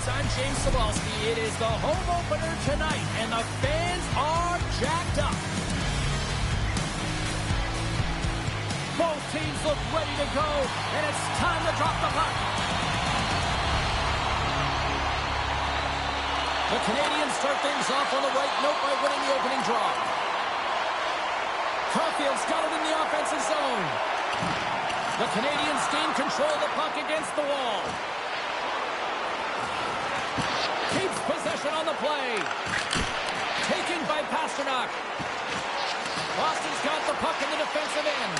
I'm James Cebulski. It is the home opener tonight, and the fans are jacked up. Both teams look ready to go, and it's time to drop the puck. The Canadians start things off on the right note by winning the opening draw. Caulfield's got it in the offensive zone. The Canadians gain control of the puck against the wall. Keeps possession on the play. Taken by Pastrnak. Boston's got the puck in the defensive end.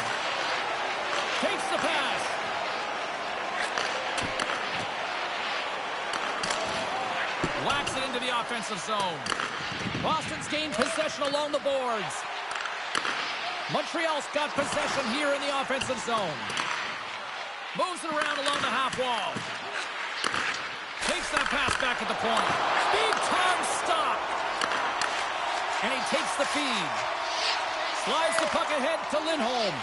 Takes the pass. Whacks it into the offensive zone. Boston's gained possession along the boards. Montreal's got possession here in the offensive zone. Moves it around along the half wall. Takes that pass back at the point. Big time stop. And he takes the feed. Slides the puck ahead to Lindholm.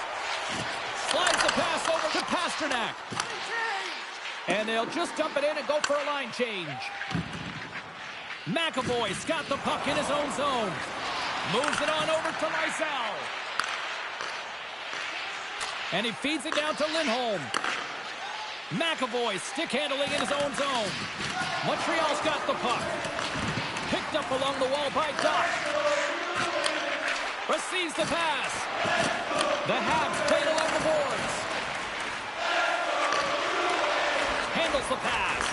Slides the pass over to Pastrnak. And they'll just dump it in and go for a line change. McAvoy's got the puck in his own zone. Moves it on over to Lysell. And he feeds it down to Lindholm. McAvoy stick handling in his own zone. Montreal's got the puck. Picked up along the wall by Doc. Receives the pass. The Habs played along the boards. Handles the pass.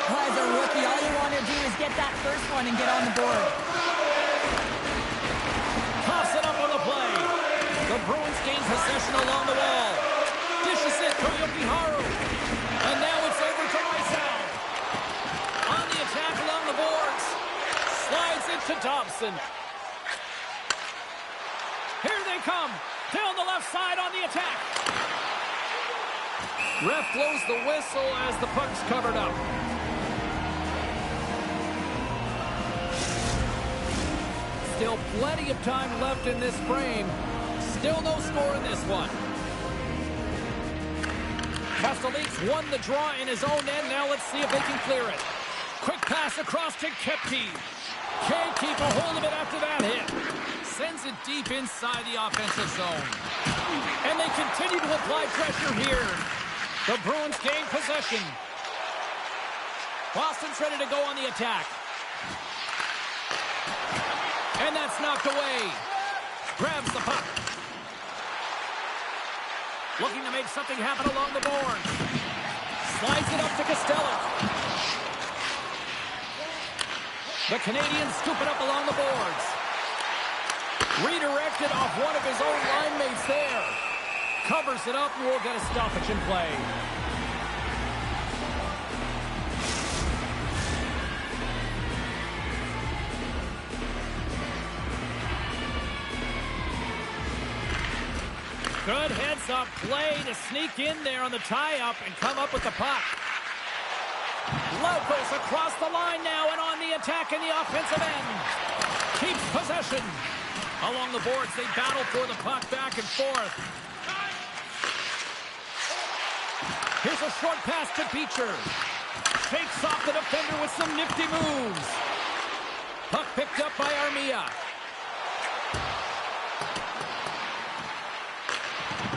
Well, as a rookie, all you want to do is get that first one and get on the board. Toss it up on the play. The Bruins gain possession along the wall. Dishes it to Yokiharu. And now it's over to Lysell. On the attack along the boards. Slides it to Dobson. Here they come. Down the left side on the attack. Ref blows the whistle as the puck's covered up. Still plenty of time left in this frame. Still no score in this one. Castelline's won the draw in his own end. Now let's see if they can clear it. Quick pass across to Kepke. Can't keep a hold of it after that hit. Sends it deep inside the offensive zone. And they continue to apply pressure here. The Bruins gain possession. Boston's ready to go on the attack. And that's knocked away. Grabs the puck. Looking to make something happen along the boards. Slides it up to Costello. The Canadians scoop it up along the boards. Redirected off one of his own line mates there. Covers it up and we'll get a stoppage in play. Good heads-up play to sneak in there on the tie-up and come up with the puck. Lopez across the line now and on the attack in the offensive end. Keeps possession. Along the boards, they battle for the puck back and forth. Here's a short pass to Beecher. Takes off the defender with some nifty moves. Puck picked up by Armia.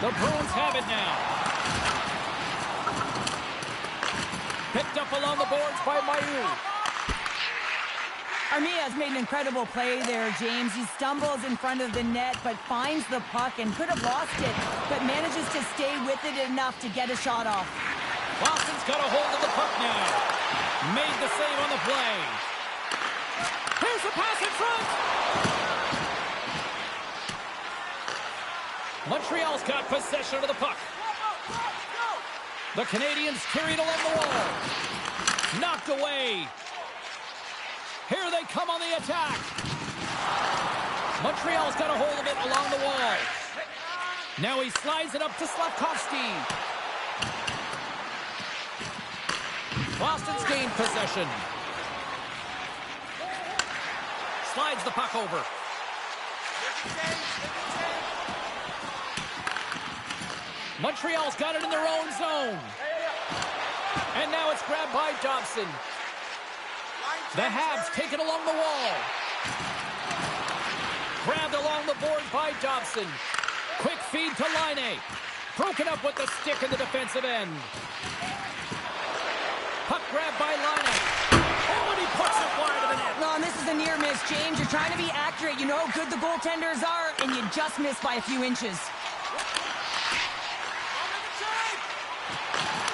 The Bruins have it now. Picked up along the boards by Mayu. Armia has made an incredible play there, James. He stumbles in front of the net, but finds the puck and could have lost it, but manages to stay with it enough to get a shot off. Boston's got a hold of the puck now. Made the save on the play. Here's the pass in front. Montreal's got possession of the puck. The Canadians carried along the wall. Knocked away. Here they come on the attack. Montreal's got a hold of it along the wall. Now he slides it up to Slavkovsky. Boston's gained possession. Slides the puck over. Montreal's got it in their own zone. And now it's grabbed by Dobson. The Habs take it along the wall. Grabbed along the board by Dobson. Quick feed to Laine. Broken up with the stick in the defensive end. Puck grabbed by Laine. Oh, and he puts it wide of the net. No, and this is a near miss, James. You're trying to be accurate. You know how good the goaltenders are, and you just missed by a few inches.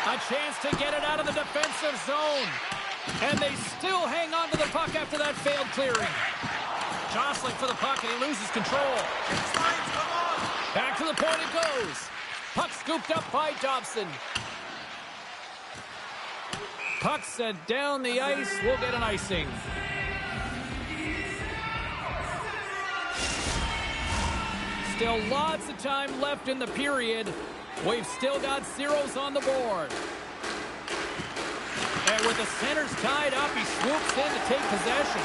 A chance to get it out of the defensive zone. And they still hang on to the puck after that failed clearing. Jostling for the puck, and he loses control. Back to the point it goes. Puck scooped up by Dobson. Puck sent down the ice. We'll get an icing. Still lots of time left in the period. We've still got zeros on the board. And with the centers tied up, he swoops in to take possession.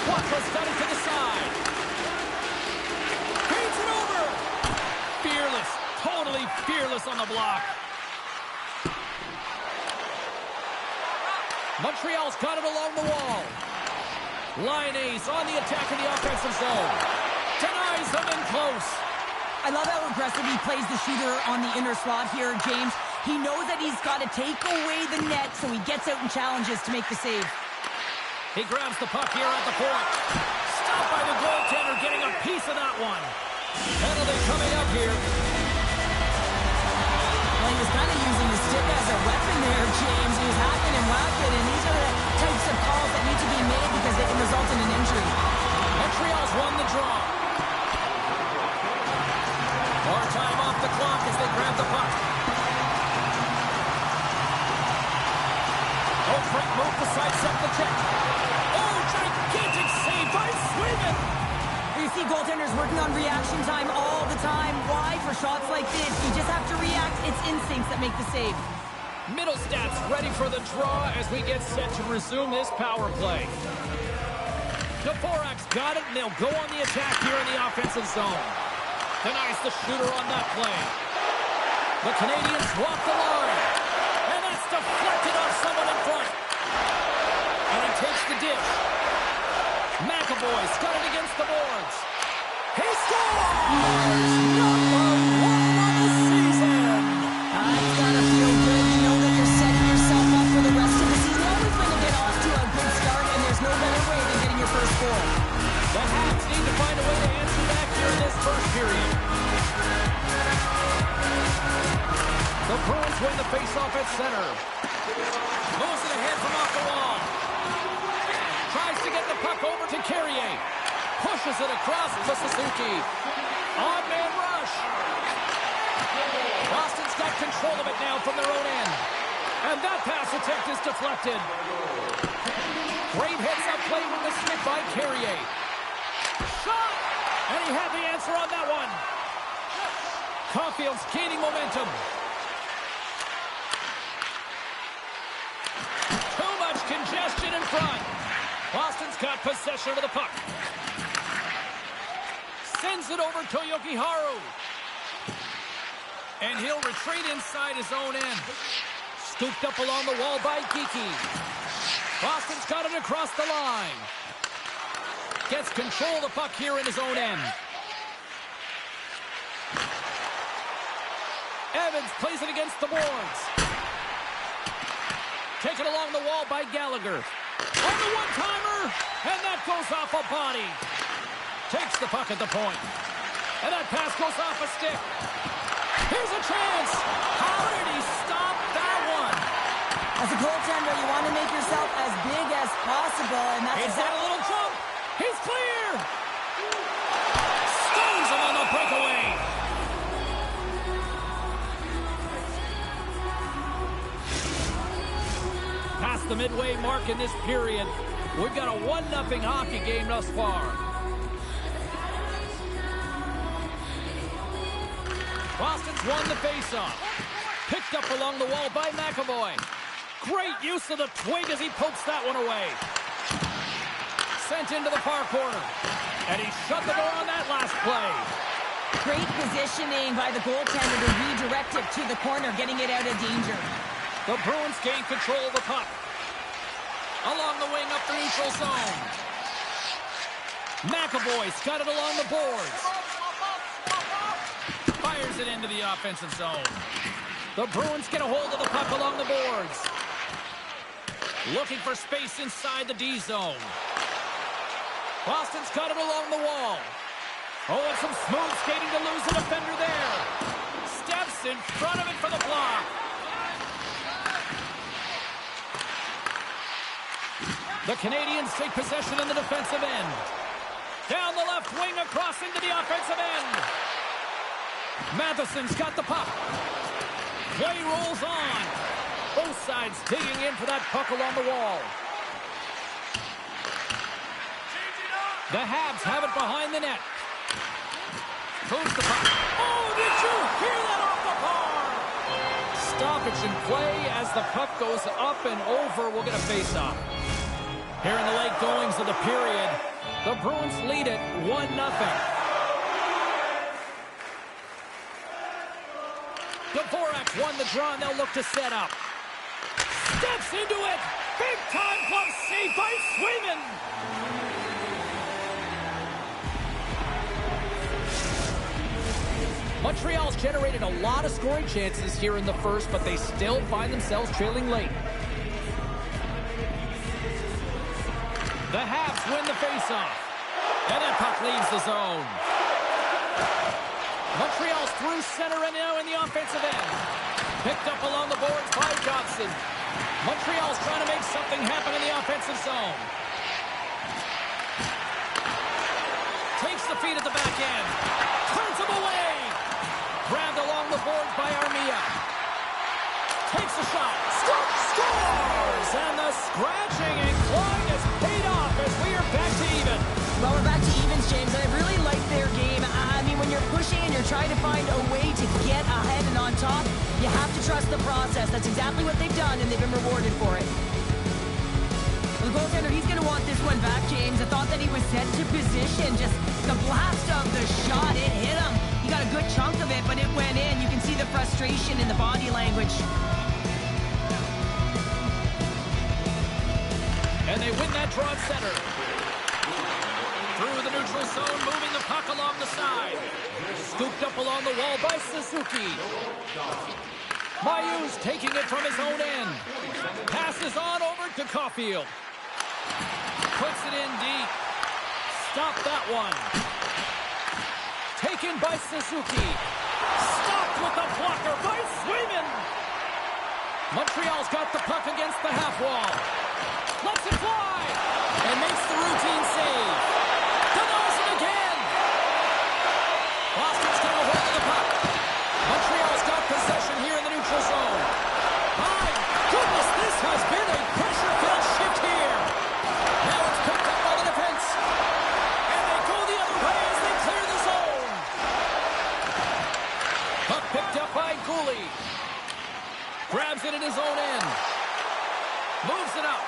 Quattro's got it to the side. Feeds it over. Fearless. Totally fearless on the block. Montreal's got it along the wall. Laine's on the attack in the offensive zone. Denies them in close. I love how aggressive he plays the shooter on the inner slot here, James. He knows that he's got to take away the net, so he gets out and challenges to make the save. He grabs the puck here at the point. Stopped by the goaltender, getting a piece of that one. Penalty coming up here. Well, he was kind of using the stick as a weapon there, James. He was hacking and whacking, and these are the types of calls that need to be made because they can result in an injury. Montreal's won the draw. More time off the clock as they grab the puck. Oh, quick move to sidestep the check. Oh, gigantic save by Sweden. You see goaltenders working on reaction time all the time. Why? For shots like this, you just have to react. It's instincts that make the save. Middlestad's ready for the draw as we get set to resume this power play. Dvorak's got it, and they'll go on the attack here in the offensive zone. Denies the shooter on that play. The Canadians walk the line. And that's deflected off someone in front. And he takes the dish. McAvoy's got it against the boards. He scores! Number 1 on the season! It's gotta feel good to know that you're setting yourself up for the rest of the season. Always going to get off to a good start, and there's no better way than getting your first goal. The Habs need to find a way to answer back here in this first period. The Bruins win the faceoff at center. Moves it ahead from off the wall. Tries to get the puck over to Carrier. Pushes it across to Suzuki. Odd man rush. Boston's got control of it now from their own end. And that pass attempt is deflected. Great heads-up play with the stick by Carrier. Shot! And he had the answer on that one. Caulfield's gaining momentum. Too much congestion in front. Boston's got possession of the puck. Sends it over to Jokiharju. And he'll retreat inside his own end. Scooped up along the wall by Geekie. Boston's got it across the line. Gets control of the puck here in his own end. Evans plays it against the boards. Taken along the wall by Gallagher. On the one-timer, and that goes off a body. Takes the puck at the point. And that pass goes off a stick. Here's a chance. How did he stop that one? As a goaltender, you want to make yourself as big as possible, and that's He's got a little jump. He's clear. Stones him on the breakaway. Past the midway mark in this period, we've got a 1-0 hockey game thus far. Boston's won the faceoff. Picked up along the wall by McAvoy. Great use of the twig as he pokes that one away. Sent into the far corner. And he shut the door on that last play. great positioning by the goaltender to redirect it to the corner, getting it out of danger. The Bruins gain control of the puck. Along the wing up the neutral zone. McAvoy's got it along the boards. Fires it into the offensive zone. The Bruins get a hold of the puck along the boards. Looking for space inside the D zone. Boston's got it along the wall. Oh, and some smooth skating to lose a defender there. Steps in front of it for the block. The Canadians take possession in the defensive end. Down the left wing, across into the offensive end. Matheson's got the puck. Play rolls on. Both sides digging in for that puck along the wall. The Habs have it behind the net. Moves the puck. Oh, did you hear that off the bar? Stoppage in play as the puck goes up and over. We'll get a face-off. Here in the late goings of the period, the Bruins lead it 1-0. Dvorak won the draw, and they'll look to set up. Steps into it. Big-time glove save by Swayman. Montreal's generated a lot of scoring chances here in the first, but they still find themselves trailing late. The Habs win the faceoff. And that puck leaves the zone. Montreal's through center and now in the offensive end. Picked up along the boards by Johnson. Montreal's trying to make something happen in the offensive zone. Takes the feed at the back end. Turns him away. Grabbed along the boards by Armia. Takes a shot. Scores! And the scratching and clawing has paid off as we are back to even. Well, we're back to evens, James, and I really like their game. I mean, when you're pushing and you're trying to find a way to get ahead and on top, you have to trust the process. That's exactly what they've done, and they've been rewarded for it. Well, the goaltender, he's going to want this one back, James. I thought that he was set to position. Just the blast of the shot, it hit him. He got a good chunk of it, but it went in. You can see the frustration in the body language. And they win that draw at center. Through the neutral zone, moving the puck along the side. Scooped up along the wall by Suzuki. Mayu's taking it from his own end. Passes on over to Caulfield. Puts it in deep. Stop that one. Taken by Suzuki. Stopped with the blocker by Swayman. Montreal's got the puck against the half wall. Lets it fly. And makes the routine save. Denies it again. Boston's got a hold of the puck. Montreal's got possession here in the neutral zone. My goodness, this has been a pressure-filled shift here. Now it's picked up by the defense. And they go the other way as they clear the zone. Puck picked up by Cooley. Grabs it in his own end. Moves it up.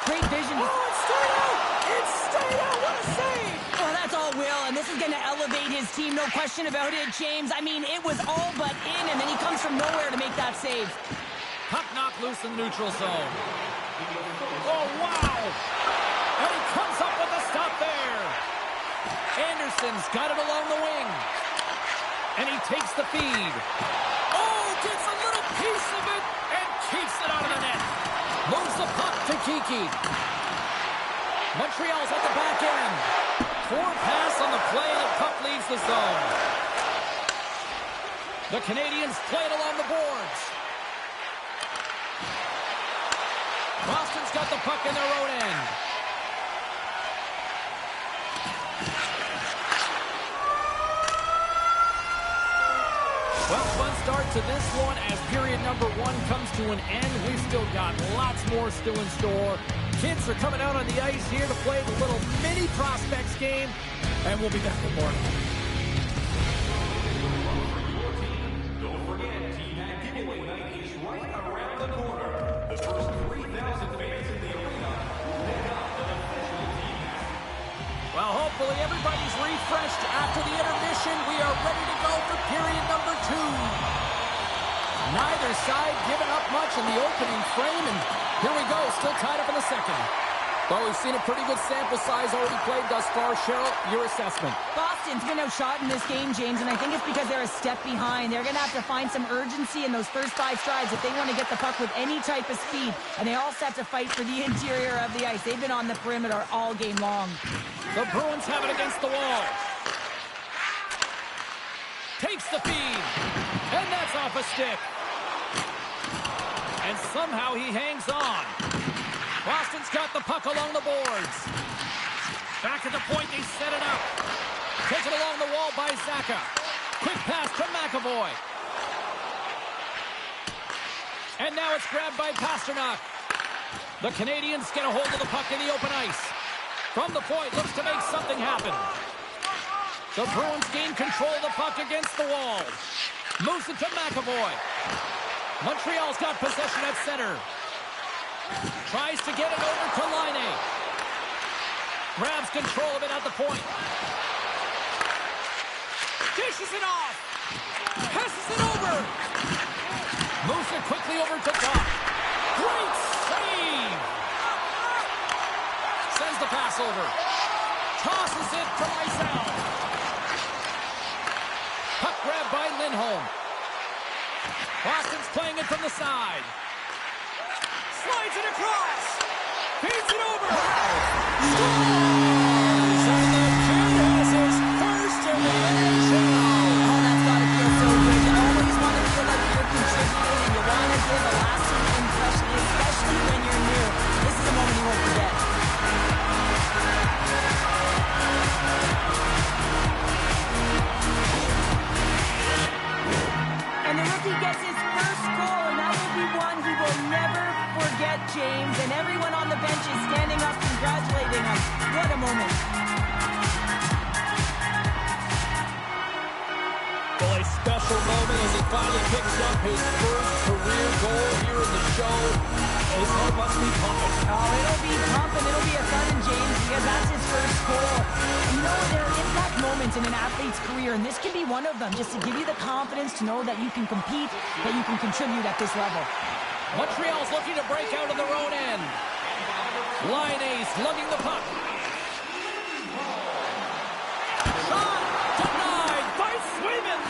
Great vision. Oh, it's straight out! It's straight out! What a save! Oh, that's all Will, and this is going to elevate his team, no question about it, James. I mean, it was all but in, and then he comes from nowhere to make that save. Puck knocked loose in the neutral zone. Oh, wow! And he comes up with a stop there. Anderson's got it along the wing. And he takes the feed. Oh, gets a little piece of it and keeps it out of the net. Moves the puck to Kiki. Montreal's at the back end. Poor pass on the play. The puck leaves the zone. The Canadians play it along the boards. Boston's got the puck in their own end. Well, fun start to this one as period number one comes to an end. We've still got lots more still in store. Kids are coming out on the ice here to play the little mini prospects game, and we'll be back with more. Don't forget, T-Mac giveaway night is right around the corner. The first 3,000 fans in the arena will head out to the official T-Mac. Well, hopefully everybody's refreshed after the intermission. We are ready to go for period number two. Neither side giving up much in the opening frame, and Here we go, still tied up in the second. Well, we've seen a pretty good sample size already played thus far. Cheryl, your assessment. Boston's been outshot in this game, James, and I think it's because they're a step behind. They're going to have to find some urgency in those first 5 strides if they want to get the puck with any type of speed, and they also have to fight for the interior of the ice. They've been on the perimeter all game long. The Bruins have it against the wall. Takes the feed, and that's off a stick. And somehow he hangs on. Boston's got the puck along the boards. Back at the point, they set it up. Taken along the wall by Zaka. Quick pass to McAvoy. And now it's grabbed by Pasternak. The Canadians get a hold of the puck in the open ice. From the point, looks to make something happen. The Bruins gain control of the puck against the wall. Moves it to McAvoy. Montreal's got possession at center. Tries to get it over to Laine. Grabs control of it at the point. Dishes it off. Passes it over. Moves it quickly over to Doc. Great save. Sends the pass over. Tosses it to Lysell. Puck grab by Lindholm. Boston's playing it from the side. Slides it across. Feeds it over. Scores! And the kid has his first in the NHL. Oh, that's got to feel so good. You always want to feel like you're contributing, and you want to give a lasting impression, especially when you're new. This is a moment you won't forget. And the rookie gets his first goal, and that will be one he will never forget, James. And everyone on the bench is standing up, congratulating him. What a moment. Well, a special moment as he finally picks up his first career goal here in the show. His heart must be pumping. Oh, it'll be pumping. It'll be a sudden, James, because that's his first goal. And you know, there is that moment in an athlete's career, and this can be one of them, just to give you the confidence to know that you can compete, that you can contribute at this level. Montreal's looking to break out of their own end. Laine's lugging the puck. Shot denied by Swayman.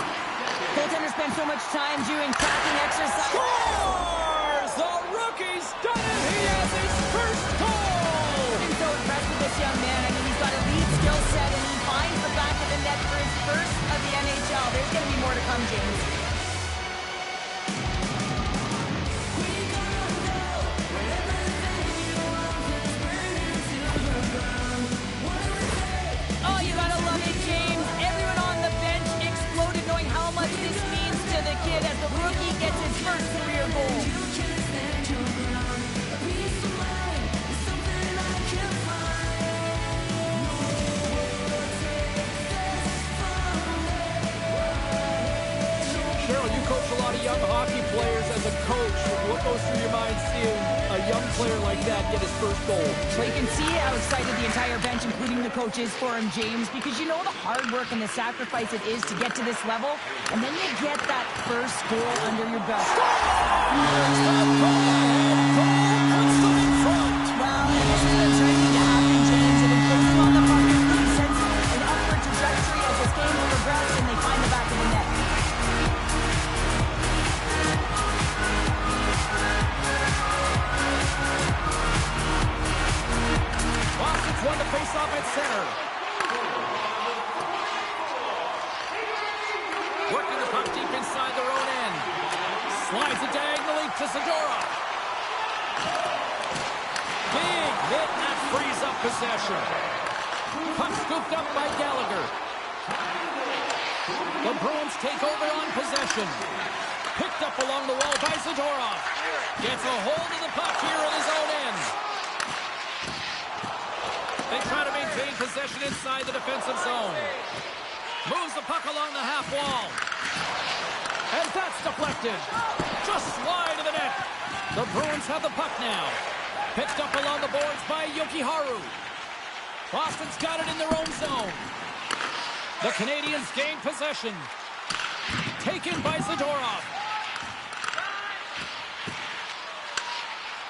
Goaltenders spend so much time doing tracking exercise. Scores! The rookie's done it. He has his first goal. I've been so impressed with this young man. I mean, he's got a lead skill set, and he finds the back of the net for his first of the NHL. There's going to be more to come, James. Oh, you gotta love it, James. Everyone on the bench exploded knowing how much this means to the kid as the rookie gets his first career goal. Cheryl, you coach a lot of young hockey players. As a coach, what goes through your mind seeing a young player like that get his first goal? Well, you can see how excited the entire bench, including the coaches, for him, James, because you know the hard work and the sacrifice it is to get to this level, and then you get that first goal under your belt. Well, and this is what's ready to happen, James, and if they on the puck, you really sense an upward trajectory as this game will progress and they find the back of the net. Boston's won the face-off at center. Working the puck deep inside their own end. Slides it diagonally to Zadorov. Big hit, and that frees up possession. Puck scooped up by Gallagher. The Bruins take over on possession. Picked up along the wall by Zadorov. Gets a hold of the puck here in his own end. They try to maintain possession inside the defensive zone. Moves the puck along the half wall. And that's deflected. Just wide of the net. The Bruins have the puck now. Picked up along the boards by Yokiharu. Boston's got it in their own zone. The Canadians gain possession. Taken by Zadorov.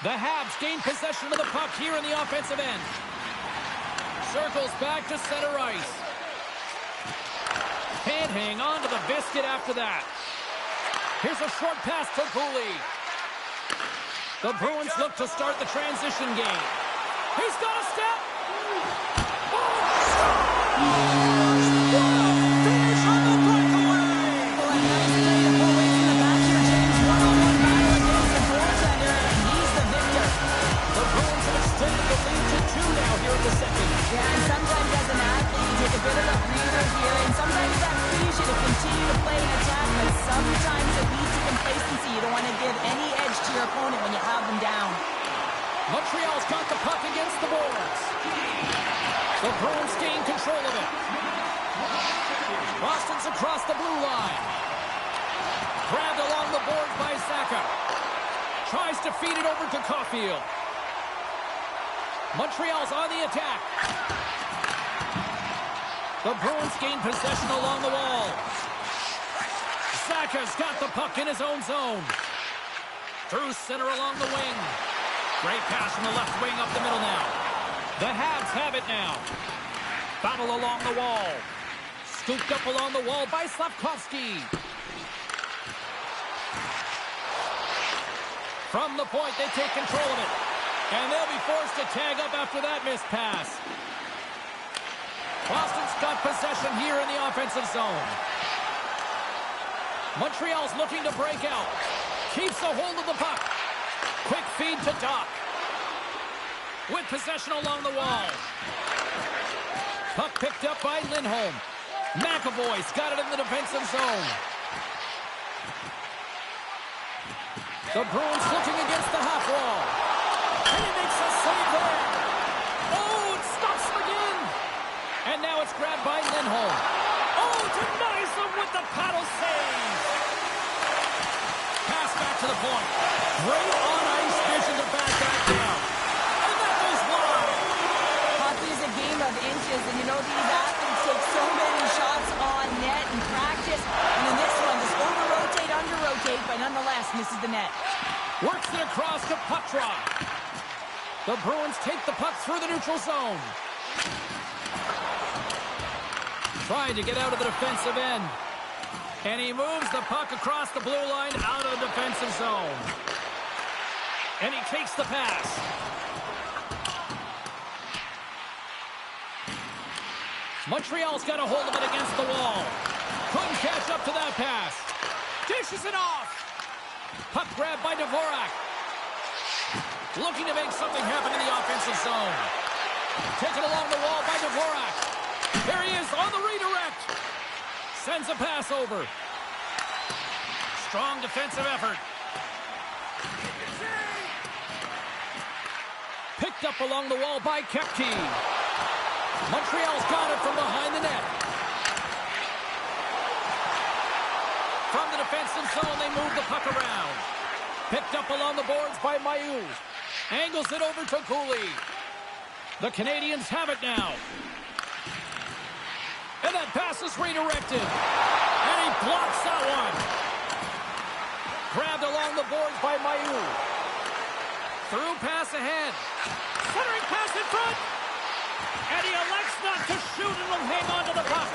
The Habs gain possession of the puck here in the offensive end. Circles back to center ice. Can't hang on to the biscuit after that. Here's a short pass to Cooley. The Bruins look to start the transition game. He's got a step. Finish on the breakaway. Well, a nice play to pull away from the back here, James. One-on-one battle against the goaltender, and he's the victor. The Bruins have extended the lead to 2 now here in the second. Yeah, and sometimes as an athlete, you take a bit of a breather here, and sometimes that frees you to continue to play an attack, but sometimes it leads to complacency. You don't want to give any edge to your opponent when you have them down. Montreal's got the puck against the boards. The Bruins gain control of it. Boston's across the blue line. Grabbed along the boards by Saka. Tries to feed it over to Caulfield. Montreal's on the attack. The Bruins gain possession along the wall. Saka's got the puck in his own zone. Through center along the wing. Great pass from the left wing up the middle now. The Habs have it now. Battle along the wall. Scooped up along the wall by Slavkovsky. From the point, they take control of it. And they'll be forced to tag up after that missed pass. Boston's got possession here in the offensive zone. Montreal's looking to break out. Keeps a hold of the puck. Quick feed to Doc. With possession along the wall. Puck picked up by Lindholm. McAvoy's got it in the defensive zone. The Bruins looking against the half wall. And he makes a save there. Oh, it stops him again. And now it's grabbed by Lindholm. Oh, denies him with the paddle save. Pass back to the point. Great on-ice vision to back that down. And that goes wide. Hockey is a game of inches, and you know these athletes take so many shots on net in practice. And in this one, just over-rotate, under-rotate, but nonetheless misses the net. Works it across to Putra. The Bruins take the puck through the neutral zone. Trying to get out of the defensive end. And he moves the puck across the blue line out of the defensive zone. And he takes the pass. Montreal's got a hold of it against the wall. Couldn't catch up to that pass. Dishes it off. Puck grabbed by Dvorak. Looking to make something happen in the offensive zone. Taken along the wall by Dvorak. There he is on the redirect. Sends a pass over. Strong defensive effort. Picked up along the wall by Kepke. Montreal's got it from behind the net. From the defensive zone, they move the puck around. Picked up along the boards by Mailloux. Angles it over to Cooley. The Canadians have it now. And that pass is redirected. And he blocks that one. Grabbed along the boards by Mailloux. Through pass ahead. Centering pass in front. And he elects not to shoot and will hang on to the puck.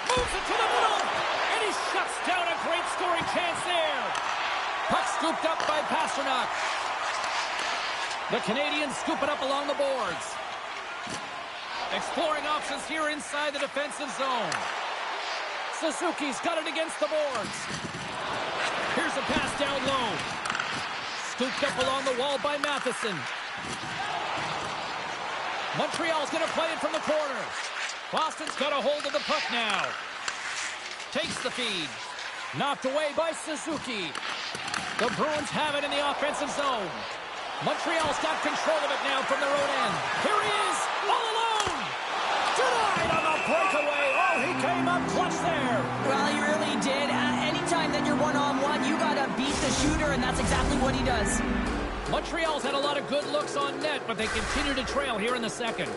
Moves it to the middle. And he shuts down a great scoring chance there. Puck scooped up by Pasternak. The Canadians scoop it up along the boards. Exploring options here inside the defensive zone. Suzuki's got it against the boards. Here's a pass down low. Scooped up along the wall by Matheson. Montreal's going to play it from the corner. Boston's got a hold of the puck now. Takes the feed. Knocked away by Suzuki. The Bruins have it in the offensive zone. Montreal's got control of it now from their own end. Here he is, all alone. Denied on the breakaway. Oh, he came up clutch there. Well, he really did. Anytime that you're one-on-one, you got to beat the shooter, and that's exactly what he does. Montreal's had a lot of good looks on net, but they continue to trail here in the second.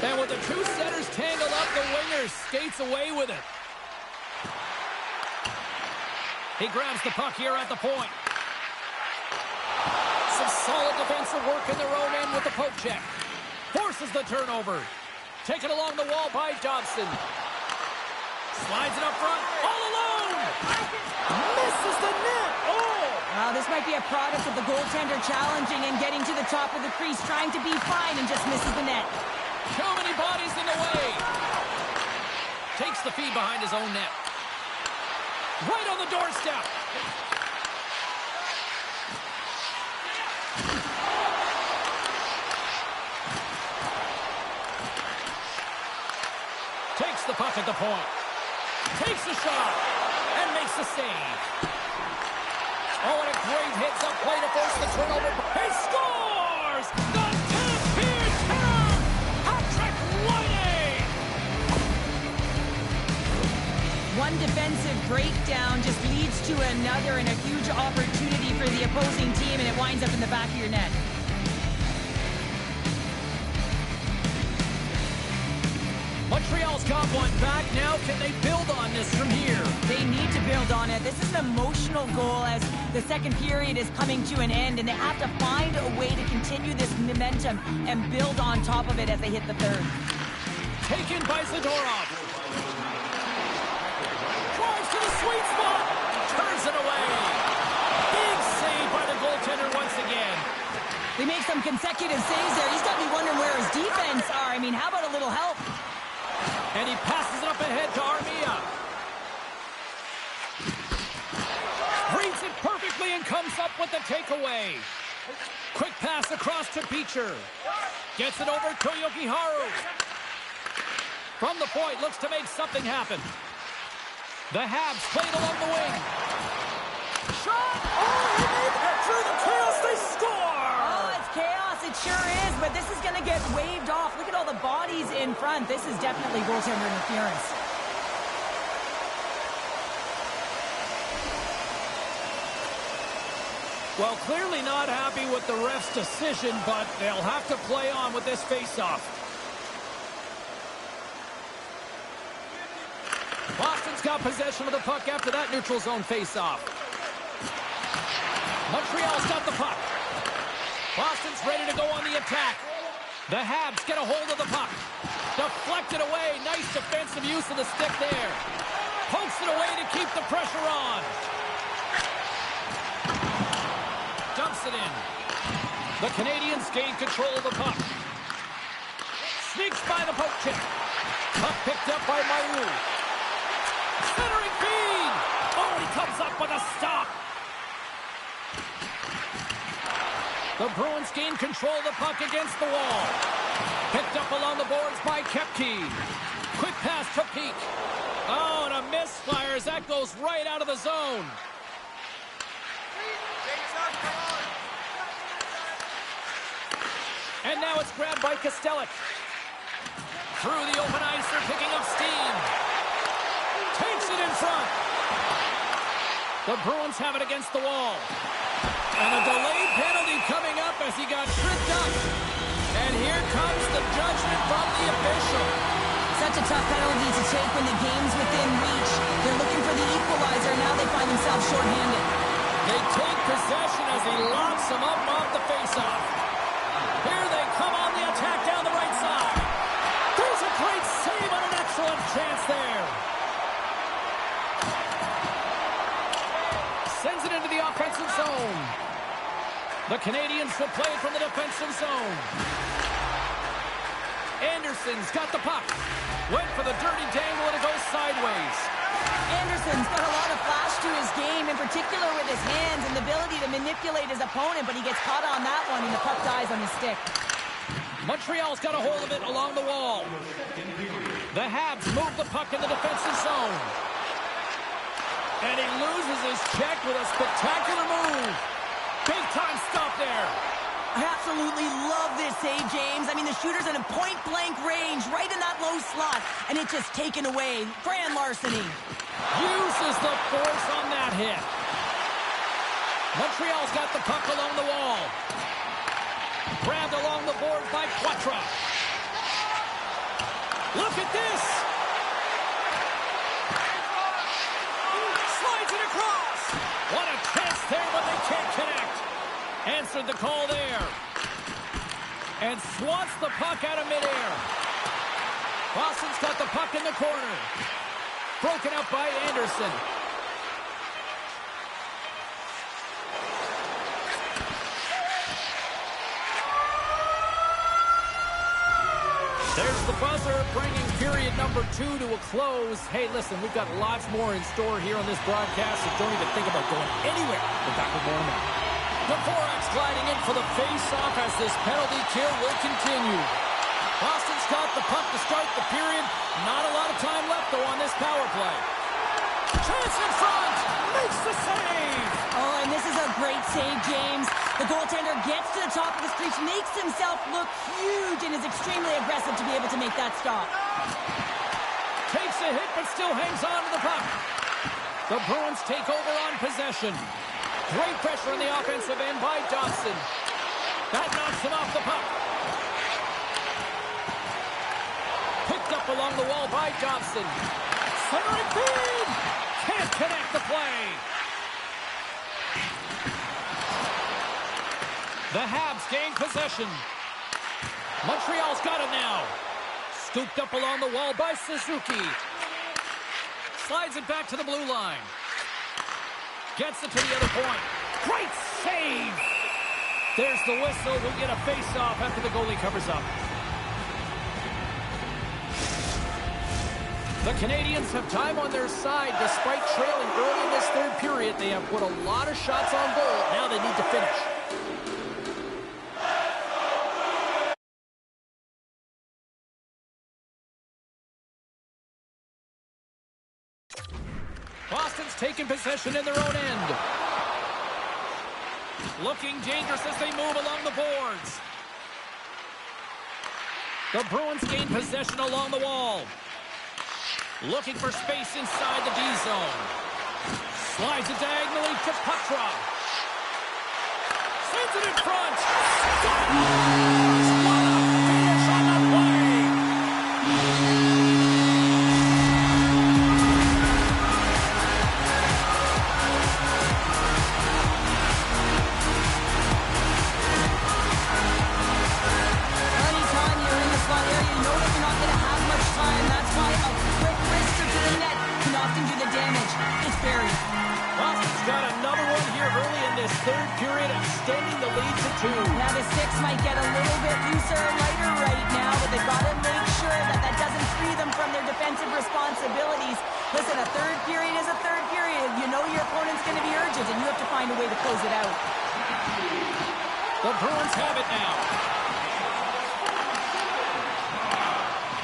And with the two centers tangled up, the winger skates away with it. He grabs the puck here at the point. Some solid defensive work in their own end with the poke check. Forces the turnover. Taken along the wall by Dobson. Slides it up front. All alone. Misses the net. Oh! This might be a product of the goaltender challenging and getting to the top of the crease, trying to be fine, and just misses the net. Too many bodies in the way. Takes the feed behind his own net. Right on the doorstep. Takes the puck at the point. Takes the shot and makes the save. Oh, and a great hits-up play to force the turnover. He scores! The Tampa Terror! Patrick Whiting! One defensive breakdown just leads to another and a huge opportunity for the opposing team, and it winds up in the back of your net. Montreal's got one back. Now can they build on this from here? They need to build on it. This is an emotional goal as the second period is coming to an end, and they have to find a way to continue this momentum and build on top of it as they hit the third. Taken by Zadorov. Drives to the sweet spot. Turns it away. Big save by the goaltender once again. They make some consecutive saves there. He's got to be wondering where his defense are. I mean, how about a little help? And he passes it up ahead to Armia. Reads it perfectly and comes up with the takeaway. Quick pass across to Beecher. Gets it over to Yokiharu. From the point, looks to make something happen. The Habs played along the wing. Shot! Oh, he made it through the chaos. They score! Oh, it's chaos. It sure is, but this is going to get waved off. Look at all the bodies in front. This is definitely goaltender interference. Well, clearly not happy with the ref's decision, but they'll have to play on with this faceoff. Boston's got possession of the puck after that neutral zone faceoff. Montreal's got the puck. Boston's ready to go on the attack. The Habs get a hold of the puck. Deflected away. Nice defensive use of the stick there. Pokes it away to keep the pressure on. Dumps it in. The Canadians gain control of the puck. Sneaks by the poke check. Puck picked up by Maru. Centering feed. Oh, he comes up with a stop. The Bruins gain control of the puck against the wall. Picked up along the boards by Koepke. Quick pass to Peak. Oh, and a misfire as that goes right out of the zone. And now it's grabbed by Kostelic. Through the open ice, they're picking up steam. Takes it in front. The Bruins have it against the wall. And a delayed penalty coming up as he got tripped up. And here comes the judgment from the official. Such a tough penalty to take when the game's within reach. They're looking for the equalizer. Now they find themselves shorthanded. They take possession as he locks them up off the faceoff. Here they come on the attack down the right side. There's a great save on an excellent chance there. Sends it into the offensive zone. The Canadians will play it from the defensive zone. Anderson's got the puck. Went for the dirty dangle and it goes sideways. Anderson's got a lot of flash to his game, in particular with his hands and the ability to manipulate his opponent, but he gets caught on that one and the puck dies on his stick. Montreal's got a hold of it along the wall. The Habs move the puck in the defensive zone. And he loses his check with a spectacular move. Big-time stop there. I absolutely love this save, James. I mean, the shooter's in a point-blank range, right in that low slot, and it's just taken away. Grand larceny. Uses the force on that hit. Montreal's got the puck along the wall. Grabbed along the board by Quatra. Look at this. Slides it across. Answered the call there. And swats the puck out of midair. Boston's got the puck in the corner. Broken up by Anderson. There's the buzzer, bringing period number 2 to a close. Hey, listen, we've got lots more in store here on this broadcast, so don't even think about going anywhere. We're back with more in a minute. The Forex gliding in for the face-off as this penalty kill will continue. Boston's got the puck to start the period. Not a lot of time left, though, on this power play. Chance in front! Makes the save! Oh, and this is a great save, James. The goaltender gets to the top of his crease, makes himself look huge, and is extremely aggressive to be able to make that stop. Takes a hit, but still hangs on to the puck. The Bruins take over on possession. Great pressure on the offensive end by Dobson. That knocks him off the puck. Picked up along the wall by Dobson. Centering feed! Can't connect the play. The Habs gain possession. Montreal's got it now. Scooped up along the wall by Suzuki. Slides it back to the blue line. Gets it to the other point. Great save! There's the whistle. We'll get a face-off after the goalie covers up. The Canadians have time on their side. Despite trailing early in this third period, they have put a lot of shots on goal. Now they need to finish. Boston's taking possession in their own end. Looking dangerous as they move along the boards. The Bruins gain possession along the wall. Looking for space inside the D zone. Slides it diagonally to Petrov. Sends it in front. Scores! What a finish on the play! Anytime you're in the slot area, you know that you're not going to have much time. That's why a quick wrister to the net can often do the damage. It's buried. Boston's got another one here early in this third period, extending the lead to 2. Now the sticks might get a little bit looser or lighter right now, but they've got to make sure that that doesn't free them from their defensive responsibilities. Listen, a third period is a third period. You know your opponent's going to be urgent, and you have to find a way to close it out. The Bruins have it now.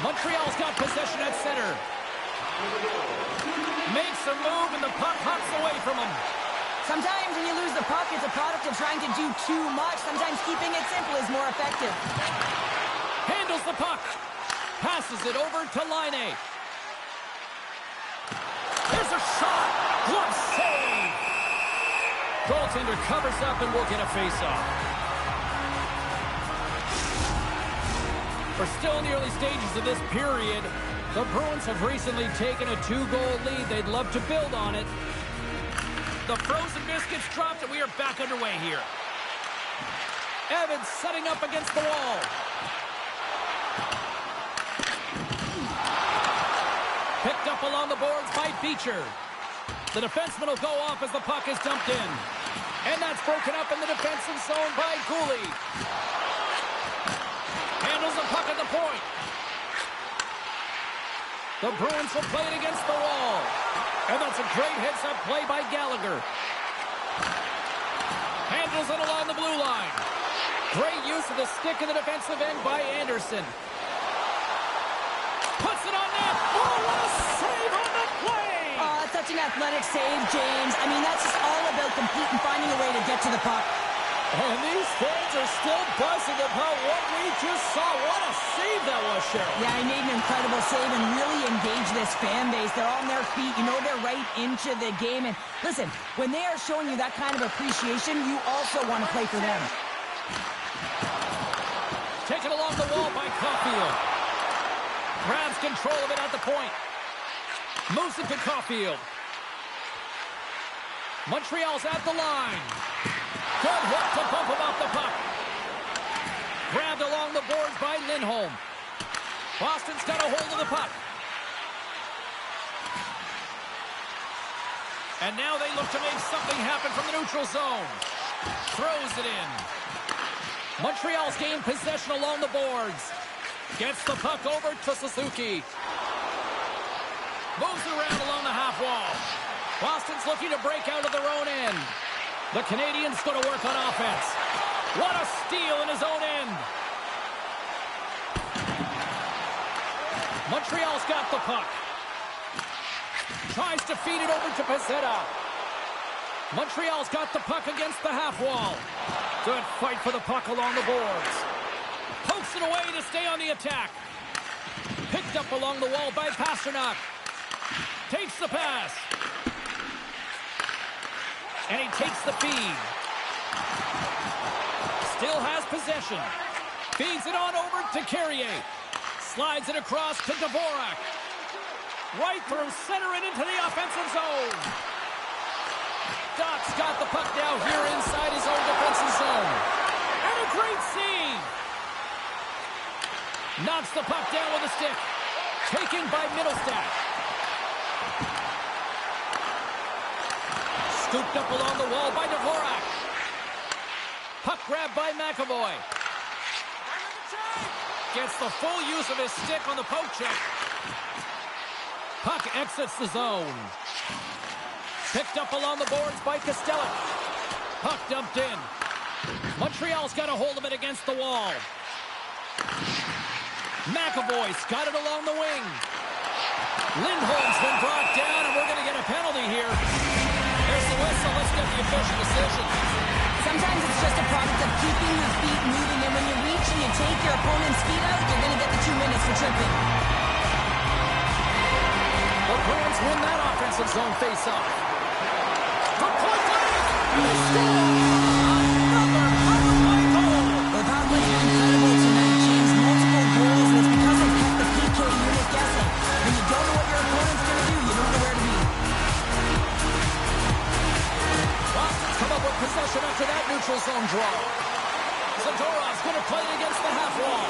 Montreal's got possession at center. Makes a move, and the puck hops away from him. Sometimes when you lose the puck, it's a product of trying to do too much. Sometimes keeping it simple is more effective. Handles the puck. Passes it over to Laine. There's a shot. Glove save. Goaltender covers up and will get a face-off. We're still in the early stages of this period. The Bruins have recently taken a 2-goal lead. They'd love to build on it. The frozen biscuits dropped, and we are back underway here. Evans setting up against the wall. Picked up along the boards by Beecher. The defenseman will go off as the puck is dumped in. And that's broken up in the defensive zone by Cooley. Handles the puck at the point. The Bruins will play it against the wall. And that's a great heads-up play by Gallagher. Handles it along the blue line. Great use of the stick in the defensive end by Anderson. Puts it on net. Oh, what a save on the play! Such an athletic save, James. I mean, that's just all about competing, finding a way to get to the puck. And these fans are still buzzing about what we just saw. What a save that was, Cheryl. Yeah, he made an incredible save and really engaged this fan base. They're on their feet. You know they're right into the game. And listen, when they are showing you that kind of appreciation, you also want to play for them. Taken along the wall by Caulfield. Grabs control of it at the point. Moves it to Caulfield. Montreal's at the line. Good hook to bump him off the puck. Grabbed along the boards by Lindholm. Boston's got a hold of the puck. And now they look to make something happen from the neutral zone. Throws it in. Montreal's gained possession along the boards. Gets the puck over to Suzuki. Moves it around along the half wall. Boston's looking to break out of their own end. The Canadians going to work on offense. What a steal in his own end. Montreal's got the puck. Tries to feed it over to Pezzetta. Montreal's got the puck against the half wall. Good fight for the puck along the boards. Pokes it away to stay on the attack. Picked up along the wall by Pasternak. Takes the pass. And he takes the feed. Still has possession. Feeds it on over to Carrier. Slides it across to Dvorak. Right through center and into the offensive zone. Doc's got the puck now here inside his own defensive zone. And a great save. Knocks the puck down with a stick. Taken by Middlestat. Scooped up along the wall by Dvorak. Puck grabbed by McAvoy. Gets the full use of his stick on the poke check. Puck exits the zone. Picked up along the boards by Costello. Puck dumped in. Montreal's got a hold of it against the wall. McAvoy's got it along the wing. Lindholm's been brought down, and we're going to get a penalty here. There's the whistle. Let's get the official decision. Sometimes it's just a product of keeping your feet moving, and when you reach and you take your opponent's feet out, you're going to get the 2 minutes for tripping. The Bruins win that offensive zone face-off. Good point leg! And they score! Another power-play goal! The power plays are incredible tonight, James. Multiple goals, and it's because they kept the PK unit guessing. When you don't know what your opponent's going to do, you don't know where to be. Boston's come up with possession after that neutral zone draw. Zadorov's going to play it against the half wall.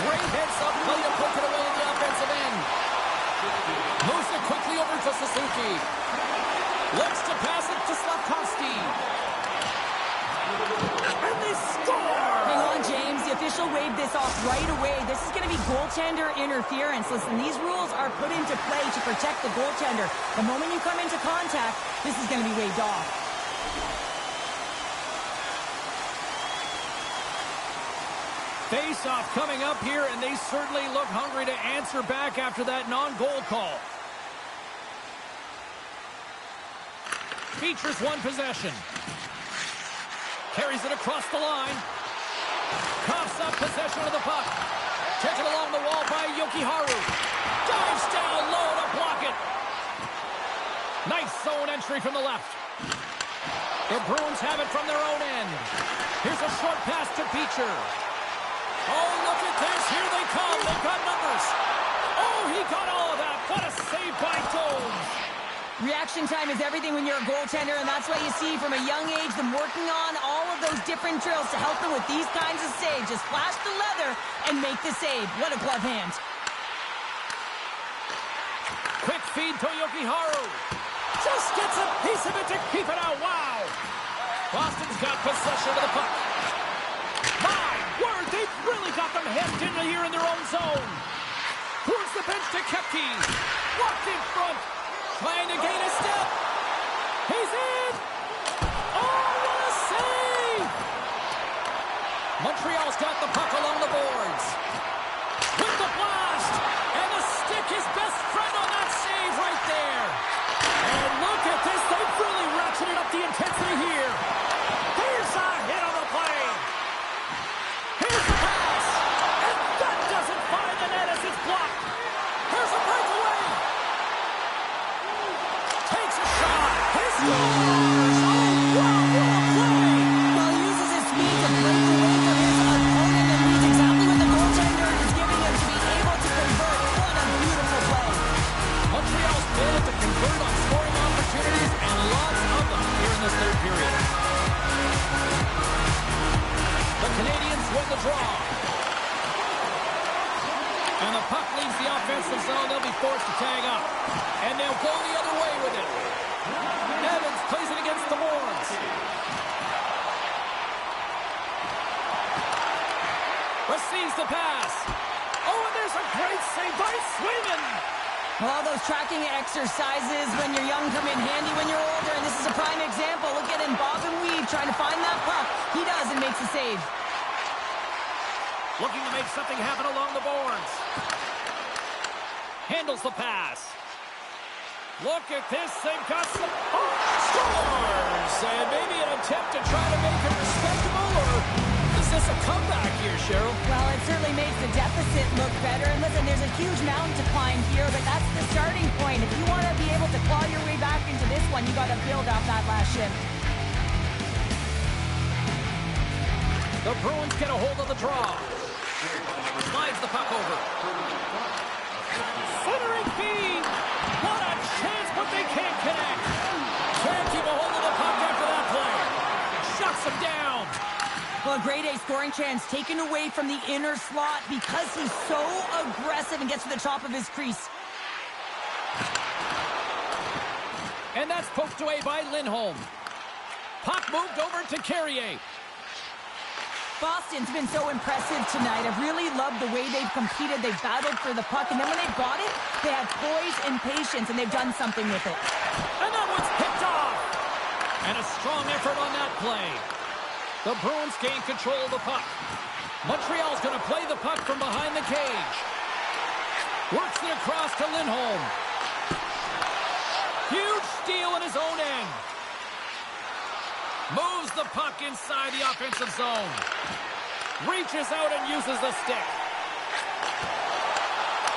Great heads-up play to poke it away in the offensive end. Moves it quickly over to Suzuki. Looks to pass it to Slavkovsky. And they score! Hang on, James. The official waved this off right away. This is going to be goaltender interference. Listen, these rules are put into play to protect the goaltender. The moment you come into contact, this is going to be waved off. Face-off coming up here, and they certainly look hungry to answer back after that non-goal call. Features one possession. Carries it across the line. Coughs up possession of the puck. Taken along the wall by Yokiharu. Dives down low to block it. Nice zone entry from the left. The Bruins have it from their own end. Here's a short pass to Beecher. Oh, look at this. Here they come. They've got numbers. Oh, he got all of that. What a save by Domes. Reaction time is everything when you're a goaltender, and that's why you see from a young age them working on all of those different drills to help them with these kinds of saves. Just flash the leather and make the save. What a glove hand. Quick feed to Yokiharu. Just gets a piece of it to keep it out. Wow. Boston's got possession of the puck. My word, they've really got them hemmed in here in their own zone. Towards the bench to Kepke. Walked in front. Trying to gain a step. He's in. Oh, what a save. Montreal's got the puck along the boards. With the blast. And the stick, his best friend on that save right there. And look at this. They've really ratcheted up the intensity here. Here's a hit on the play. Here's the pass. And that doesn't find the net as it's blocked. Here's a breakaway. Takes a shot. He scores. Oh, wow, what a play. Well, he uses his speed to break away from his opponent, and he's exactly what the goaltender draw. And the puck leaves the offensive zone. They'll be forced to tag up. And they'll go the other way with it. Evans plays it against the boards. Receives the pass. Oh, and there's a great save by Swayman. Well, those tracking exercises when you're young come in handy when you're older, and this is a prime example. Look at him bob and weave, trying to find that puck. He does and makes a save. Looking to make something happen along the boards. Handles the pass. Look at this. They've got some... Oh, scores! And maybe an attempt to try to make it respectable, or is this a comeback here, Cheryl? Well, it certainly makes the deficit look better. And listen, there's a huge mountain to climb here, but that's the starting point. If you want to be able to claw your way back into this one, you got to build off that last shift. The Bruins get a hold of the draw. Slides the puck over. Centering feed. What a chance, but they can't connect. Can't keep a hold of the puck after that play. Shuts him down. Well, a grade A scoring chance taken away from the inner slot because he's so aggressive and gets to the top of his crease. And that's poked away by Lindholm. Puck moved over to Carrier. Boston's been so impressive tonight. I've really loved the way they've competed. They've battled for the puck, and then when they've got it, they have poise and patience, and they've done something with it. And that one's picked off. And a strong effort on that play. The Bruins gain control of the puck. Montreal's going to play the puck from behind the cage. Works it across to Lindholm. Huge steal in his own end. Moves the puck inside the offensive zone. Reaches out and uses the stick.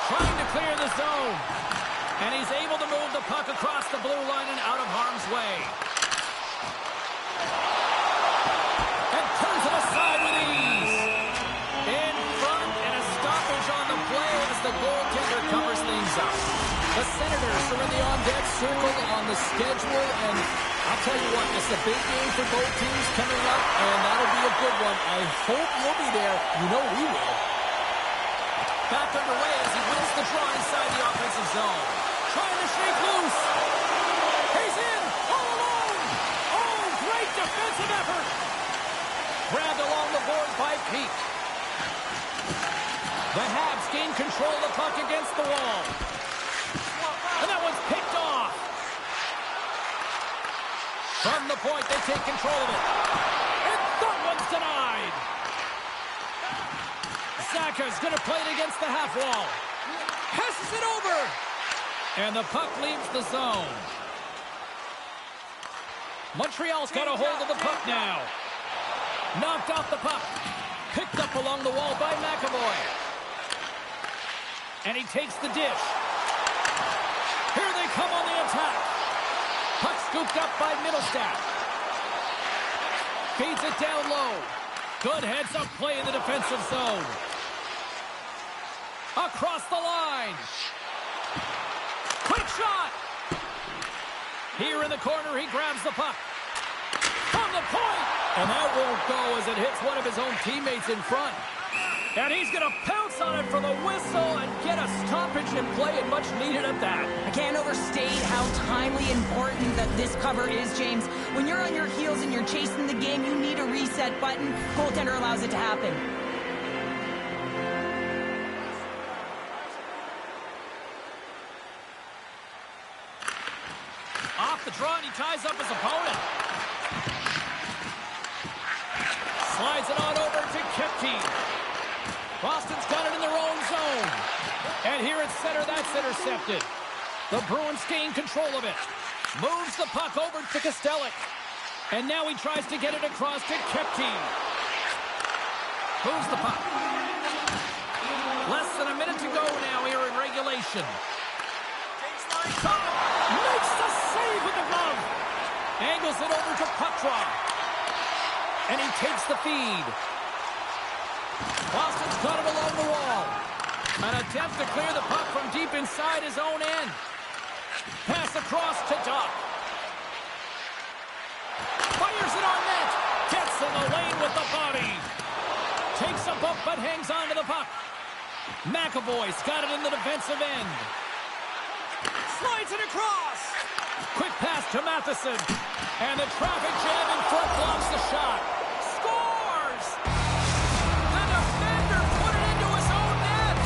Trying to clear the zone. And he's able to move the puck across the blue line and out of harm's way. And turns it aside with ease. In front and a stoppage on the play as the goaltender covers things up. The Senators are in the on-deck circle on the schedule, and I'll tell you what, it's a big game for both teams coming up, and that'll be a good one. I hope you'll be there. You know we will. Back underway as he wins the draw inside the offensive zone. Trying to shake loose. He's in, all alone. Oh, great defensive effort. Grabbed along the boards by Peake. The Habs gain control of the puck against the wall. And that one's picked off. From the point, they take control of it. And that one's denied. Zaka's going to play it against the half wall. Passes it over. And the puck leaves the zone. Montreal's got a hold of the puck now. Knocked out the puck. Picked up along the wall by McAvoy. And he takes the dish. Here they come on the attack. Puck scooped up by Middlestat. Feeds it down low. Good heads-up play in the defensive zone. Across the line. Quick shot. Here in the corner, he grabs the puck. From the point. And that won't go as it hits one of his own teammates in front. And he's going to pounce on it for the whistle and get a stoppage in play, and much needed at that. I can't overstate how timely important that this cover is, James. When you're on your heels and you're chasing the game, you need a reset button. Goaltender allows it to happen. Off the draw, and he ties up his opponent. Slides it on over to Kepke. Boston's got it in their own zone. And here at center, that's intercepted. The Bruins gain control of it. Moves the puck over to Kostelic. And now he tries to get it across to Kepke. Moves the puck. Less than a minute to go now here in regulation. Makes the save with the glove. Angles it over to Petrov. And he takes the feed. Boston's got it along the wall. An attempt to clear the puck from deep inside his own end. Pass across to Duck. Fires it on net. Gets in the lane with the body. Takes a out, but hangs on to the puck. McAvoy's got it in the defensive end. Slides it across. Quick pass to Matheson. And the traffic jam in front blocks the shot. Scores! The defender put it into his own net.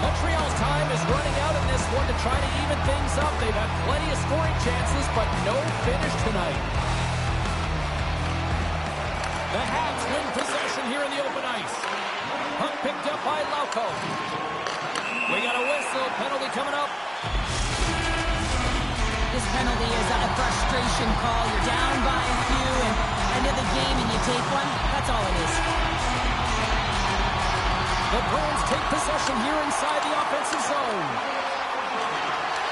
Montreal's time is running out in this one to try to even things up. They've had plenty of scoring chances, but no finish tonight. The Habs win possession here in the open ice. Puck picked up by Lauko. We got a whistle. Penalty coming up. This penalty is a frustration call. You're down by a few and end of the game and you take one. That's all it is. The Bruins take possession here inside the offensive zone.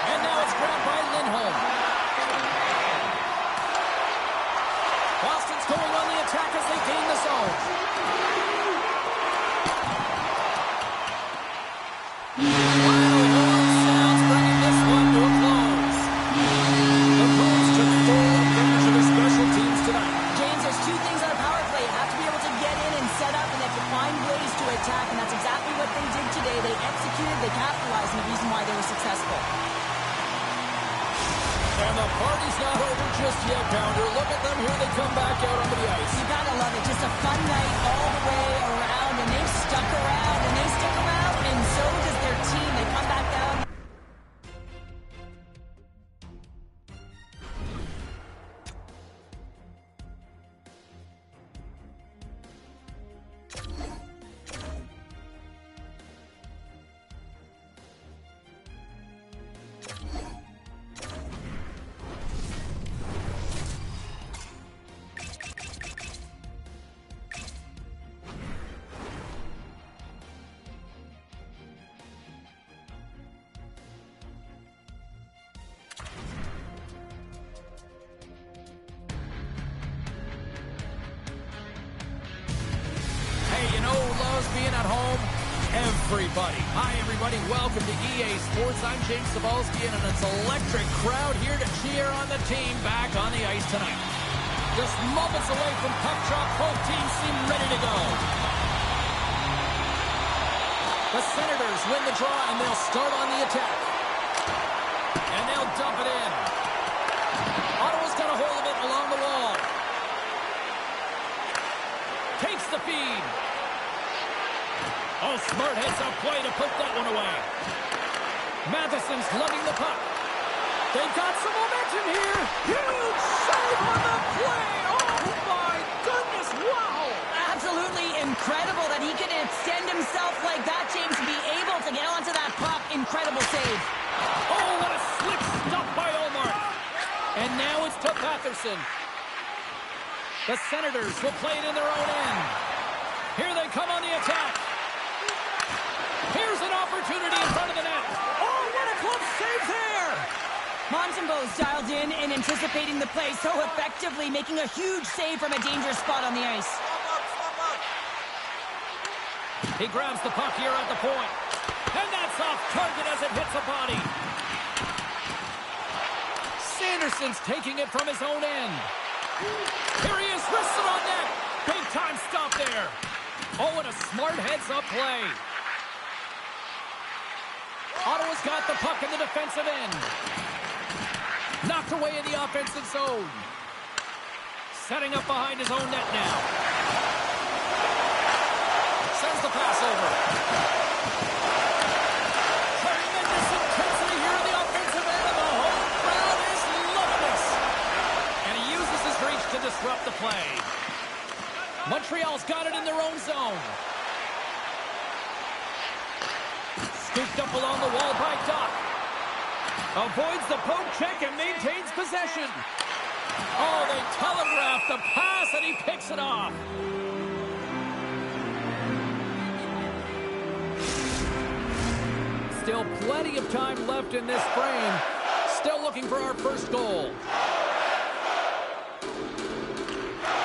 And now it's grabbed by Lindholm. Boston's going on the attack as they gain the zone. Wow, sounds bringing this one to a close. The Bruins took full advantage of their special teams tonight. James, there's two things on a power play. You have to be able to get in and set up, and they have to find ways to attack, and that's exactly what they did today. They executed, they capitalized, and the reason why they were successful. And the party's not over just yet, Pounder. Look at them. Here they come back out onto the ice. You gotta love it. Just a fun night all the way around, and they've stuck around, and they stick around, and so does their team. They come back down. Being at home, everybody. Hi, everybody. Welcome to EA Sports. I'm James Cebulski, and it's an electric crowd here to cheer on the team back on the ice tonight. Just moments away from puck drop, both teams seem ready to go. The Senators win the draw, and they'll start on the attack. And they'll dump it in. Ottawa's got a hold of it along the wall. Takes the feed. Oh, smart heads-up play to put that one away. Matheson's lugging the puck. They've got some momentum here. Huge save on the play. Oh, my goodness. Wow. Absolutely incredible that he could extend himself like that, James, to be able to get onto that puck. Incredible save. Oh, what a slick stop by Omar. And now it's to Patterson. The Senators will play it in their own end. Here they come on the attack. Here's an opportunity in front of the net. Oh, what a close save there. Montembeau's dialed in and anticipating the play so effectively, making a huge save from a dangerous spot on the ice. He grabs the puck here at the point. And that's off target as it hits a body. Sanderson's taking it from his own end. Here he is, wristed on net. Big time stop there. Oh, and a smart heads-up play. Ottawa's got the puck in the defensive end. Knocked away in the offensive zone. Setting up behind his own net now. Sends the pass over. Tremendous intensity here in the offensive end, and the whole crowd is loving this. And he uses his reach to disrupt the play. Montreal's got it in their own zone. Scooped up along the wall by Doc. Avoids the poke check and maintains possession. Oh, they telegraphed the pass and he picks it off. Still plenty of time left in this frame. Still looking for our first goal.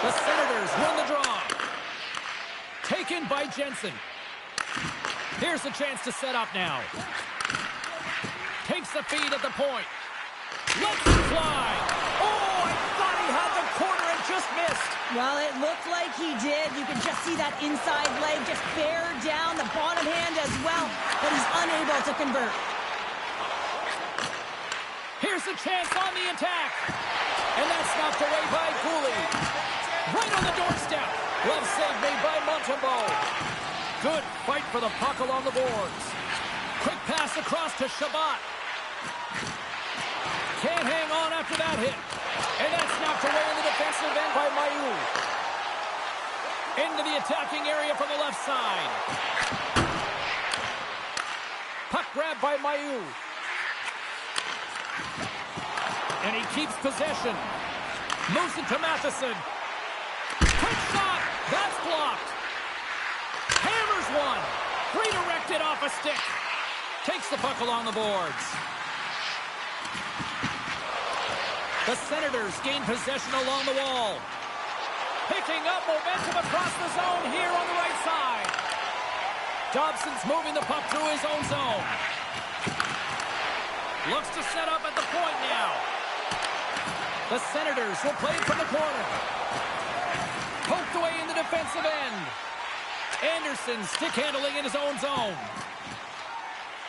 The Senators win the draw. Taken by Jensen. Here's a chance to set up now. Takes the feed at the point. Lets it fly. Oh, I thought he had the corner and just missed. Well, it looked like he did. You can just see that inside leg just bear down the bottom hand as well, but he's unable to convert. Here's a chance on the attack. And that's knocked away by Cooley. Right on the doorstep. Glove save made by Montembeault. Good fight for the puck along the boards. Quick pass across to Shabbat. Can't hang on after that hit. And that's knocked away in the defensive end by Mailloux. Into the attacking area from the left side. Puck grab by Mailloux. And he keeps possession. Moves it to Matheson. Quick shot. That's blocked. Hammers one. Redirected off a stick. Takes the puck along the boards. The Senators gain possession along the wall. Picking up momentum across the zone here on the right side. Dobson's moving the puck through his own zone. Looks to set up at the point now. The Senators will play it from the corner. Poked away in the defensive end. Anderson stick handling in his own zone.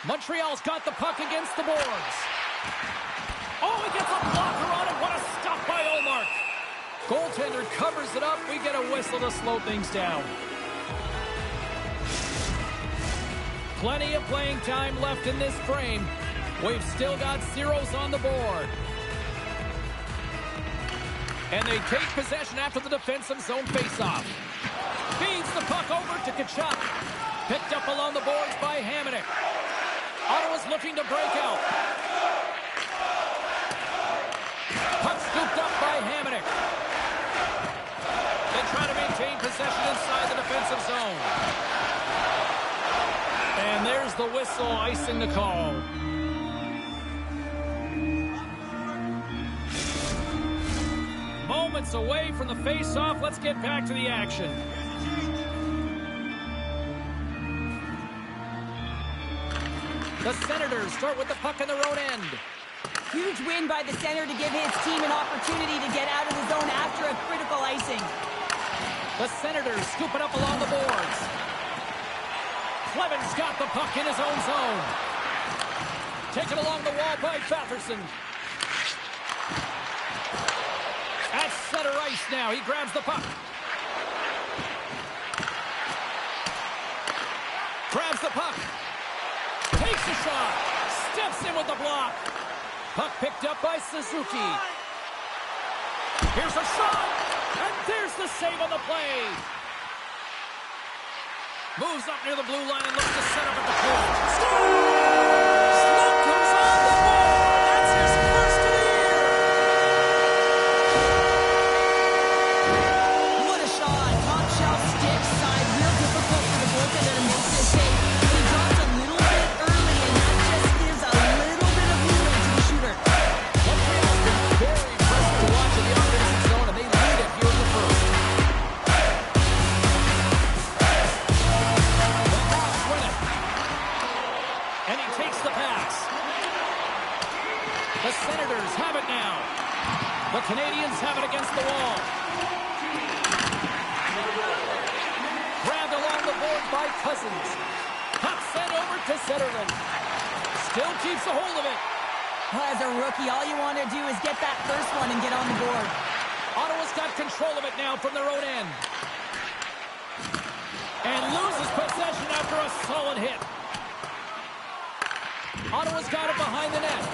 Montreal's got the puck against the boards. Oh, he gets a blocker on it. What a stop by Omar. Goaltender covers it up. We get a whistle to slow things down. Plenty of playing time left in this frame. We've still got zeros on the board. And they take possession after the defensive zone faceoff. Feeds the puck over to Tkachuk. Picked up along the boards by Hamonic. Ottawa's looking to break out. Puck scooped up by Hamonic. They try to maintain possession inside the defensive zone. And there's the whistle icing the call. Moments away from the face-off. Let's get back to the action. The Senators start with the puck in their own end. Huge win by the center to give his team an opportunity to get out of the zone after a critical icing. The Senators scoop it up along the boards. Clement's got the puck in his own zone. Taken along the wall by Batherson. At center ice now. He grabs the puck. Grabs the puck. Takes a shot. Steps in with the block. Puck picked up by Suzuki. Here's a shot. And there's the save on the play. Moves up near the blue line and looks to set up at the point. Slocum's on the board. That's his first of the year. What a shot. Top shelf stick side. Real difficult for the goaltender to make this save. But he drops a little bit early, and that just gives a little bit of leeway to the shooter. Montreal's been very impressive to watch in the offensive zone, and they lead it here in the first. The Hawks win it. And he takes the pass. The Senators have it now. The Canadians have it against the wall. Grabbed along the board by Cousins. Puck sent over to Zetterlund. Still keeps a hold of it. Well, as a rookie, all you want to do is get that first one and get on the board. Ottawa's got control of it now from their own end. And loses possession after a solid hit. Ottawa's got it behind the net.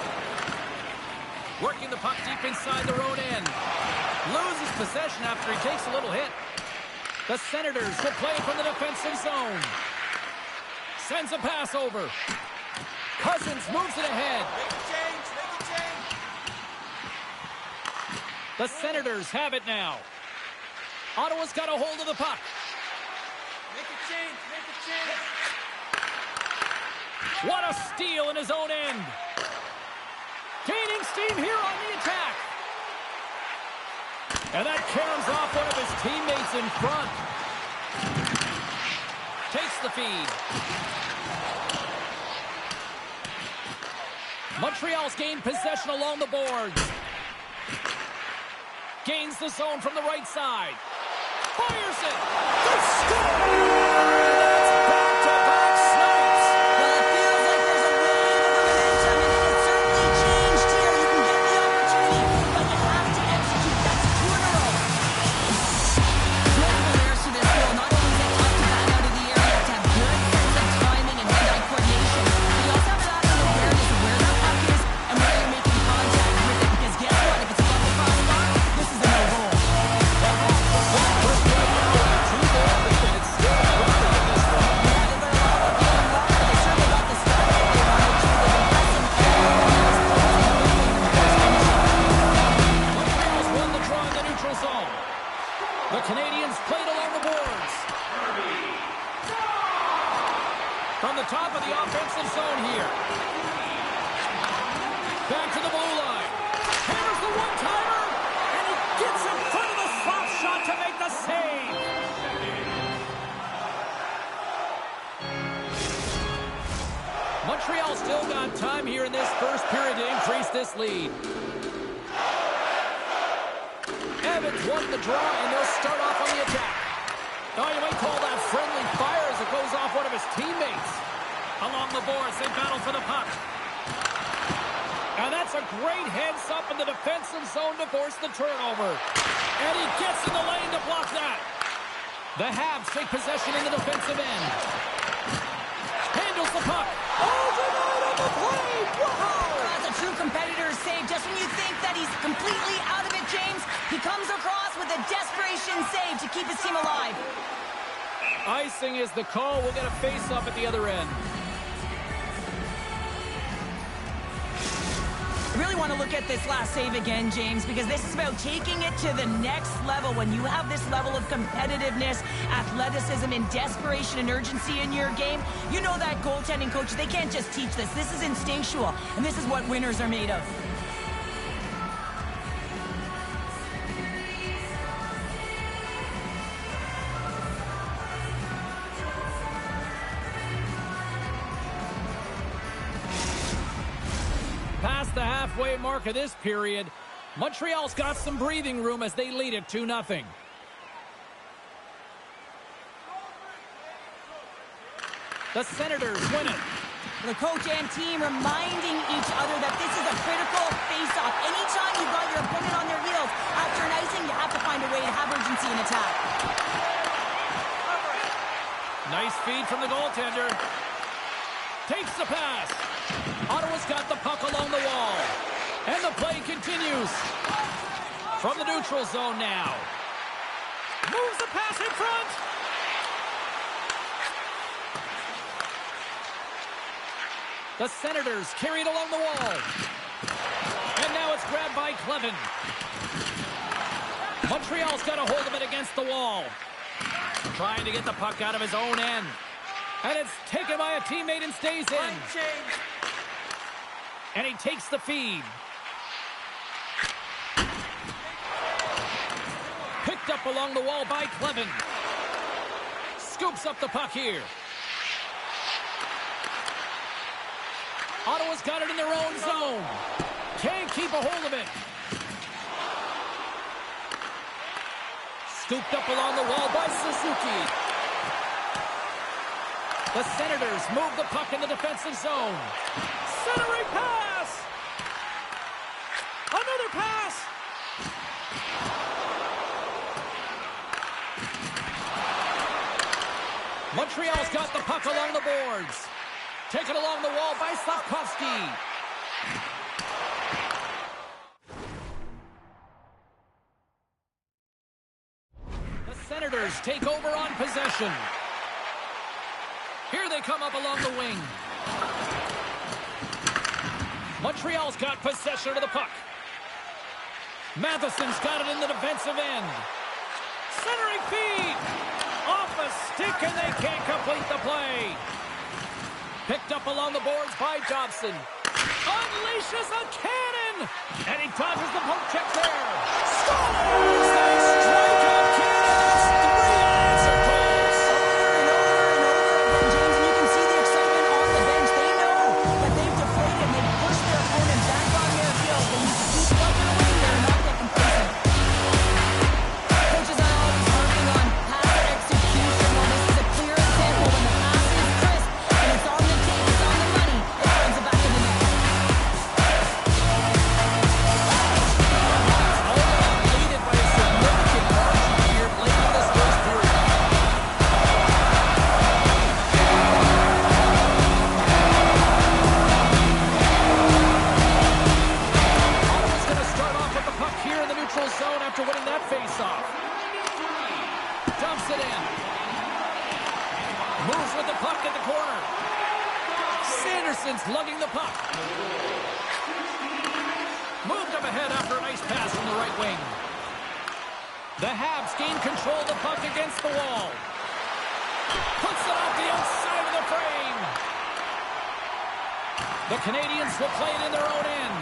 Working the puck deep inside their own end. Loses possession after he takes a little hit. The Senators will play from the defensive zone. Sends a pass over. Cousins moves it ahead. The Senators have it now. Ottawa's got a hold of the puck. What a steal in his own end. Gaining steam here on the attack. And that caroms off one of his teammates in front. Takes the feed. Montreal's gained possession along the boards. Gains the zone from the right side. Fires it. They score! That's back-to-back snipes. Well, it feels like there's a wave of momentum, and it has certainly changed here. You can get the opportunity, but you have to execute. That's 2 in a row. Multiple layers to this goal. Not only is it tough to bat out of the air, you have to have good defensive timing and hand-eye coordination. But you also have to have an awareness of where that puck is and where you're making contact with it. Because guess what? If it's above the crossbar, this is a no-goal. The Canadians played along the boards. From the top of the offensive zone here. Back to the blue line. Hammers the one-timer, and he gets in front of the slap shot to make the save. Montreal still got time here in this first period to increase this lead. Evans won the draw, and they'll start off on the attack. Oh, you might call that friendly fire as it goes off one of his teammates. Along the boards, they battle for the puck. And that's a great heads-up in the defensive zone to force the turnover. And he gets in the lane to block that. The Habs take possession in the defensive end. Handles the puck. Oh, denied on the play! Wow! That's a true competitor's save. Just when you think that he's completely out of it, James, he comes across with a desperation save to keep his team alive. Icing is the call. We'll get a face-up at the other end. I really want to look at this last save again, James, because this is about taking it to the next level. When you have this level of competitiveness, athleticism, and desperation and urgency in your game, you know that goaltending coach, they can't just teach this. This is instinctual, and this is what winners are made of. Past the halfway mark of this period, Montreal's got some breathing room as they lead it 2-0. The Senators win it. The coach and team reminding each other that this is a critical face-off. Anytime you've got your opponent on their heels, after an icing, you have to find a way to have urgency in attack. Nice feed from the goaltender. Takes the pass. Ottawa's got the puck along the wall. And the play continues. From the neutral zone now. Moves the pass in front. The Senators carry it along the wall. And now it's grabbed by Clevin. Montreal's got a hold of it against the wall. Trying to get the puck out of his own end. And it's taken by a teammate and stays in. And he takes the feed. Picked up along the wall by Clevin. Scoops up the puck here. Ottawa's got it in their own zone. Can't keep a hold of it. Scooped up along the wall by Suzuki. The Senators move the puck in the defensive zone. Centering pass! Another pass! Montreal's got the puck along the boards. Taken along the wall by Slavkovsky. The Senators take over on possession. Here they come up along the wing. Montreal's got possession of the puck. Matheson's got it in the defensive end. Centering feed. Off a stick, and they can't complete the play. Picked up along the boards by Dobson. Unleashes a cannon. And he dodges the poke check there. Scores! They strike out Canada's 3 unanswered goals. Over and over again, James, and you can see the excitement on the bench. They know that they've deflated. They've pushed their opponent back on their heels. They need to keep plugging away here and not get complacent. Moves with the puck at the corner. Sanderson's lugging the puck. Moved up ahead after a nice pass from the right wing. The Habs gain control of the puck against the wall. Puts it off the outside of the frame. The Canadians will play it in their own end.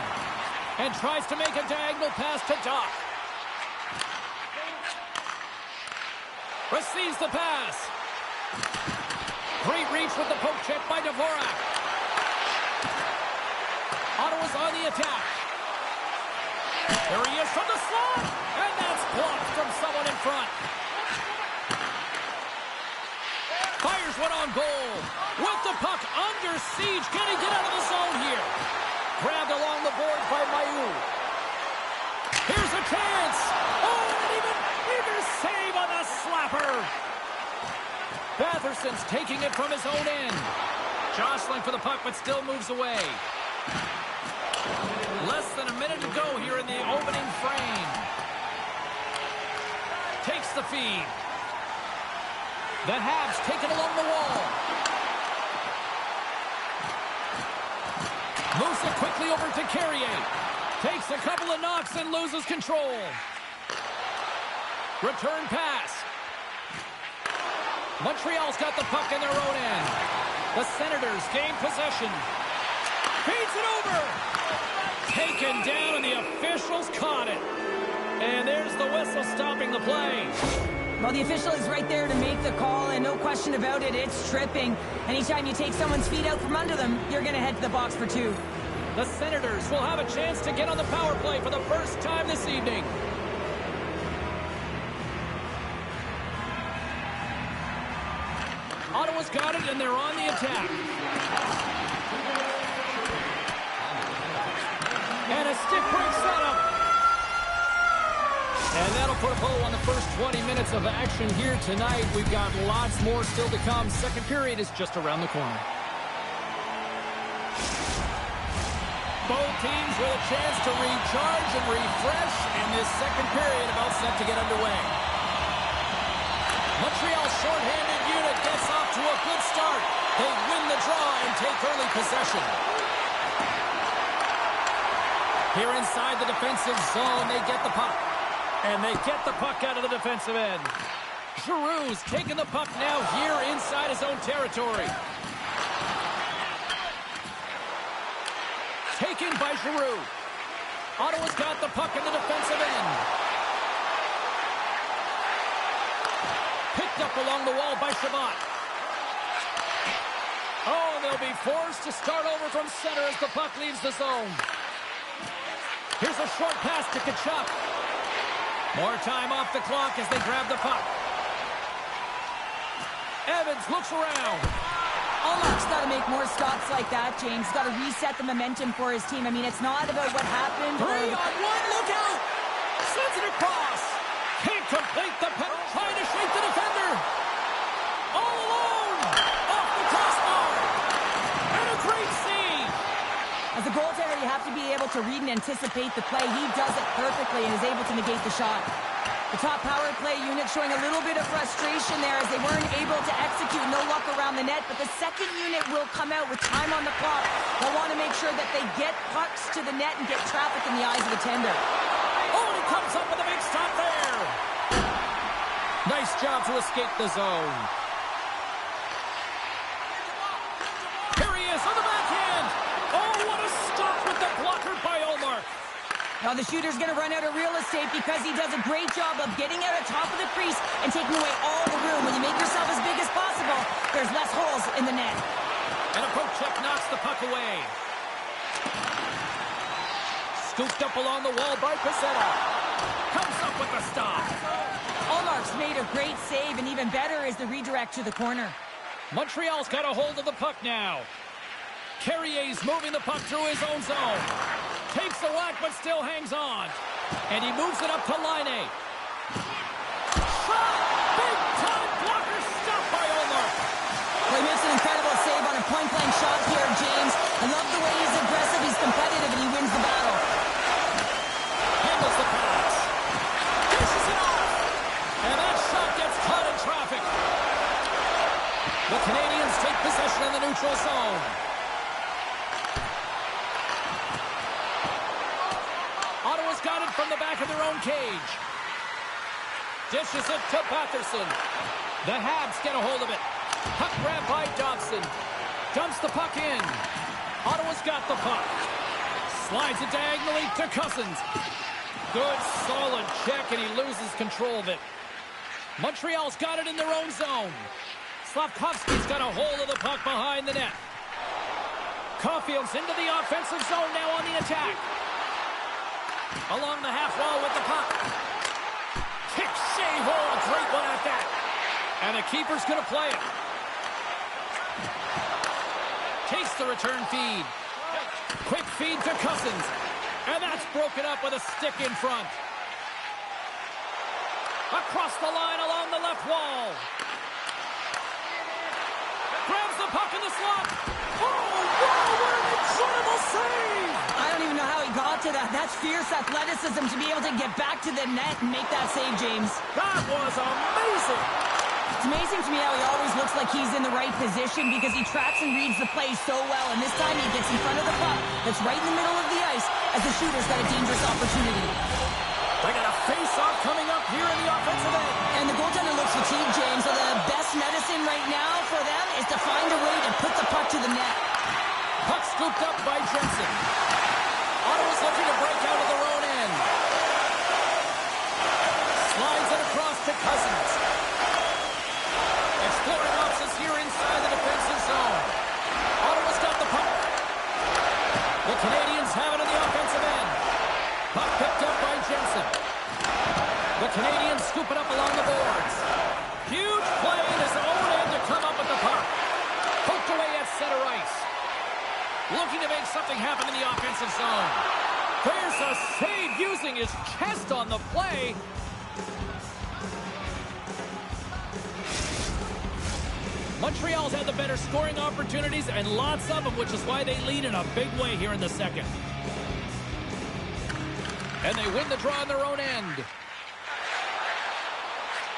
And tries to make a diagonal pass to Doc. Receives the pass. Great reach with the poke check by Dvorak. Ottawa's on the attack. There he is from the slot. And that's blocked from someone in front. Fires one on goal. With the puck under siege. Can he get out of the zone here? Grabbed along the boards by Mailloux. Here's a chance. Oh, and even bigger save on the slapper. Batherson's taking it from his own end. Jostling for the puck, but still moves away. Less than a minute to go here in the opening frame. Takes the feed. The Habs take it along the wall. Moves it quickly over to Carrier. Takes a couple of knocks and loses control. Return pass. Montreal's got the puck in their own end. The Senators gain possession. Feeds it over. Taken down, and the officials caught it. And there's the whistle stopping the play. Well, the official is right there to make the call, and no question about it, it's tripping. Anytime you take someone's feet out from under them, you're going to head to the box for two. The Senators will have a chance to get on the power play for the first time this evening. Ottawa's got it, and they're on the attack. And a stick break setup. And that'll put a bow on the first 20 minutes of action here tonight. We've got lots more still to come. Second period is just around the corner. Both teams with a chance to recharge and refresh, and this second period about set to get underway. Montreal's shorthanded unit gets off to a good start. They win the draw and take early possession. Here inside the defensive zone, they get the puck. And they get the puck out of the defensive end. Giroux's taking the puck now here inside his own territory. Taken by Giroux. Ottawa's got the puck in the defensive end. Picked up along the wall by Chabot. Oh, they'll be forced to start over from center as the puck leaves the zone. Here's a short pass to Tkachuk. More time off the clock as they grab the puck. Evans looks around. Allmark's got to make more stops like that, James. Got to reset the momentum for his team. I mean, it's not about what happened. 3 on 1, look out! Sends it across. Can't complete the penalty. Trying to shake the defender. All alone. Off the crossbar. And a great save. As a goaltender, you have to be able to read and anticipate the play. He does it perfectly and is able to negate the shot. The top power play unit showing a little bit of frustration there as they weren't able to execute. No luck around the net, but the second unit will come out with time on the clock. They'll want to make sure that they get pucks to the net and get traffic in the eyes of the tender. Oh, and he comes up with a big stop there. Nice job to escape the zone. Here he is on the backhand. Oh, what a stop with the blocker by Ullmark. Now the shooter's going to run out of real estate because he does a great job of getting out of top of the crease and taking away all the room. When you make yourself as big as possible, there's less holes in the net. And a poke check knocks the puck away. Scooped up along the wall by Pacetta. Comes up with the stop. Ullmark's made a great save, and even better is the redirect to the corner. Montreal's got a hold of the puck now. Carrier's moving the puck through his own zone. Takes the whack, but still hangs on. And he moves it up to Laine. Shot! Big-time blocker stop by Ullmark. Well, he makes an incredible save on a point-blank shot here, James. I love the way he's aggressive, he's competitive, and he wins the battle. Handles the pass. Dishes it off. And that shot gets caught in traffic. The Canadians take possession in the neutral zone. Ottawa's got it from the back of their own cage. Dishes it to Patterson. The Habs get a hold of it. Puck grabbed by Dobson. Dumps the puck in. Ottawa's got the puck. Slides it diagonally to Cousins. Good, solid check, and he loses control of it. Montreal's got it in their own zone. Slafkovsky's got a hold of the puck behind the net. Caulfield's into the offensive zone now on the attack. Along the half wall with the puck. Kick shave. Oh, a great one at that. And the keeper's going to play it. Takes the return feed. Quick feed to Cousins. And that's broken up with a stick in front. Across the line along the left wall. Grabs the puck in the slot. Oh, wow, what an incredible save! I don't even know how he got to that. That's fierce athleticism to be able to get back to the net and make that save, James. That was amazing! It's amazing to me how he always looks like he's in the right position because he tracks and reads the play so well, and this time he gets in front of the puck that's right in the middle of the ice as the shooter's got a dangerous opportunity. They got a face-off coming up here in the offensive end. And the goaltender looks fatigued, James, so the best medicine right now for them is to find a way to put the puck to the net. Puck scooped up by Jensen. Ottawa's looking to break out of their own end. Slides it across to Cousins. Exploring options here inside the defensive zone. Ottawa's got the puck. The Canadians have it in the offensive end. Puck picked up by Jensen. The Canadians scoop it up along the boards. Huge play in his own end to come up with the puck. Poked away at center ice. Looking to make something happen in the offensive zone. There's a save using his chest on the play. Montreal's had the better scoring opportunities and lots of them, which is why they lead in a big way here in the second. And they win the draw on their own end.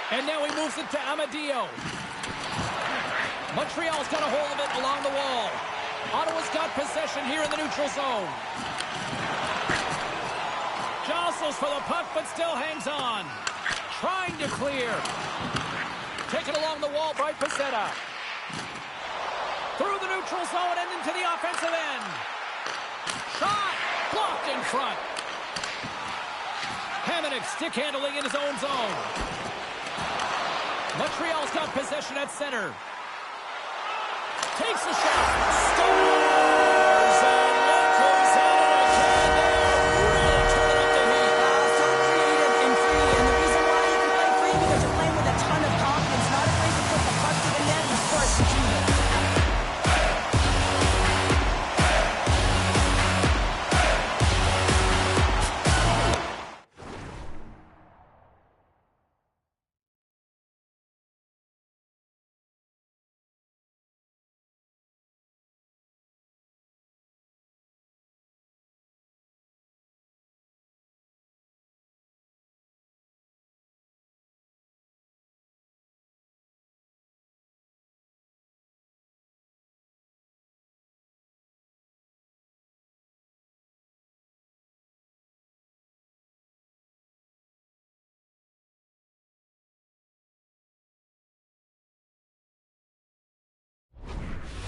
And now he moves it to Amadio. Montreal's got a hold of it along the wall. Ottawa's got possession here in the neutral zone. Jostles for the puck, but still hangs on. Trying to clear. Taken along the wall by Pezzetta. Through the neutral zone and into the offensive end. Shot! Blocked in front. Hamonic stick handling in his own zone. Montreal's got possession at center. Takes the shot. Scores! And look who's at it again. They're really turning up the heat. So creative and free. And the reason why you can play free because you're playing with a ton of confidence. Not afraid to put the puck to the net and of course shoot it.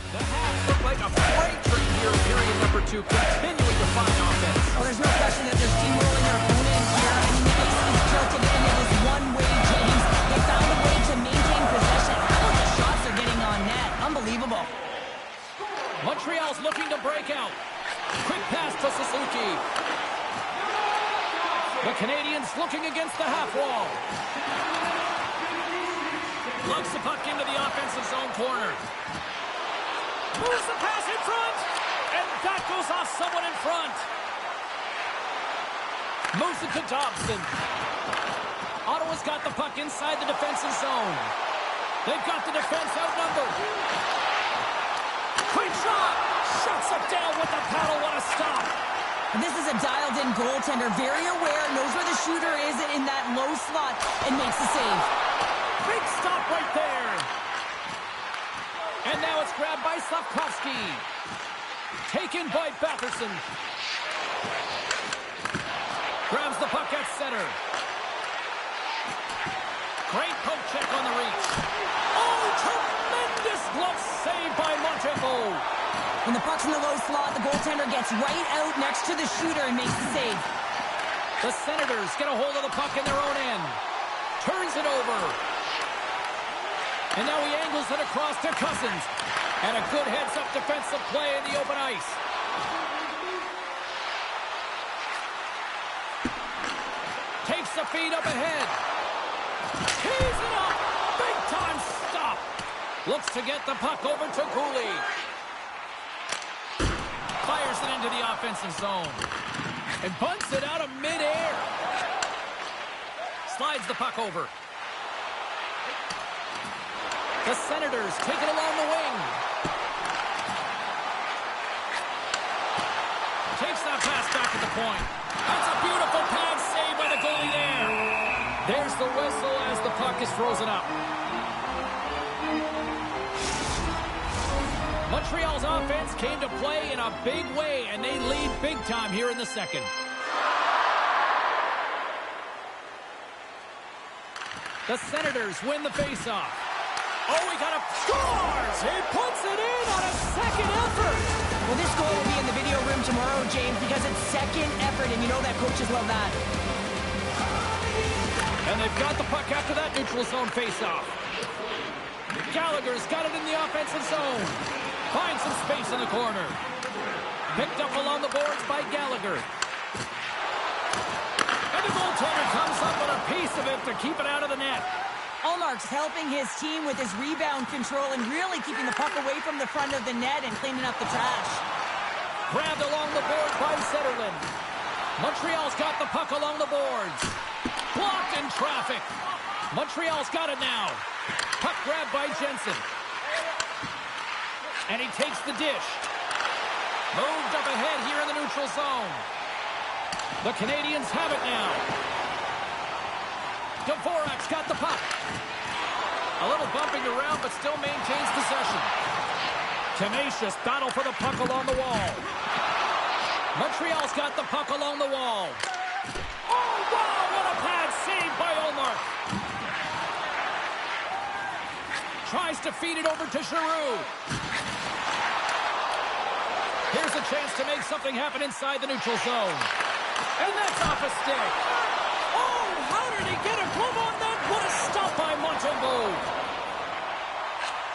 The Habs look like a freight train here in period number 2, continuing to find offense. Well, there's no question that they're steamrolling their opponent here. I mean, the ice is tilted and it is one way, James. They found a way to maintain possession. How about the shots they're getting on net? Unbelievable. Montreal's looking to break out. Quick pass to Suzuki. The Canadians looking against the half wall. Lugs the puck into the offensive zone corner. Moves the pass in front. And that goes off someone in front. Moves it to Dobson. Ottawa's got the puck inside the defensive zone. They've got the defense outnumbered. Quick shot. Shuts it down with the paddle. What a stop. And this is a dialed-in goaltender. Very aware, knows where the shooter is in that low slot and makes the save. Big stop right there. it's grabbed by Slavkovsky. Taken by Batherson. Grabs the puck at center. Great poke check on the reach. Oh, tremendous glove save by Montembeault. When the puck's in the low slot, the goaltender gets right out next to the shooter and makes the save. The Senators get a hold of the puck in their own end. Turns it over. And now he angles it across to Cousins. And a good heads-up defensive play in the open ice. Takes the feed up ahead. Tees it up. Big-time stop. Looks to get the puck over to Cooley. Fires it into the offensive zone. And bunts it out of midair. Slides the puck over. The Senators take it along the wing. Takes that pass back at the point. That's a beautiful pad save by the goalie there. There's the whistle as the puck is frozen up. Montreal's offense came to play in a big way, and they lead big time here in the second. The Senators win the faceoff. Oh, he got a scores! He puts it in on a second effort. Well, this goal will be in the video room tomorrow, James, because it's second effort, and you know that coaches love that. And they've got the puck after that neutral zone faceoff. Gallagher's got it in the offensive zone. Finds some space in the corner. Picked up along the boards by Gallagher. And the goaltender comes up with a piece of it to keep it out of the net. Ullmark's helping his team with his rebound control and really keeping the puck away from the front of the net and cleaning up the trash. Grabbed along the boards by Zetterlund. Montreal's got the puck along the boards. Blocked in traffic. Montreal's got it now. Puck grabbed by Jensen. And he takes the dish. Moved up ahead here in the neutral zone. The Canadians have it now. Dvorak's got the puck. A little bumping around, but still maintains possession. Tenacious battle for the puck along the wall. Montreal's got the puck along the wall. Oh, wow, what a pad save by Ullmark. Tries to feed it over to Giroux. Here's a chance to make something happen inside the neutral zone. And that's off a stick. Oh, how did he get a glove on that? What a stop by Montembeault.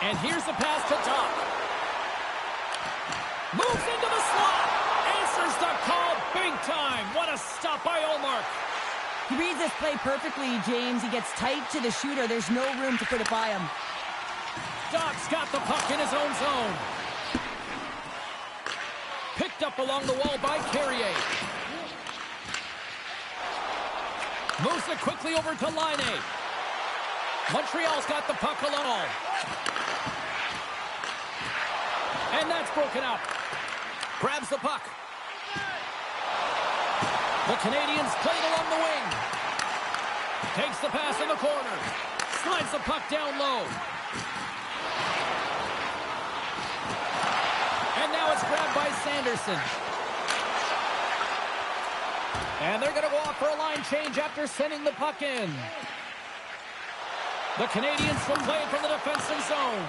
And here's the pass to Top. Moves into the slot. Answers the call big time. What a stop by Ullmark. He reads this play perfectly, James. He gets tight to the shooter. There's no room to put it by him. Doc's got the puck in his own zone. Picked up along the wall by Carrier. Moves it quickly over to Laine. Montreal's got the puck alone. And that's broken up. Grabs the puck. The Canadians play it along the wing. Takes the pass in the corner. Slides the puck down low. And now it's grabbed by Sanderson. And they're going to go off for a line change after sending the puck in. The Canadians will play it from the defensive zone.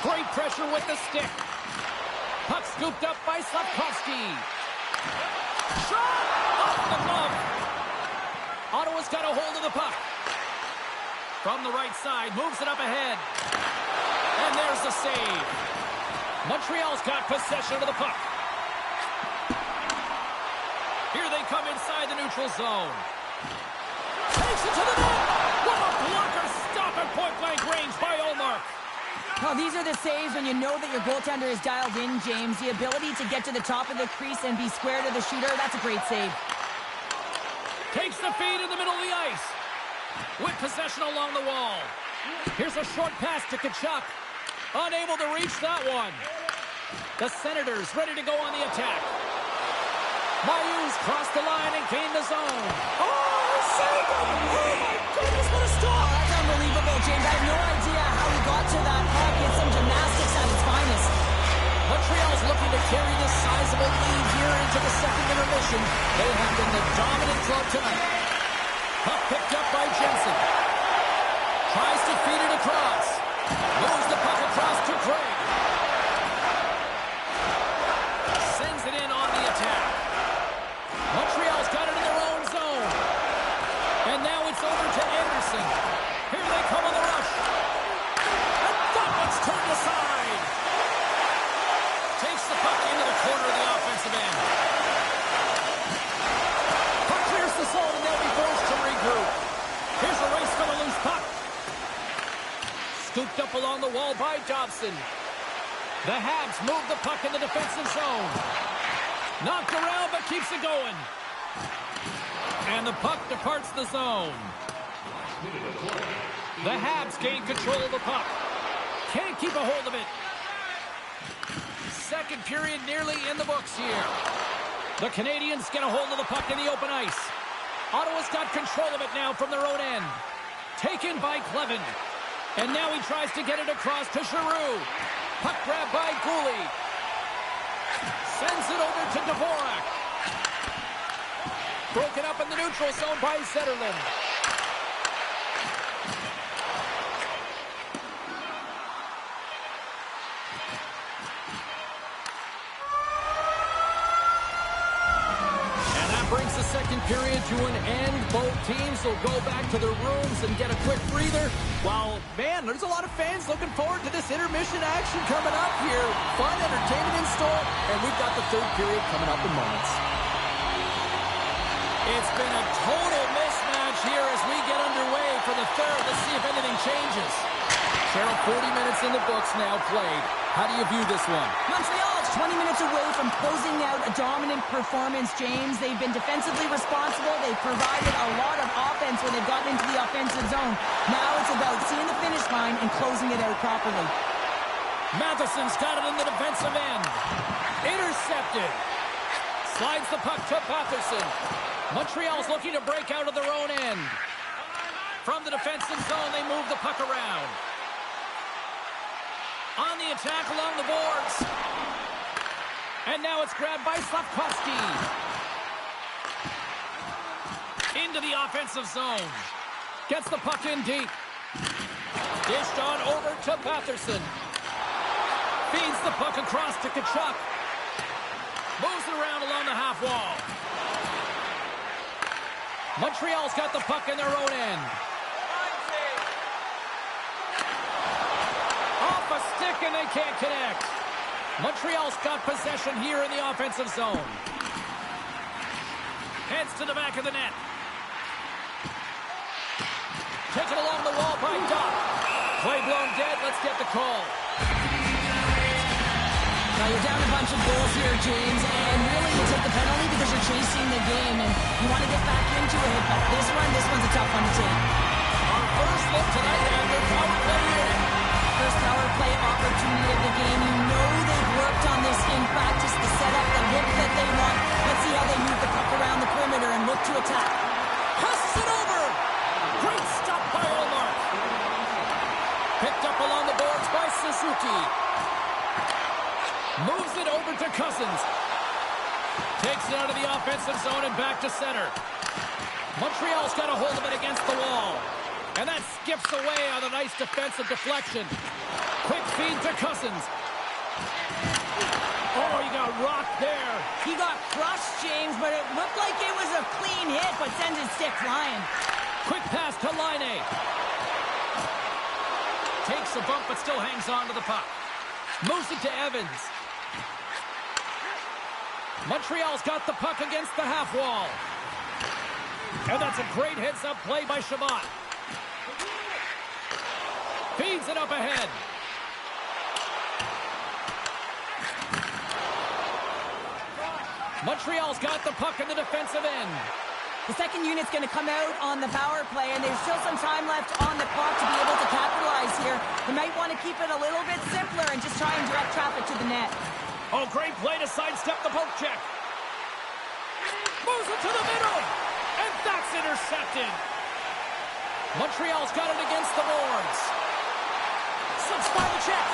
Great pressure with the stick. Puck scooped up by Slavkovsky. Shot! Off the glove. Ottawa's got a hold of the puck. From the right side, moves it up ahead. And there's the save. Montreal's got possession of the puck. Here they come inside the neutral zone. Takes it to the net. What a blocker stop at point-blank range by Ullmark. Well, these are the saves when you know that your goaltender is dialed in, James. The ability to get to the top of the crease and be square to the shooter, that's a great save. Takes the feed in the middle of the ice. With possession along the wall. Here's a short pass to Tkachuk. Unable to reach that one. The Senators ready to go on the attack. Mayu's crossed the line and gained the zone. Oh, saved it! Oh, my goodness, what a stop! Oh, that's unbelievable, James. I have no idea how he got to that puck. It's Scooped up along the wall by Dobson. The Habs move the puck in the defensive zone. Knocked around, but keeps it going. And the puck departs the zone. The Habs gain control of the puck. Can't keep a hold of it. Second period nearly in the books here. The Canadians get a hold of the puck in the open ice. Ottawa's got control of it now from their own end. Taken by Clevin. And now he tries to get it across to Giroux. Puck grab by Gouli. Sends it over to Dvorak. Broken up in the neutral zone by Zetterlund. Brings the second period to an end. Both teams will go back to their rooms and get a quick breather. Well, man, there's a lot of fans looking forward to this intermission action coming up here. Fun entertainment in store, and we've got the third period coming up in moments. It's been a total mismatch here as we get underway for the third. Let's see if anything changes. Cheryl, 40 minutes in the books now played. How do you view this one? Montreal is 20 minutes away from closing out a dominant performance, James. They've been defensively responsible. They've provided a lot of offense when they've gotten into the offensive zone. Now it's about seeing the finish line and closing it out properly. Matheson's got it in the defensive end. Intercepted. Slides the puck to Matheson. Montreal's looking to break out of their own end. From the defensive zone, they move the puck around. On the attack along the boards. And now it's grabbed by Slavkovsky. Into the offensive zone. Gets the puck in deep. Dished on over to Patterson. Feeds the puck across to Tkachuk. Moves it around along the half wall. Montreal's got the puck in their own end. Off a stick and they can't connect. Montreal's got possession here in the offensive zone. Heads to the back of the net. Taken along the wall by Doc. Play blown dead. Let's get the call. Now you're down a bunch of goals here, James, and really you take the penalty because you're chasing the game and you want to get back into it, but this one's a tough one to take. Our first look tonight after power play unit. First power play opportunity of the game. You know they've worked on this in practice to set up the look that they want. Let's see how they move the puck around the perimeter and look to attack. Passes it over. Great stop by Olmark. Picked up along the boards by Suzuki. Moves it over to Cousins. Takes it out of the offensive zone and back to center. Montreal's got a hold of it against the wall. And that skips away on a nice defensive deflection. Quick feed to Cousins. Oh, he got rocked there. He got crushed, James, but it looked like it was a clean hit, but sends his stick flying. Quick pass to Laine. Takes a bump but still hangs on to the puck. Moves it to Evans. Montreal's got the puck against the half wall. And that's a great heads-up play by Shabbat. Feeds it up ahead. Montreal's got the puck in the defensive end. The second unit's going to come out on the power play, and there's still some time left on the clock to be able to capitalize here. They might want to keep it a little bit simpler and just try and direct traffic to the net. Oh, great play to sidestep the poke check. Moves it to the middle. And that's intercepted. Montreal's got it against the boards. Slips by the check.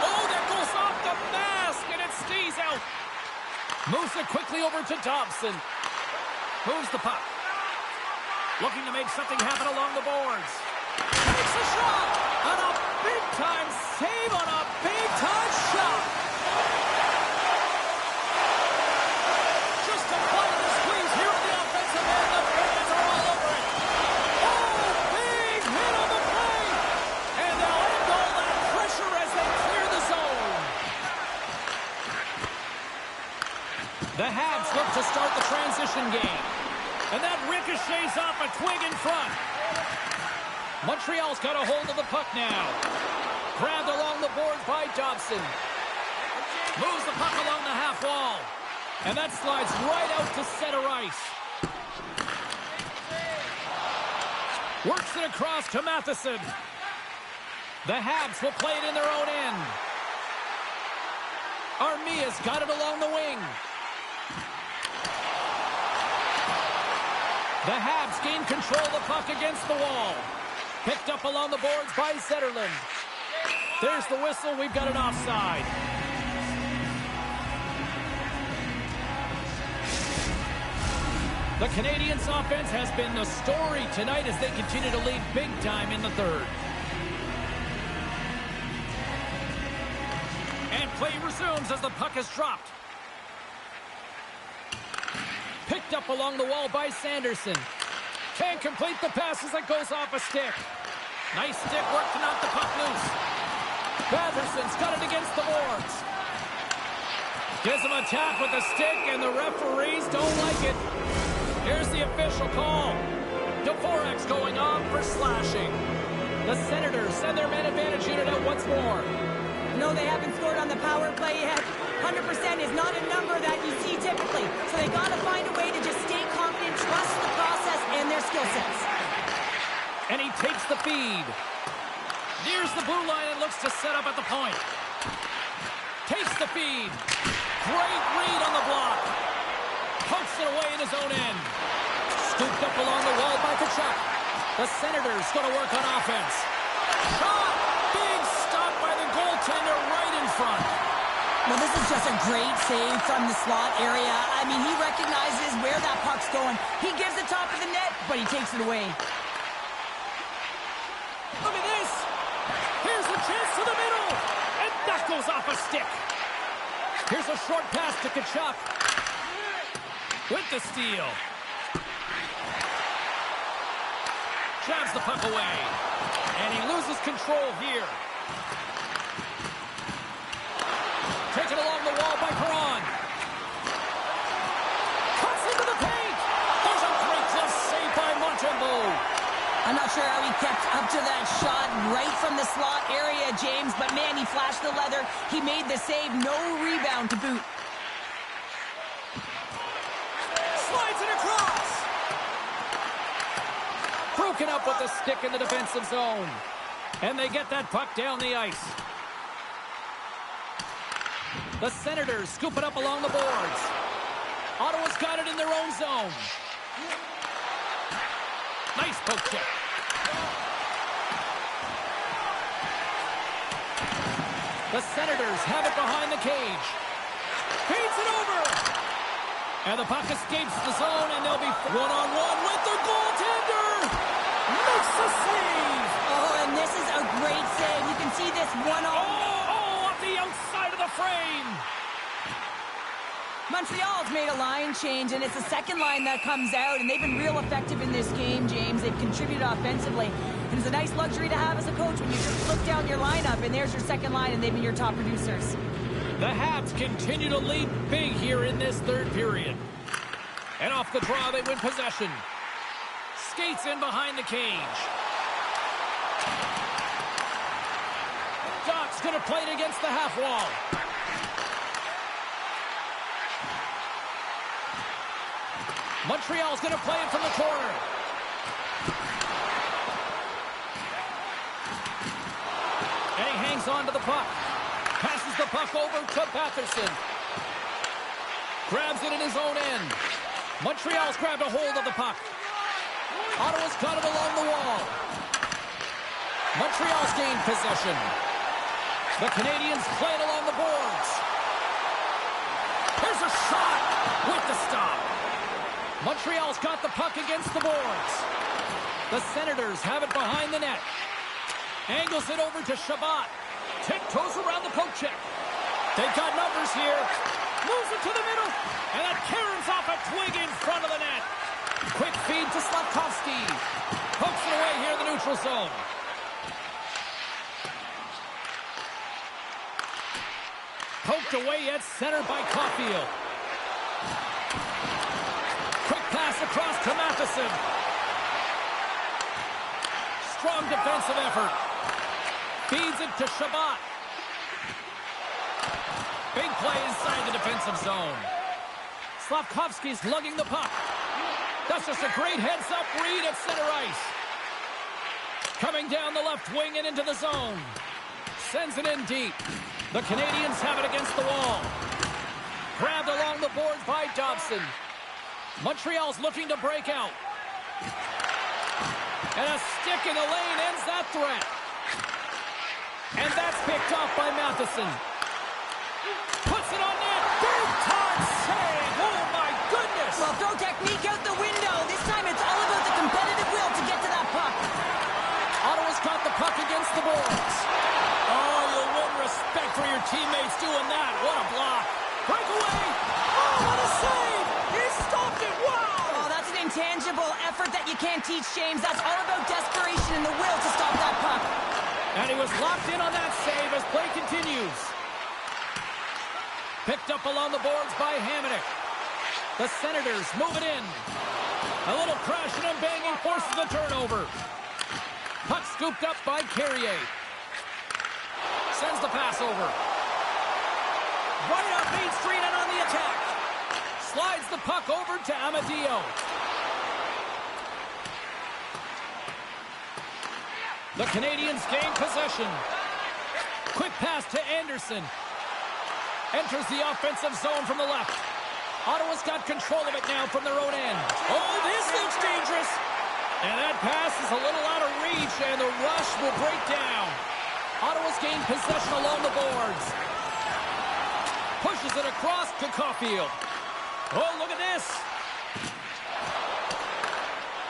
Oh, that goes off the mask, and it stays out. Moves it quickly over to Dobson. Moves the puck. Looking to make something happen along the boards. Takes a shot. And a big-time save on a big-time shot. Just applying the squeeze here in the offensive end. The fans are all over it. Oh, big hit on the play. And they'll end all that pressure as they clear the zone. The Habs look to start the transition game. And that ricochets off a twig in front. Montreal's got a hold of the puck now. Grabbed along the boards by Dobson. Moves the puck along the half wall. And that slides right out to center ice. Works it across to Matheson. The Habs will play it in their own end. Armia's got it along the wing. The Habs gain control of the puck against the wall. Picked up along the boards by Zetterlund. There's the whistle. We've got an offside. The Canadiens' offense has been the story tonight as they continue to lead big time in the third. And play resumes as the puck is dropped. Picked up along the wall by Sanderson. Can't complete the pass as it goes off a stick. Nice stick work to knock the puck loose. Batherson's got it against the boards. Gives him a tap with the stick, and the referees don't like it. Here's the official call. Dvorak's going on for slashing. The Senators send their man advantage unit out once more. No, they haven't scored on the power play yet. 100% is not a number that you see typically. So they got to find a way to just stay confident, trust the process and their skill sets. And he takes the feed. Nears the blue line and looks to set up at the point. Takes the feed. Great read on the block. Pokes it away in his own end. Scooped up along the wall by Tkachuk. The Senators going to work on offense. Shot! Big stop by the goaltender right in front. Well, this is just a great save from the slot area. I mean, he recognizes where that puck's going. He gives the top of the net, but he takes it away. Look at this. Here's the chance to the middle. And that goes off a stick. Here's a short pass to Tkachuk. With the steal. Jabs the puck away. And he loses control here. Taken along the wall by Perron. Cuts into the paint. There's a great glove save by Montembeault. I'm not sure how he kept up to that shot right from the slot area, James, but man, he flashed the leather. He made the save. No rebound to boot. Slides it across. Broken up with the stick in the defensive zone. And they get that puck down the ice. The Senators scoop it up along the boards. Ottawa's got it in their own zone. Nice poke check. The Senators have it behind the cage. Feeds it over. And the puck escapes the zone, and they'll be one-on-one with the goaltender. Makes the save. Oh, and this is a great save. You can see this one-on-one. Oh, off the outside of the frame. Montreal's made a line change, and it's the second line that comes out, and they've been real effective in this game, James. They've contributed offensively, and it's a nice luxury to have as a coach when you just look down your lineup, and there's your second line, and they've been your top producers. The Habs continue to lead big here in this third period. And off the draw, they win possession. Skates in behind the cage. Doc's going to play it against the half wall. Montreal's going to play it from the corner. And he hangs on to the puck. Passes the puck over to Batherson. Grabs it in his own end. Montreal's grabbed a hold of the puck. Ottawa's got it along the wall. Montreal's gained possession. The Canadiens play it along the boards. Here's a shot with the stop. Montreal's got the puck against the boards. The Senators have it behind the net. Angles it over to Shabbat. Tiptoes around the poke check. They've got numbers here. Moves it to the middle. And that caroms off a twig in front of the net. Quick feed to Slavkovsky. Pokes it away here in the neutral zone. Poked away at center by Caulfield. Quick pass across to Matheson. strong defensive effort. Feeds it to Shabbat. Big play inside the defensive zone. Slavkovsky's lugging the puck. That's just a great heads-up read at center ice. Coming down the left wing and into the zone. Sends it in deep. The Canadians have it against the wall. Grabbed along the boards by Dobson. Montreal's looking to break out. And a stick in the lane ends that threat. And that's picked off by Matheson. Puts it on net. Big time save. Oh, my goodness. Well, throw technique out the window. This time it's all about the competitive will to get to that puck. Ottawa's got the puck against the boards. Oh, you'll win respect for your teammates doing that. What a block. Breakaway. Oh, what a save. He stopped it. Wow. Oh, that's an intangible effort that you can't teach, James. That's all about desperation and the will to stop that puck. And he was locked in on that save as play continues. Picked up along the boards by Hamonic. The Senators move it in. A little crashing and banging forces the turnover. Puck scooped up by Carrier. Sends the pass over. Right up Main Street and on the attack. Slides the puck over to Amadio. The Canadians gain possession. Quick pass to Anderson. Enters the offensive zone from the left. Ottawa's got control of it now from their own end. Oh, this looks dangerous. And that pass is a little out of reach, and the rush will break down. Ottawa's gained possession along the boards. Pushes it across to Caulfield. Oh, look at this.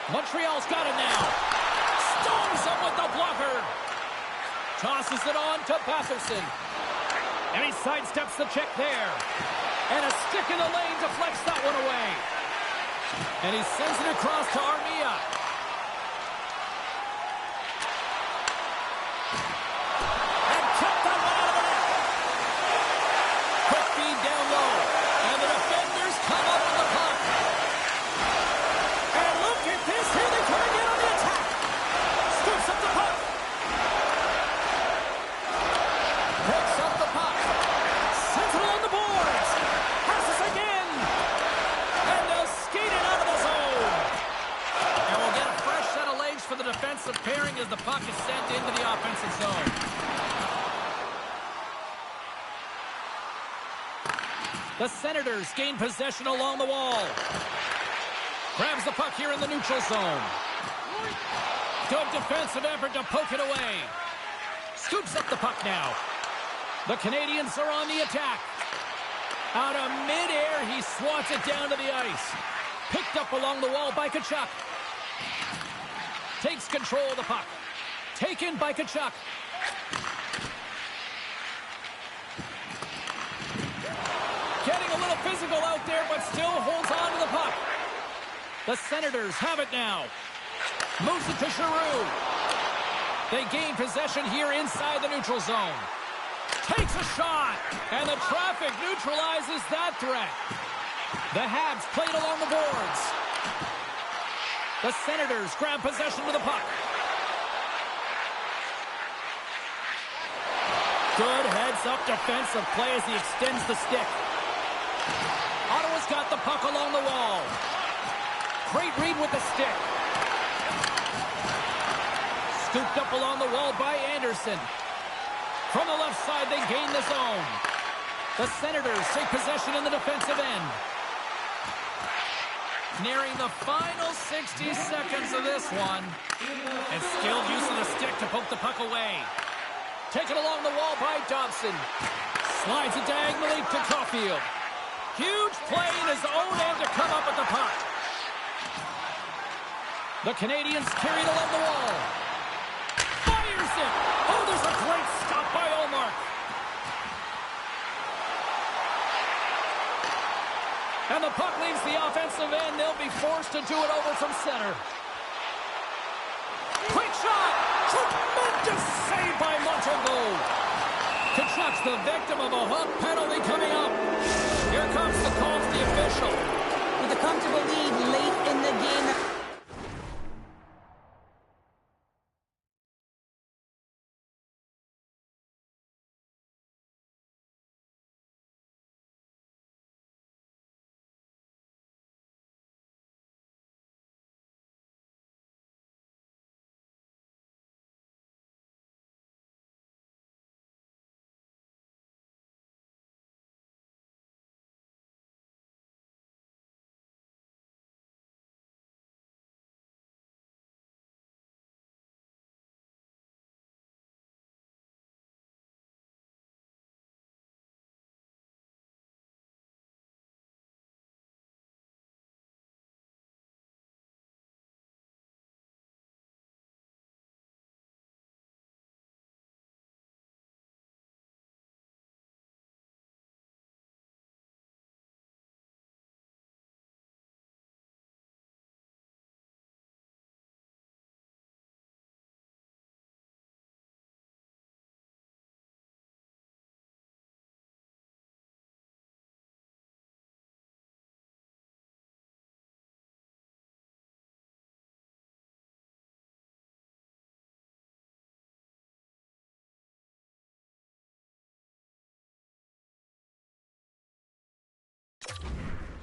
Montreal's got it now. Stones him with the blocker. Tosses it on to Batherson. And he sidesteps the check there. And a stick in the lane deflects that one away. And he sends it across to Armia. And kept that one out of the net. Quick feed down low. And the defenders come up with the puck. And look at this. Here they come again on the attack. Scoops up the puck. Picks up the puck. Sends it along the boards. Passes again. And they'll skate it out of the zone. And we'll get a fresh set of legs for the defensive pairing as the puck is sent into the offensive zone. The Senators gain possession along the wall. Grabs the puck here in the neutral zone. Good defensive effort to poke it away. Scoops up the puck now. The Canadians are on the attack. Out of midair, he swats it down to the ice. Picked up along the wall by Tkachuk. Takes control of the puck. Taken by Tkachuk. Getting a little physical out there, but still holds on to the puck. The Senators have it now. Moves it to Giroux. They gain possession here inside the neutral zone. Takes a shot, and the traffic neutralizes that threat. The Habs played along the boards. The Senators grab possession of the puck. Good heads-up defensive play as he extends the stick. Ottawa's got the puck along the wall. Great read with the stick. Scooped up along the wall by Anderson. From the left side, they gain the zone. The Senators take possession in the defensive end. Nearing the final 60 seconds of this one. And skilled use of the stick to poke the puck away. Taken along the wall by Dobson. Slides it diagonally to Caulfield. Huge play in his own end to come up with the puck. The Canadians carry it along the wall. Fires it. Oh, there's a great stop by Omar. And the puck leaves the offensive end. They'll be forced to do it over from center. Quick shot. Tremendous save by Montembeault. Tkachuk's the victim of a hook penalty coming up. Here comes the call to the official. With a comfortable lead late in the game.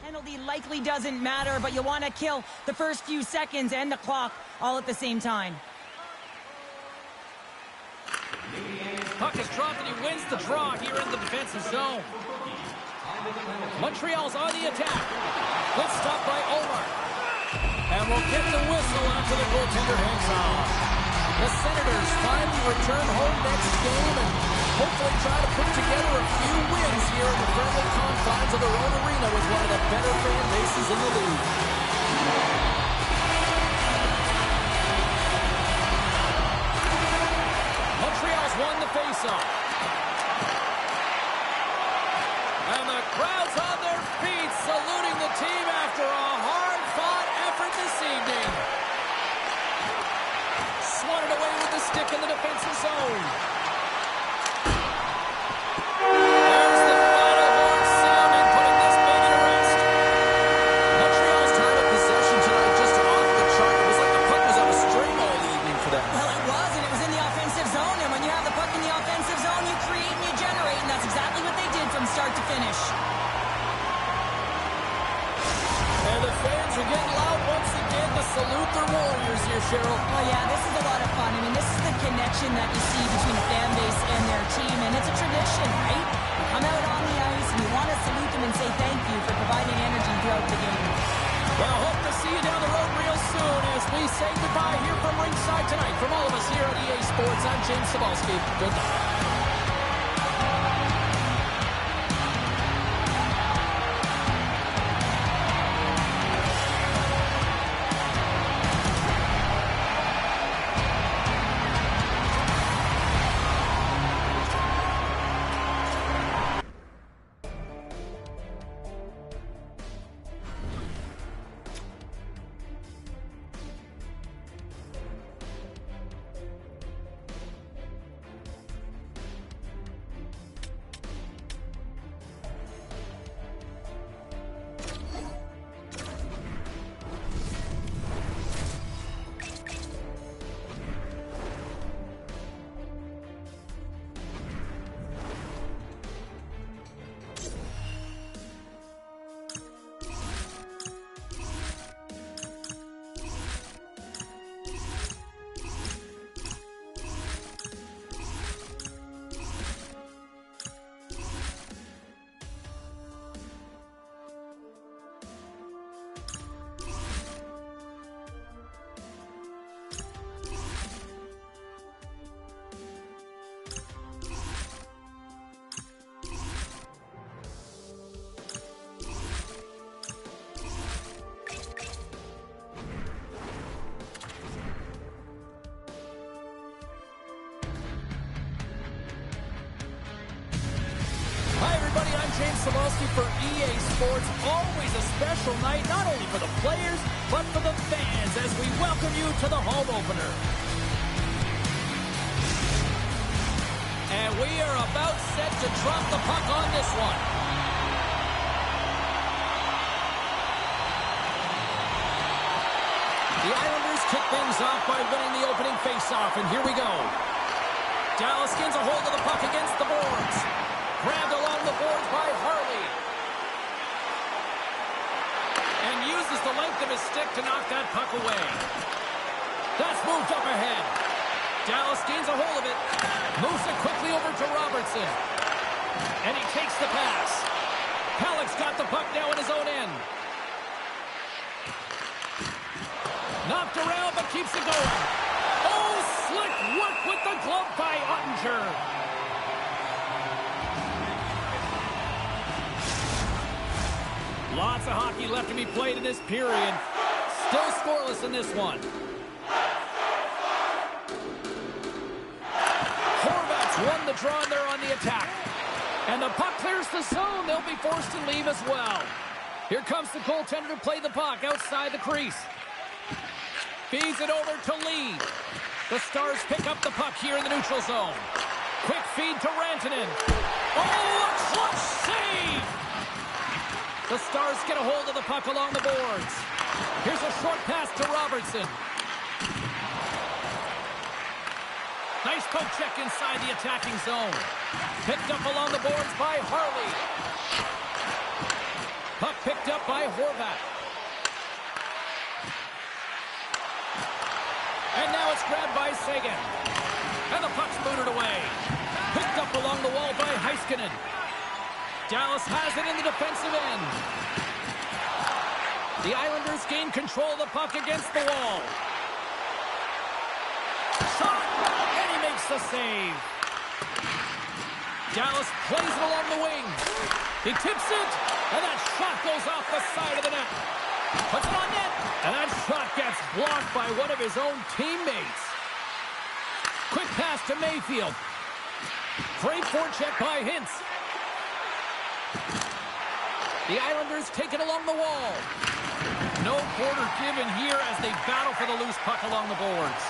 Penalty likely doesn't matter, but you want to kill the first few seconds and the clock all at the same time. Puck is dropped and he wins the draw here in the defensive zone. Montreal's on the attack. Good stop by Omar. And we'll get the whistle after the goaltender hangs on. The Senators finally return home next game and hopefully try to put together a few wins here in the friendly confines of their own arena with one of the better fan bases in the league. Montreal's won the faceoff. And the crowd's on their feet saluting the team after a hard-fought effort this evening. Swatted away with the stick in the defensive zone. There's the final horn sounding, putting this baby to rest. Montreal's time of possession tonight just off the chart. It was like the puck was on a string all evening for them. Well, it was, and it was in the offensive zone. And when you have the puck in the offensive zone, you create and you generate, and that's exactly what they did from start to finish. And the fans are getting loud once again to salute their Warriors here, Cheryl. Oh, yeah, this is a lot of fun. I mean, this is the connection that you see between a fan base and their team, and it's a tradition, right? You come out on the ice, and you want to salute them and say thank you for providing energy throughout the game. Well, hope to see you down the road real soon as we say goodbye here from ringside tonight. From all of us here at EA Sports, I'm James Cebulski. Good night. James Cebulski for EA Sports. Always a special night, not only for the players, but for the fans as we welcome you to the home opener. And we are about set to drop the puck on this one. The Islanders kick things off by winning the opening faceoff, and here we go. Dallas gets a hold of the puck against the boards. Grabbed along the boards by Harley. And uses the length of his stick to knock that puck away. That's moved up ahead. Dallas gains a hold of it. Moves it quickly over to Robertson. And he takes the pass. Halleck's got the puck now in his own end. Knocked around but keeps it going. Oh, slick work with the glove by Ottinger. Lots of hockey left to be played in this period. Still scoreless in this one. Horvat's won the draw and they're on the attack. And the puck clears the zone. They'll be forced to leave as well. Here comes the goaltender to play the puck outside the crease. Feeds it over to Lee. The Stars pick up the puck here in the neutral zone. Quick feed to Rantanen. Oh, a clutch save! The Stars get a hold of the puck along the boards. Here's a short pass to Robertson. Nice poke check inside the attacking zone. Picked up along the boards by Harley. Puck picked up by Horvat. And now it's grabbed by Sagan. And the puck's booted away. Picked up along the wall by Heiskanen. Dallas has it in the defensive end. The Islanders gain control of the puck against the wall. Shot! And he makes the save. Dallas plays it along the wing. He tips it, and that shot goes off the side of the net. Puts it on net, and that shot gets blocked by one of his own teammates. Quick pass to Mayfield. Great forecheck by Hintz. The Islanders take it along the wall. No quarter given here as they battle for the loose puck along the boards.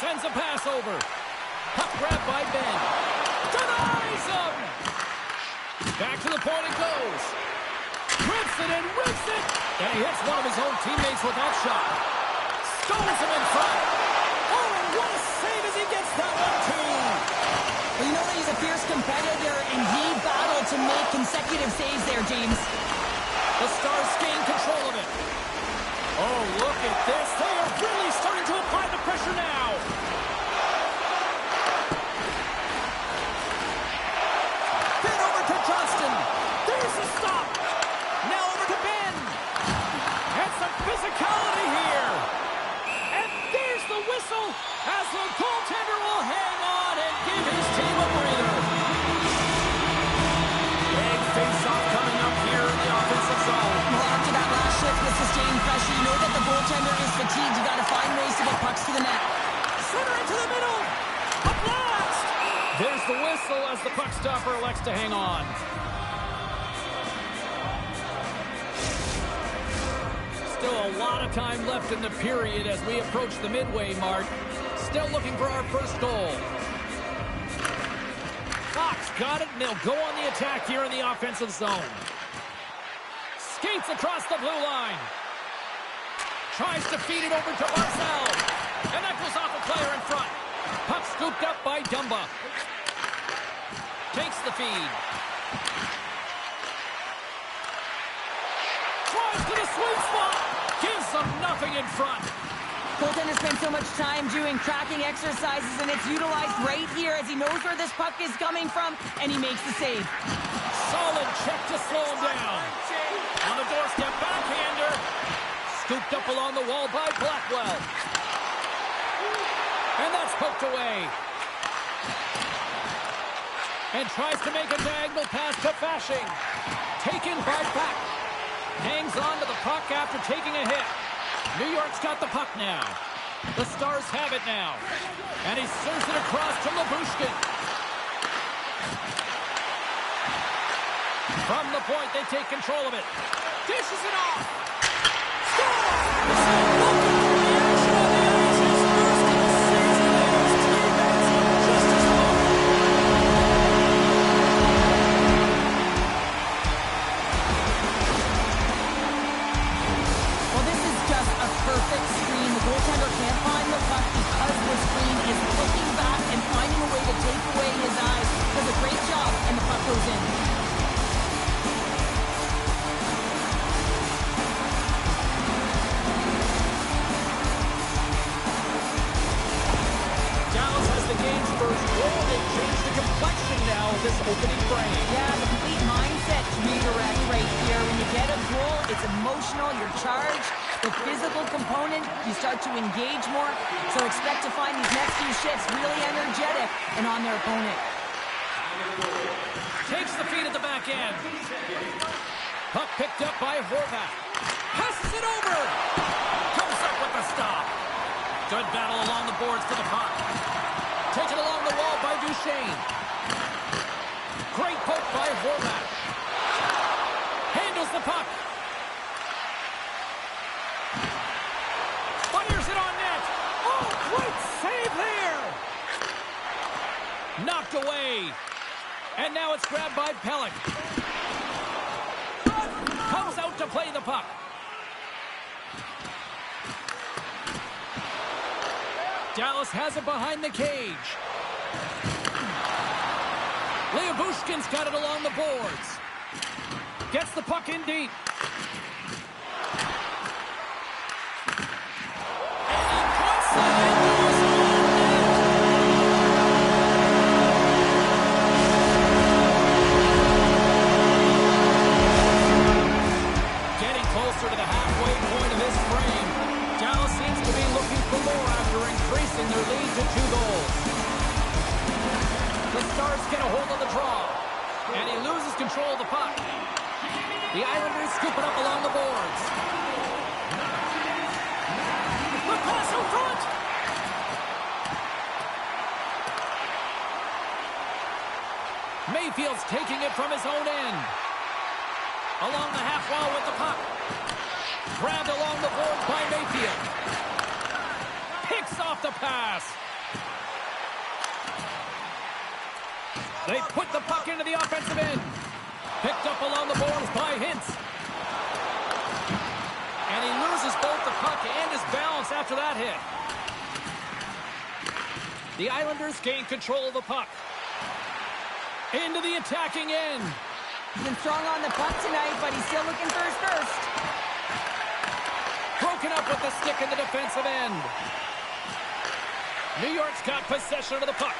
Sends a pass over. Puck grabbed by Ben. Denies him! Back to the point it goes. Rips it and rips it! And he hits one of his own teammates with that shot. Stones him in front. Oh, what a save as he gets that one, too! Well, you know that he's a fierce competitor, and he battled to make consecutive saves there, James. The Stars gain control of it. Oh, look at this. They are really starting to apply the pressure now. Then over to Johnston. There's a stop. Now over to Ben. And some physicality here. And there's the whistle as the goaltender will hang on and give his team a breather. Big face-off coming up here in the offensive zone. Well, after that last shift with sustained pressure, you know that the goaltender is fatigued. You got to find ways to get pucks to the net. Center into the middle. A blast. There's the whistle as the puck stopper elects to hang on. Still a lot of time left in the period as we approach the midway mark. Still looking for our first goal. Fox got it, and they'll go on the attack here in the offensive zone. Skates across the blue line. Tries to feed it over to Barzal. And that goes off a player in front. Puck scooped up by Dumba. Takes the feed. Tries to the sweet spot. Gives them nothing in front. Goaltender spends so much time doing cracking exercises, and it's utilized right here as he knows where this puck is coming from, and he makes the save. Solid check to slow him down. On the doorstep, backhander. Scooped up along the wall by Blackwell. And that's poked away. And tries to make a diagonal pass to Fashing. Taken by Back. Hangs on to the puck after taking a hit. New York's got the puck now. The Stars have it now. And he serves it across to Lyubushkin. From the point, they take control of it. Dishes it off. Score! Perfect screen. The goaltender can't find the puck because the screen is looking back and finding a way to take away his eyes. Does a great job, and the puck goes in. Dallas has the game's first goal. They've changed the complexion now of this opening frame. Yeah, the complete mindset redirect right here. When you get a goal, it's emotional, you're charged. The physical component, you start to engage more. So expect to find these next few shifts really energetic and on their opponent. Takes the feed at the back end. Puck picked up by Horvat. Passes it over. Comes up with the stop. Good battle along the boards for the puck. Taken along the wall by Duchesne. Great poke by Horvat. Handles the puck. Fires it on net. Oh, great save there. Knocked away. And now it's grabbed by Pellick. Comes out to play the puck. Dallas has it behind the cage. Lyubushkin's got it along the boards. Gets the puck in deep. And he puts the handles on net. Getting closer to the halfway point of this frame. Dallas seems to be looking for more after increasing their lead to 2 goals. The Stars get a hold of the draw. And he loses control of the puck. The Islanders scoop it up along the boards. The pass in front. Mayfield's taking it from his own end. Along the half wall with the puck. Grabbed along the boards by Mayfield. Picks off the pass. They put the puck into the offensive end. Picked up along the boards by Hintz. And he loses both the puck and his balance after that hit. The Islanders gain control of the puck. Into the attacking end. He's been strong on the puck tonight, but he's still looking for his first. Broken up with the stick in the defensive end. New York's got possession of the puck.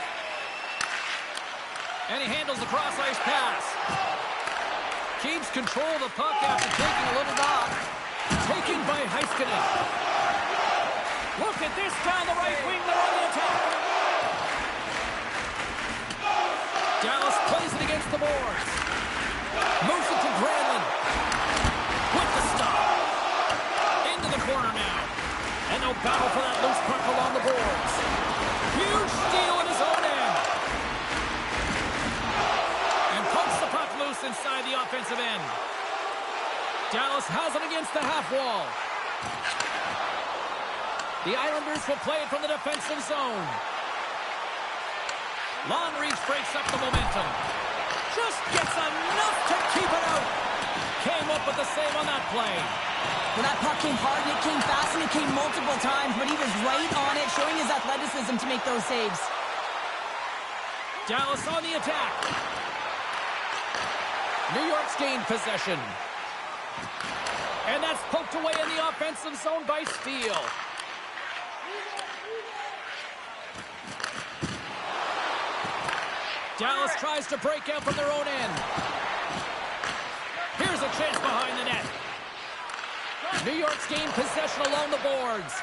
And he handles the cross-ice pass. Keeps control of the puck after taking a little knock. Taken by Heiskanen. Look at this down the right wing. They're on the attack. Dallas plays it against the boards. Moves it to Granlund. With the stop. Into the corner now. And they'll battle for that loose puck along the boards. Huge steal in his own end. And pumps the puck loose inside the offensive end. Dallas has it against the half wall. The Islanders will play it from the defensive zone. Long reach breaks up the momentum. Just gets enough to keep it out. Came up with the save on that play. Well, that puck came hard, and it came fast, and it came multiple times, but he was right on it, showing his athleticism to make those saves. Dallas on the attack. New York's gained possession. And that's poked away in the offensive zone by Steele. Dallas tries to break out from their own end. Here's a chance behind the net. New York's gained possession along the boards.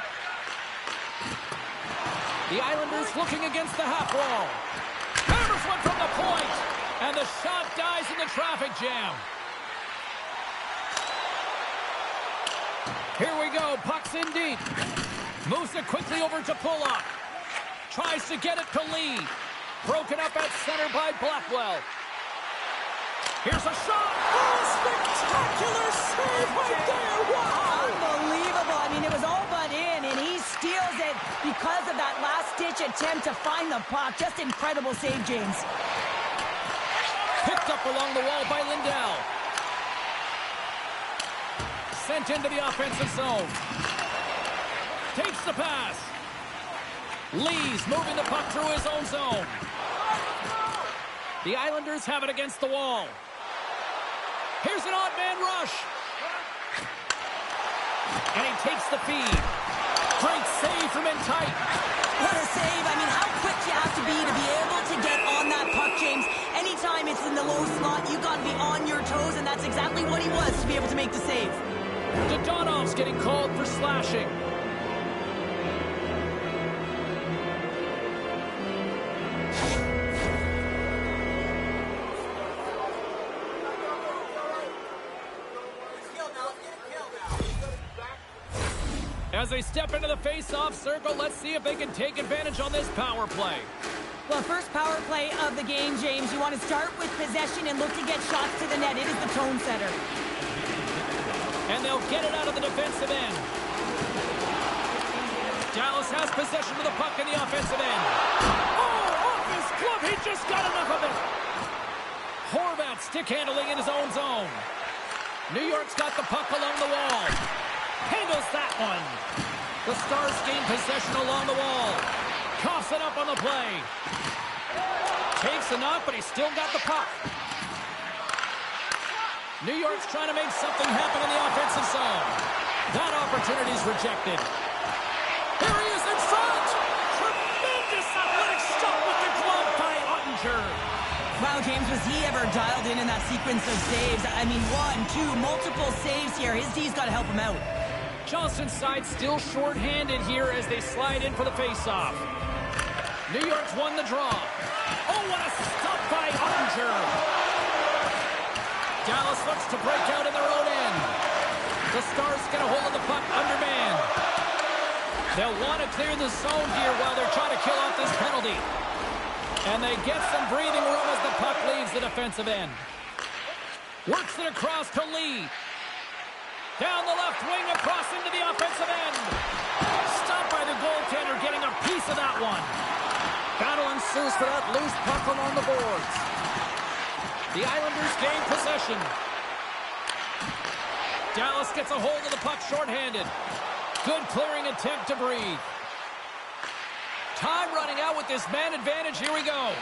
The Islanders looking against the half wall. Hammers one from the point. And the shot dies in the traffic jam. Here we go. Puck's in deep. Moves it quickly over to Pulock. Tries to get it to Lee. Broken up at center by Blackwell. Here's a shot. Oh, spectacular save right there. Wow. Unbelievable. I mean, it was all but in, and he steals it because of that last-ditch attempt to find the puck. Just incredible save, James. Picked up along the wall by Lindell. Sent into the offensive zone. Takes the pass. Lee's moving the puck through his own zone. The Islanders have it against the wall. Here's an odd man rush. And he takes the feed. Great save from in tight. What a save. I mean, how quick you have to be able to get on that puck, James. Anytime it's in the low slot, you got to be on your toes, and that's exactly what he was to be able to make the save. Dodonov's getting called for slashing. As they step into the face-off circle, let's see if they can take advantage on this power play. Well, first power play of the game, James. You want to start with possession and look to get shots to the net. It is the tone setter. And they'll get it out of the defensive end. Dallas has possession of the puck in the offensive end. Oh, off his glove. He just got enough of it. Horvat stick handling in his own zone. New York's got the puck along the wall. Handles that one. The Stars gain possession along the wall. Coughs it up on the play. Takes a knock, but he's still got the puck. New York's trying to make something happen in the offensive zone. That opportunity's rejected. Here he is in front. Tremendous athletic stop with the glove by Ottinger. Wow, James, was he ever dialed in that sequence of saves? I mean, 1, 2, multiple saves here. His D's got to help him out. Johnston's side still short-handed here as they slide in for the face-off. New York's won the draw. Oh, what a stop by Ottinger. Dallas looks to break out in their own end. The Stars get a hold of the puck undermanned. They'll want to clear the zone here while they're trying to kill off this penalty. And they get some breathing room as the puck leaves the defensive end. Works it across to Lee. Down the left wing, across into the offensive end. Stopped by the goaltender, getting a piece of that one. Battle ensues for that loose puck along the boards. The Islanders gain possession. Dallas gets a hold of the puck shorthanded. Good clearing attempt to breathe. Time running out with this man advantage. Here we go.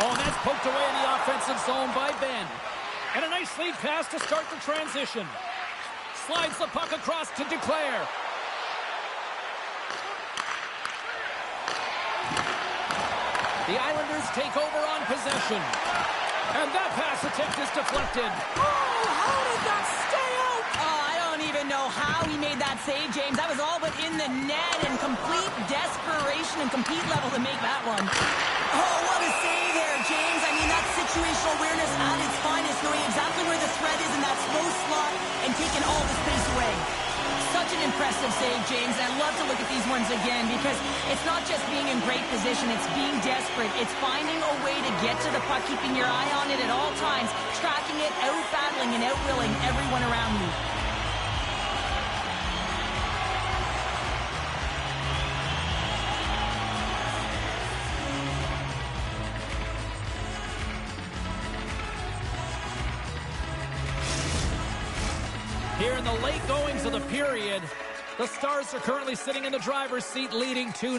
Oh, and that's poked away in the offensive zone by Ben. And a nice lead pass to start the transition. Slides the puck across to Duclair. The Islanders take over on possession. And that pass attempt is deflected. Oh, how did that stay out? Oh, I don't even know how he made that save, James. That was all but in the net and complete desperation and compete level to make that one. Oh, what a save there, James. I mean, that's situational awareness at its finest, knowing exactly where the threat is in that slow slot and taking all the space away. Such an impressive save, James. I love to look at these ones again because it's not just being in great position, it's being desperate. It's finding a way to get to the puck, keeping your eye on it at all times, tracking it, out-battling and out-willing everyone around you. Here in the late goings of the period, the Stars are currently sitting in the driver's seat, leading 2-0.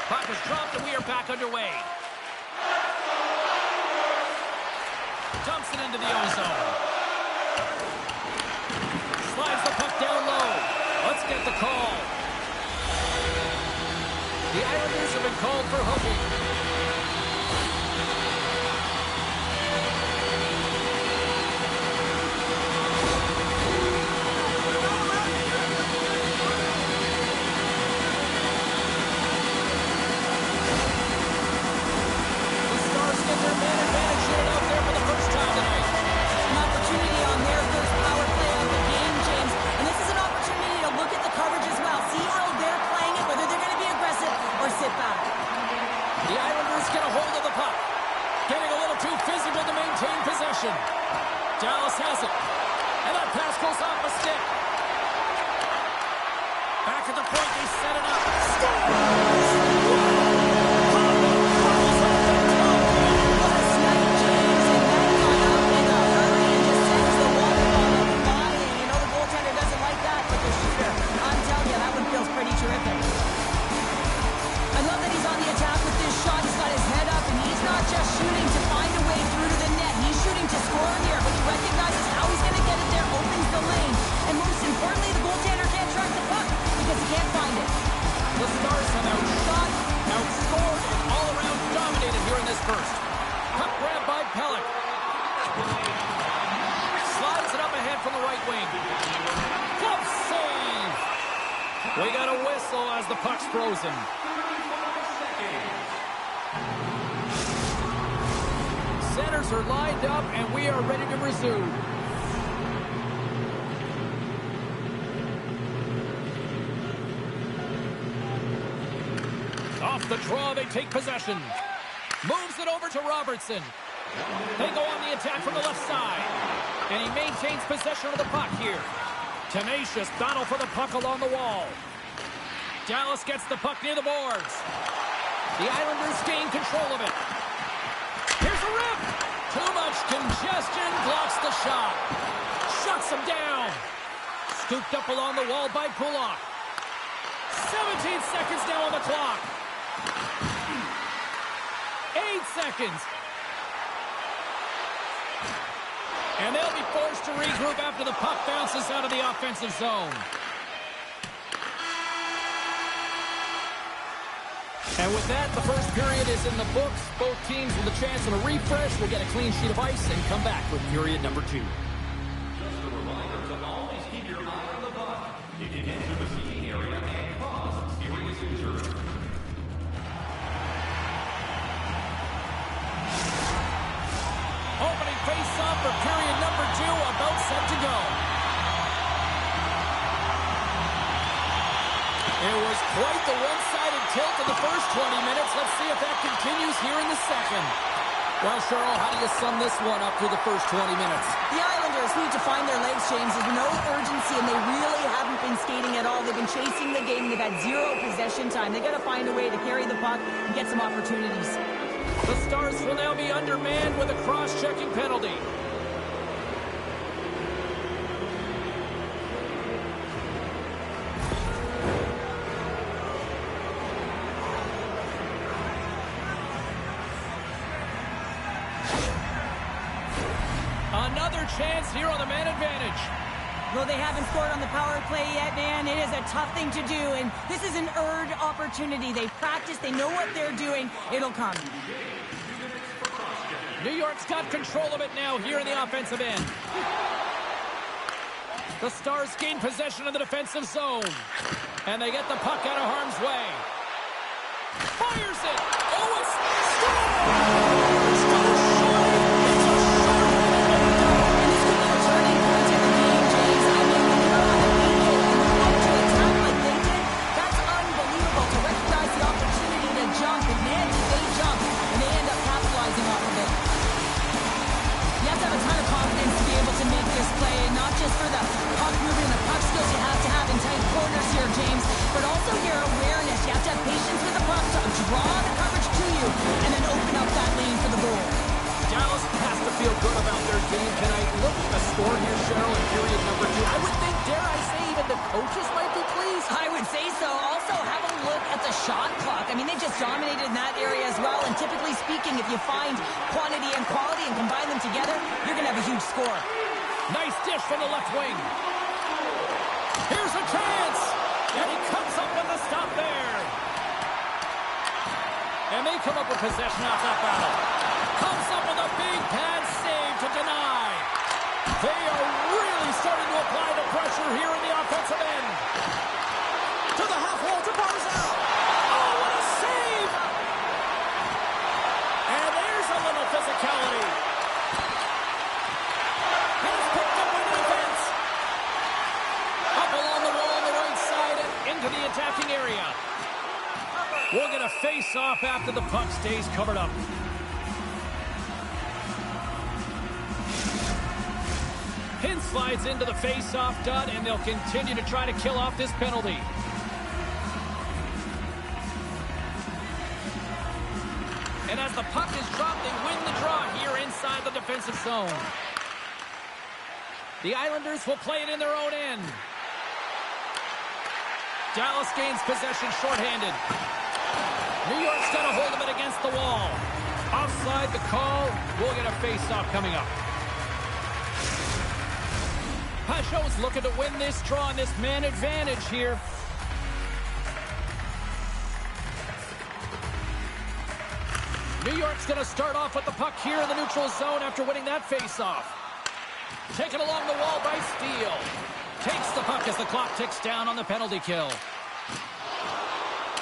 Puck is dropped and we are back underway. Dumps it into the ozone. Slides the puck down low. Let's get the call. The Islanders have been called for hooking. Dallas has it. And that pass goes off a stick. Back at the point, they set it up. Last night, James, and that got out in a hurry and just sends the water bottle flying. You know the goaltender doesn't like that, but the shooter, I'm telling you, that one feels pretty terrific. I love that he's on the attack with this shot. He's got his head up, and he's not just shooting to find a way through to the net. He's shooting to score here, but he recognizes how he's going to get it there, opens the lane, and most importantly, the goaltender can't track the puck because he can't find it. The Stars have outshot, outscored, and all-around dominated here in this first. Puck grab by Pellick. Slides it up ahead from the right wing. Glove save! We got a whistle as the puck's frozen. Centers are lined up, and we are ready to resume. Off the draw, they take possession. Moves it over to Robertson. They go on the attack from the left side. And he maintains possession of the puck here. Tenacious battle for the puck along the wall. Dallas gets the puck near the boards. The Islanders gain control of it. Here's a rip. Too much congestion blocks the shot. Shuts him down. Scooped up along the wall by Pulak. 17 seconds now on the clock. 8 seconds. forced to regroup after the puck bounces out of the offensive zone. And with that, the first period is in the books. Both teams with a chance and a refresh will get a clean sheet of ice and come back with period number 2. Just a reminder to always keep your eye on the puck. It can enter the seating area and cause serious injury. Opening face-off for period number 2, about set to go. It was quite the one-sided tilt in the first 20 minutes. Let's see if that continues here in the second. Well, Cheryl, how do you sum this one up through the first 20 minutes? The Islanders need to find their legs, James. There's no urgency, and they really haven't been skating at all. They've been chasing the game. They've had zero possession time. They've got to find a way to carry the puck and get some opportunities. The Stars will now be undermanned with a cross-checking penalty. Another chance here on the man advantage. Well, they haven't scored on the power play yet, man. It is a tough thing to do, and this is an earned opportunity. They practice. They know what they're doing. It'll come. New York's got control of it now here in the offensive end. The Stars gain possession of the defensive zone, and they get the puck out of harm's way. Fires it. Oh, it's scored! Just for the puck movement and the puck skills you have to have in tight corners here, James, but also your awareness. You have to have patience with the puck to draw the coverage to you and then open up that lane for the goal. Dallas has to feel good about their game tonight. Look at the score here, Cheryl, in period number 2. I would think, dare I say, even the coaches might be pleased. I would say so. Also, have a look at the shot clock. I mean, they just dominated in that area as well, and typically speaking, if you find quantity and quality and combine them together, you're going to have a huge score. Nice dish from the left wing. Here's a chance. And he comes up with the stop there. And they come up with possession off that battle. Comes up with a big pad save to deny. They are really starting to apply the pressure here in the offensive end. To the half wall to Barzal. Oh, what a save. And there's a little physicality. To the attacking area. We'll get a face-off after the puck stays covered up. Pin slides into the face-off dot, and they'll continue to try to kill off this penalty. And as the puck is dropped, they win the draw here inside the defensive zone. The Islanders will play it in their own end. Dallas gains possession shorthanded. New York's got a hold of it against the wall. Offside the call. We'll get a face-off coming up. Pachot's looking to win this draw on this man advantage here. New York's going to start off with the puck here in the neutral zone after winning that face-off. Taken along the wall by Steele. Takes the puck as the clock ticks down on the penalty kill.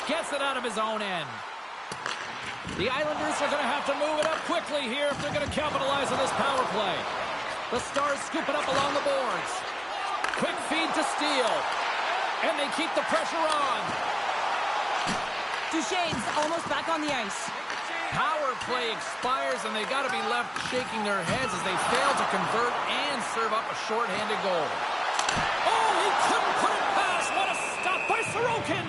Gets it out of his own end. The Islanders are going to have to move it up quickly here if they're going to capitalize on this power play. The Stars scoop it up along the boards. Quick feed to Steele. And they keep the pressure on. Duchesne's almost back on the ice. Power play expires, and they got to be left shaking their heads as they fail to convert and serve up a shorthanded goal. Oh, he couldn't put it past. What a stop by Sorokin.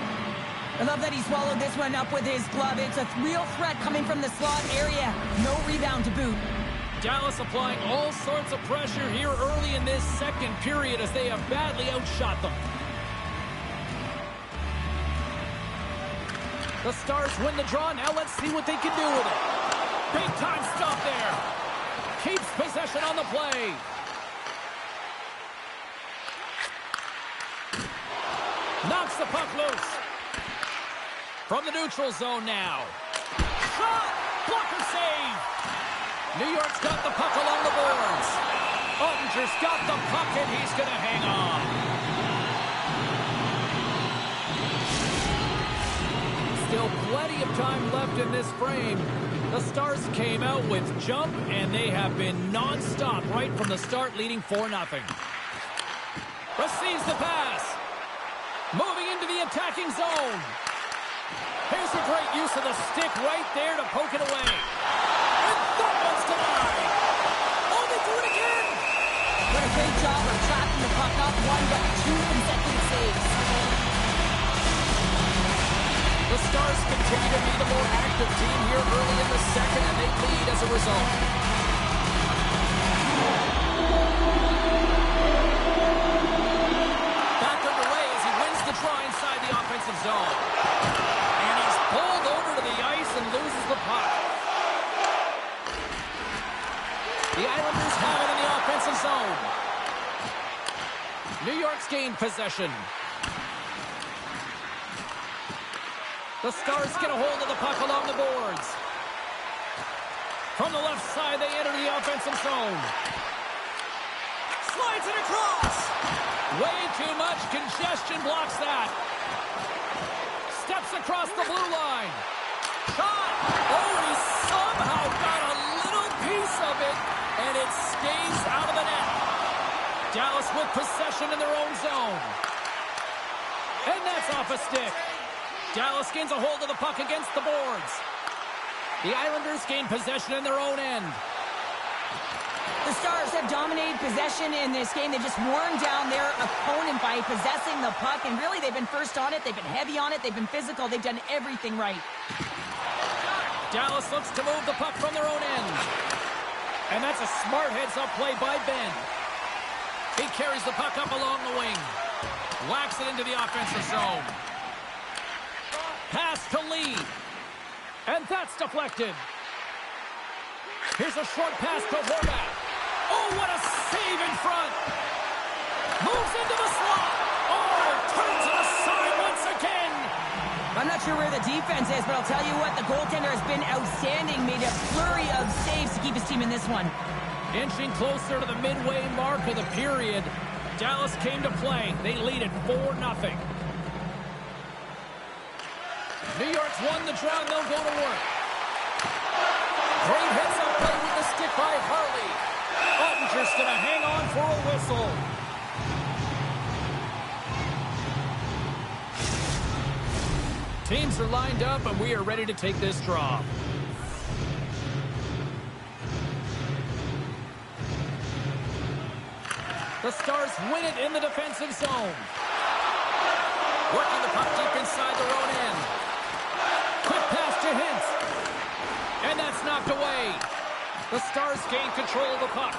I love that he swallowed this one up with his glove. It's a real threat coming from the slot area. No rebound to boot. Dallas applying all sorts of pressure here early in this second period as they have badly outshot them. The Stars win the draw. Now let's see what they can do with it. Big time stop there. Keeps possession on the play. the puck loose. From the neutral zone now. Shot! Blocker save! New York's got the puck along the boards. Ottinger's got the puck, and he's going to hang on. Still plenty of time left in this frame. The Stars came out with jump, and they have been non-stop right from the start, leading 4-0. Receives the pass. Moving into the attacking zone. Here's a great use of the stick right there to poke it away. And that one's denied. Oh, they do it again. What a great job of tracking the puck, not one, but two consecutive saves. The Stars continue to be the more active team here early in the second, and they lead as a result. Back underway as he wins the draw inside the offensive zone. And he's pulled over to the ice and loses the puck. The Islanders have it in the offensive zone. New York's gained possession. The Stars get a hold of the puck along the boards. From the left side, they enter the offensive zone. Slides it across. Way too much congestion blocks that. Steps across the blue line. Shot. Oh, he somehow got a little piece of it, and it stays out of the net. Dallas with possession in their own zone. And that's off a stick. Dallas gains a hold of the puck against the boards. The Islanders gain possession in their own end. The Stars have dominated possession in this game. They've just worn down their opponent by possessing the puck, and really they've been first on it, they've been heavy on it, they've been physical, they've done everything right. Dallas looks to move the puck from their own end. And that's a smart heads-up play by Ben. He carries the puck up along the wing. Whacks it into the offensive zone. Pass to Lee. And that's deflected. Here's a short pass to Horvat. Oh, what a save in front. Moves into the slot. Oh, turns it aside once again. I'm not sure where the defense is, but I'll tell you what, the goaltender has been outstanding. Made a flurry of saves to keep his team in this one. Inching closer to the midway mark of the period. Dallas came to play. They lead it 4-0. New York's won the draw, and they'll go to work. Great hits up play with the stick by Harley. Ottinger's going to hang on for a whistle. Teams are lined up, and we are ready to take this draw. The Stars win it in the defensive zone. Working the puck deep inside their own end. Quick pass to Hintz. And that's knocked away. The Stars gain control of the puck.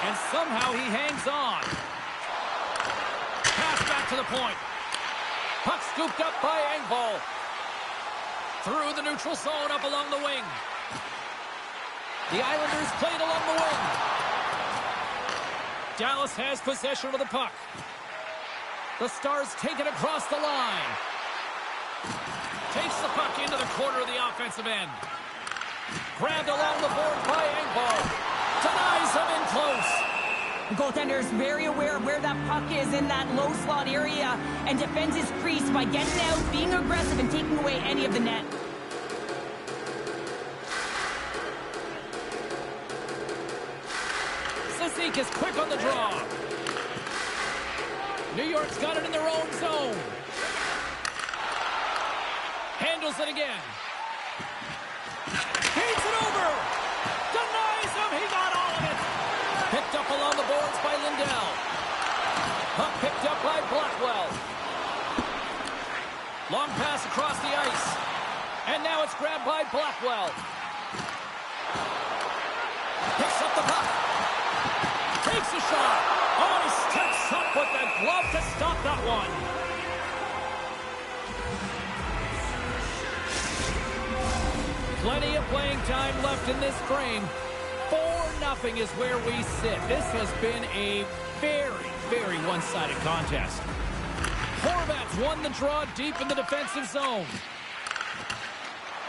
And somehow he hangs on. Pass back to the point. Puck scooped up by Engvall. Through the neutral zone up along the wing. The Islanders played along the wing. Dallas has possession of the puck. The Stars take it across the line. Takes the puck into the corner of the offensive end. Grabbed along the board by Engvall. Denies him in close. The goaltender is very aware of where that puck is in that low slot area and defends his crease by getting out, being aggressive, and taking away any of the net. Sissek is quick on the draw. New York's got it in their own zone. Handles it again. Feeds it over. Denies him. He got all of it. Picked up along the boards by Lindell. Puck picked up by Blackwell. Long pass across the ice. And now it's grabbed by Blackwell. Picks up the puck. Takes a shot. Oh, he steps up with the glove to stop that one. Plenty of playing time left in this frame. 4-0 is where we sit. This has been a very very one-sided contest. Horvat's won the draw deep in the defensive zone.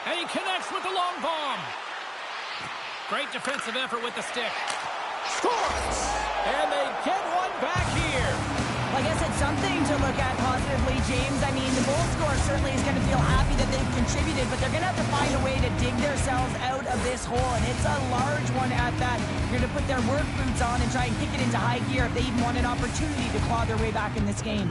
And he connects with the long bomb. Great defensive effort with the stick. Scores! And they get one back here. Well, I guess it's something to look at positively, James. I mean, the goal scorer certainly is going to feel happy that they've contributed, but they're going to have to find a way to dig themselves out of this hole, and it's a large one at that. They're going to put their work boots on and try and kick it into high gear if they even want an opportunity to claw their way back in this game.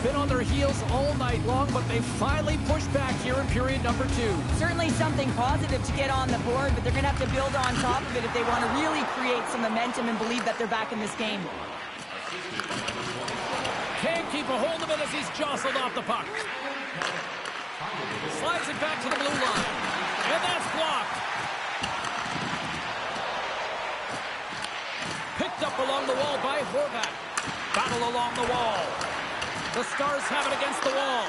Been on their heels all night long, but they finally pushed back here in period number 2. Certainly something positive to get on the board, but they're going to have to build on top of it if they want to really create some momentum and believe that they're back in this game. Can't keep a hold of it as he's jostled off the puck. Slides it back to the blue line. And that's blocked. Picked up along the wall by Horvat. Battle along the wall. The Stars have it against the wall.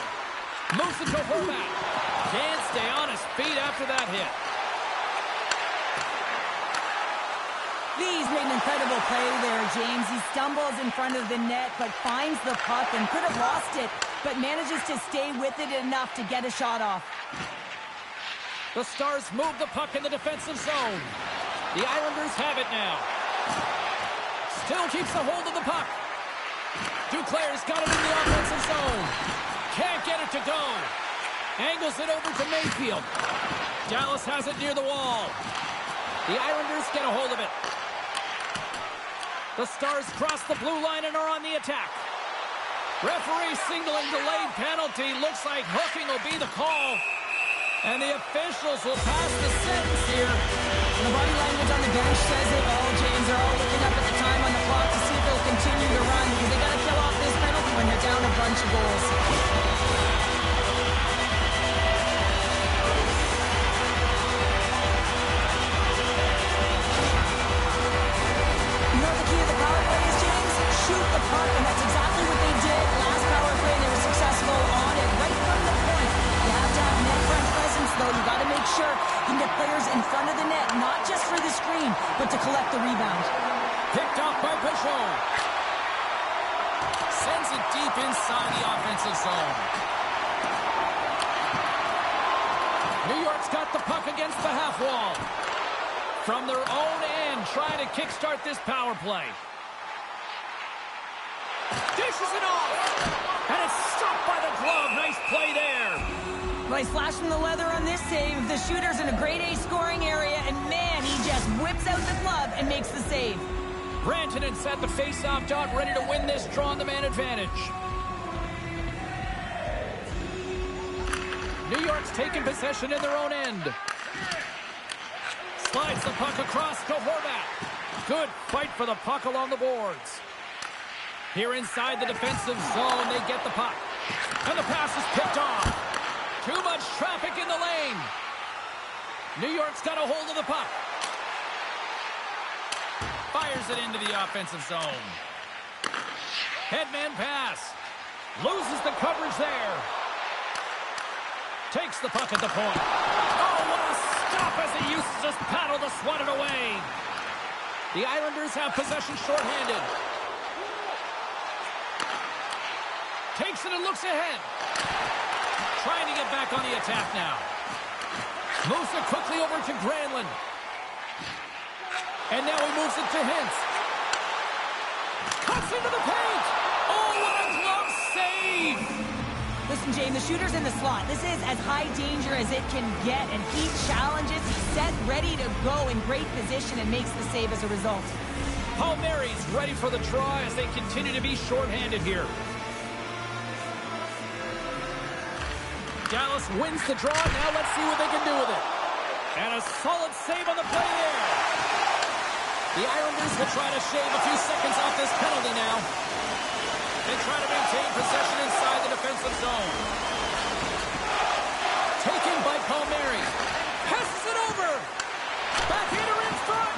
Moves it to Horvat. Can't stay on his feet after that hit. He's made an incredible play there, James. He stumbles in front of the net, but finds the puck and could have lost it, but manages to stay with it enough to get a shot off. The Stars move the puck in the defensive zone. The Islanders have it now. Still keeps a hold of the puck. Duclair's got it in the offensive zone. Can't get it to go. Angles it over to Mayfield. Dallas has it near the wall. The Islanders get a hold of it. The Stars cross the blue line and are on the attack. Referee signaling delayed penalty. Looks like hooking will be the call. And the officials will pass the sentence here. The body language on the bench says it all, James. They're all looking up at the time on the clock to see if they'll continue to run, because they got to kill off this penalty when they're down a bunch of goals. You know what the key of the power play is, James? Shoot the puck, and that's exactly what they did last power play. They were successful on it right from the point. You have to have net front presence, though. You got to make sure you can get players in front of the net, not just for the screen, but to collect the rebound. Picked off by Peugeot. Sends it deep inside the offensive zone. New York's got the puck against the half wall. From their own end, trying to kickstart this power play. Dishes it off. And it's stopped by the glove. Nice play there. Nice flash from the leather on this save. The shooter's in a grade A scoring area, and man, he just whips out the glove and makes the save. Rantanen's at the face-off dot, ready to win this draw on the man advantage. New York's taking possession in their own end. Slides the puck across to Horvat. Good fight for the puck along the boards. Here inside the defensive zone, they get the puck. And the pass is picked off. Too much traffic in the lane. New York's got a hold of the puck. Fires it into the offensive zone. Headman pass. Loses the coverage there. Takes the puck at the point. Oh, what a stop as he uses his paddle to swat it away. The Islanders have possession shorthanded. Takes it and looks ahead. Trying to get back on the attack now. Moves it quickly over to Granlund. And now he moves it to Hintz. Cuts into the paint. Oh, what a glove save. Listen, Jane, the shooter's in the slot. This is as high danger as it can get, and he challenges. He's set, ready to go, in great position, and makes the save as a result. Palmieri's ready for the try as they continue to be shorthanded here. Dallas wins the draw. Now let's see what they can do with it. And a solid save on the play there. The Islanders will try to shave a few seconds off this penalty now. They try to maintain possession inside the defensive zone. Taken by Palmieri. Passes it over. Backhander in front.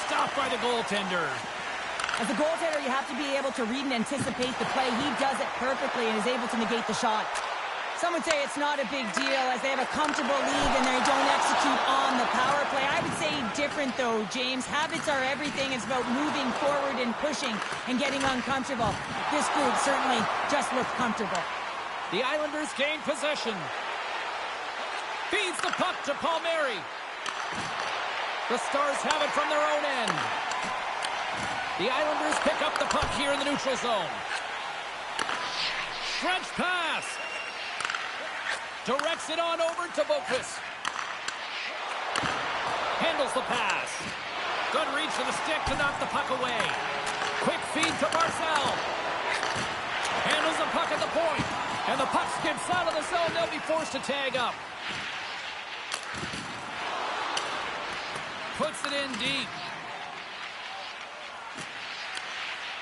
Stopped by the goaltender. As a goaltender, you have to be able to read and anticipate the play. He does it perfectly and is able to negate the shot. Some would say it's not a big deal as they have a comfortable lead and they don't execute on the power play. I would say different though, James. Habits are everything. It's about moving forward and pushing and getting uncomfortable. This group certainly just looks comfortable. The Islanders gain possession. Feeds the puck to Palmieri. The Stars have it from their own end. The Islanders pick up the puck here in the neutral zone. Stretch pass. Directs it on over to Boqvist. Handles the pass. Good reach to the stick to knock the puck away. Quick feed to Barzal. Handles the puck at the point. And the puck skips out of the zone. They'll be forced to tag up. Puts it in deep.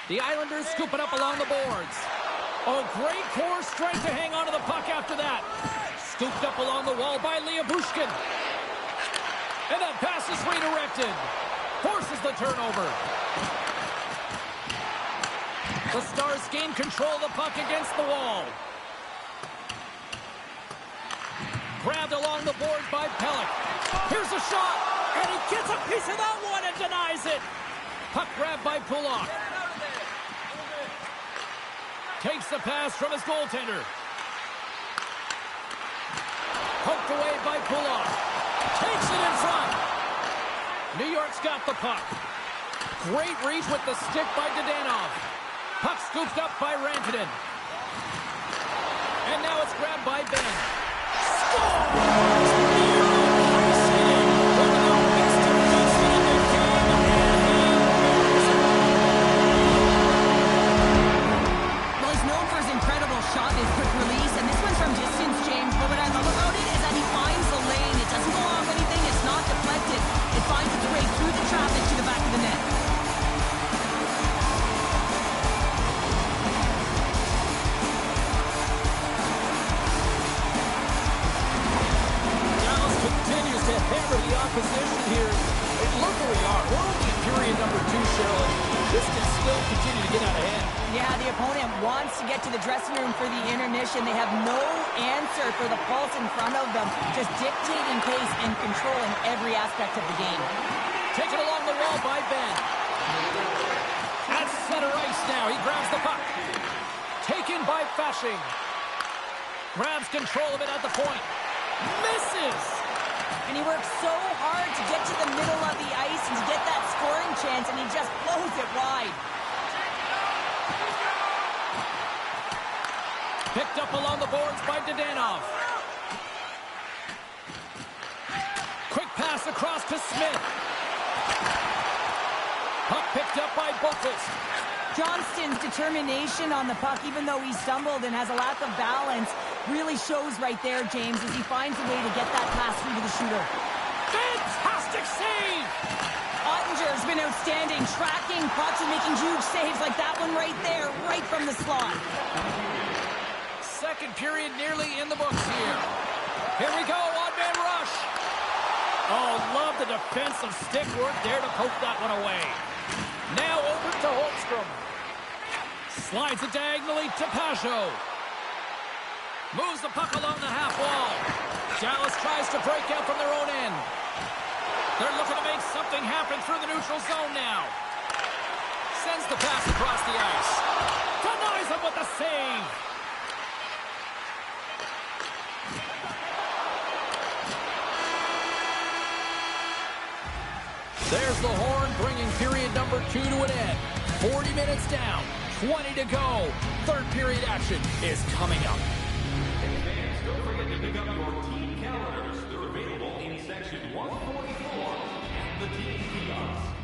The Islanders scoop it up along the boards. Oh, great core strength to hang on to the puck after that. Scooped up along the wall by Bushkin. And that pass is redirected. Forces the turnover. The Stars gain control of the puck against the wall. Grabbed along the boards by Pelech. Here's a shot. And he gets a piece of that one and denies it. Puck grabbed by Pulak. Takes the pass from his goaltender. Poked away by Pulak. Takes it in front. New York's got the puck. Great reach with the stick by Dadonov. Puck scooped up by Rantanen. And now it's grabbed by Ben. Score! Shot is quick release, and this one's from distance, James. But what I love about it is that he finds the lane. It doesn't go off anything. It's not deflected. It finds its way through the traffic to the back of the net. Dallas continues to hammer the opposition here. And look where we are. We're only in period number 2, Cheryl. This can still continue to get out of hand. Yeah, the opponent wants to get to the dressing room for the intermission. They have no answer for the pulse in front of them, just dictating pace and controlling every aspect of the game. Taken along the wall by Ben. At center ice now, he grabs the puck. Taken by Fasching. Grabs control of it at the point. Misses! And he works so hard to get to the middle of the ice and to get that scoring chance, and he just blows it wide. Picked up along the boards by Dadonov. Quick pass across to Smith. Puck picked up by Boqvist. Johnston's determination on the puck, even though he stumbled and has a lack of balance, really shows right there, James, as he finds a way to get that pass through to the shooter. Fantastic save! Ottinger's been outstanding, tracking pucks and making huge saves like that one right there, right from the slot. Second period nearly in the books here. Here we go, odd-man rush. Oh, love the defensive stick work there to poke that one away. Now over to Holmstrom. Slides it diagonally to Pajot. Moves the puck along the half wall. Dallas tries to break out from their own end. They're looking to make something happen through the neutral zone now. Sends the pass across the ice. Denies him with the save. There's the horn, bringing period number 2 to an end. 40 minutes down, 20 to go. Third period action is coming up. And fans, don't forget to pick up your team calendars. They're available in section 144 at the team kiosks.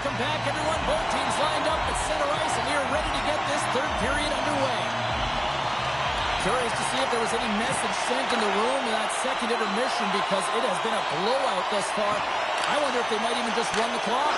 Welcome back, everyone. Both teams lined up at center ice, and we are ready to get this third period underway. Curious to see if there was any message sent in the room in that second intermission because it has been a blowout thus far. I wonder if they might even just run the clock.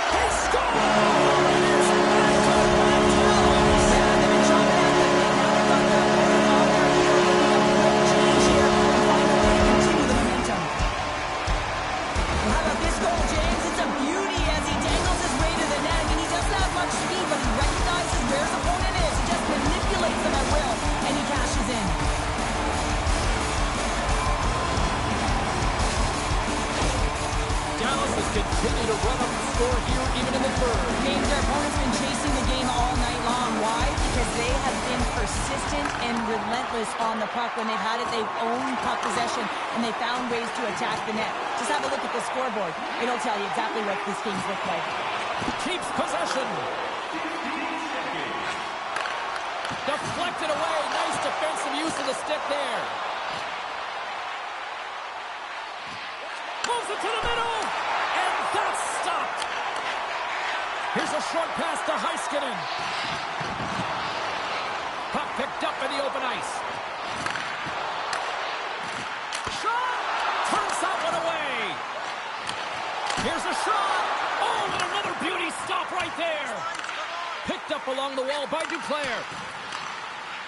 They continue to run up the score here, even in the third. James, their opponent's been chasing the game all night long. Why? Because they have been persistent and relentless on the puck. When they've had it, they've owned puck possession, and they found ways to attack the net. Just have a look at the scoreboard. It'll tell you exactly what this game's look like. Keeps possession. Deflected away. Nice defensive use of the stick there. Moves it to the middle. That's stopped. Here's a short pass to Heiskanen. Puck picked up in the open ice. Shot! Turns that one away. Here's a shot. Oh, and another beauty stop right there. Picked up along the wall by Duclair.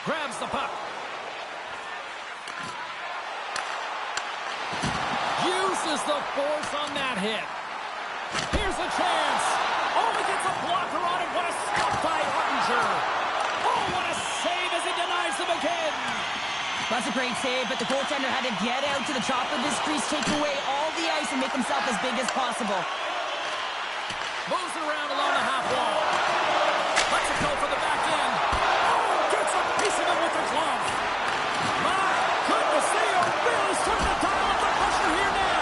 Grabs the puck. Uses the force on that hit. Here's a chance. Oh, he gets a blocker on it. What a stop by Ottinger. Oh, what a save as he denies them again. That's a great save, but the goaltender had to get out to the top of this crease, take away all the ice, and make himself as big as possible. Moves it around along the half wall. Lets it go for the back end. Oh, gets a piece of it with the glove. My goodness, they are really starting to dial up the pressure here now.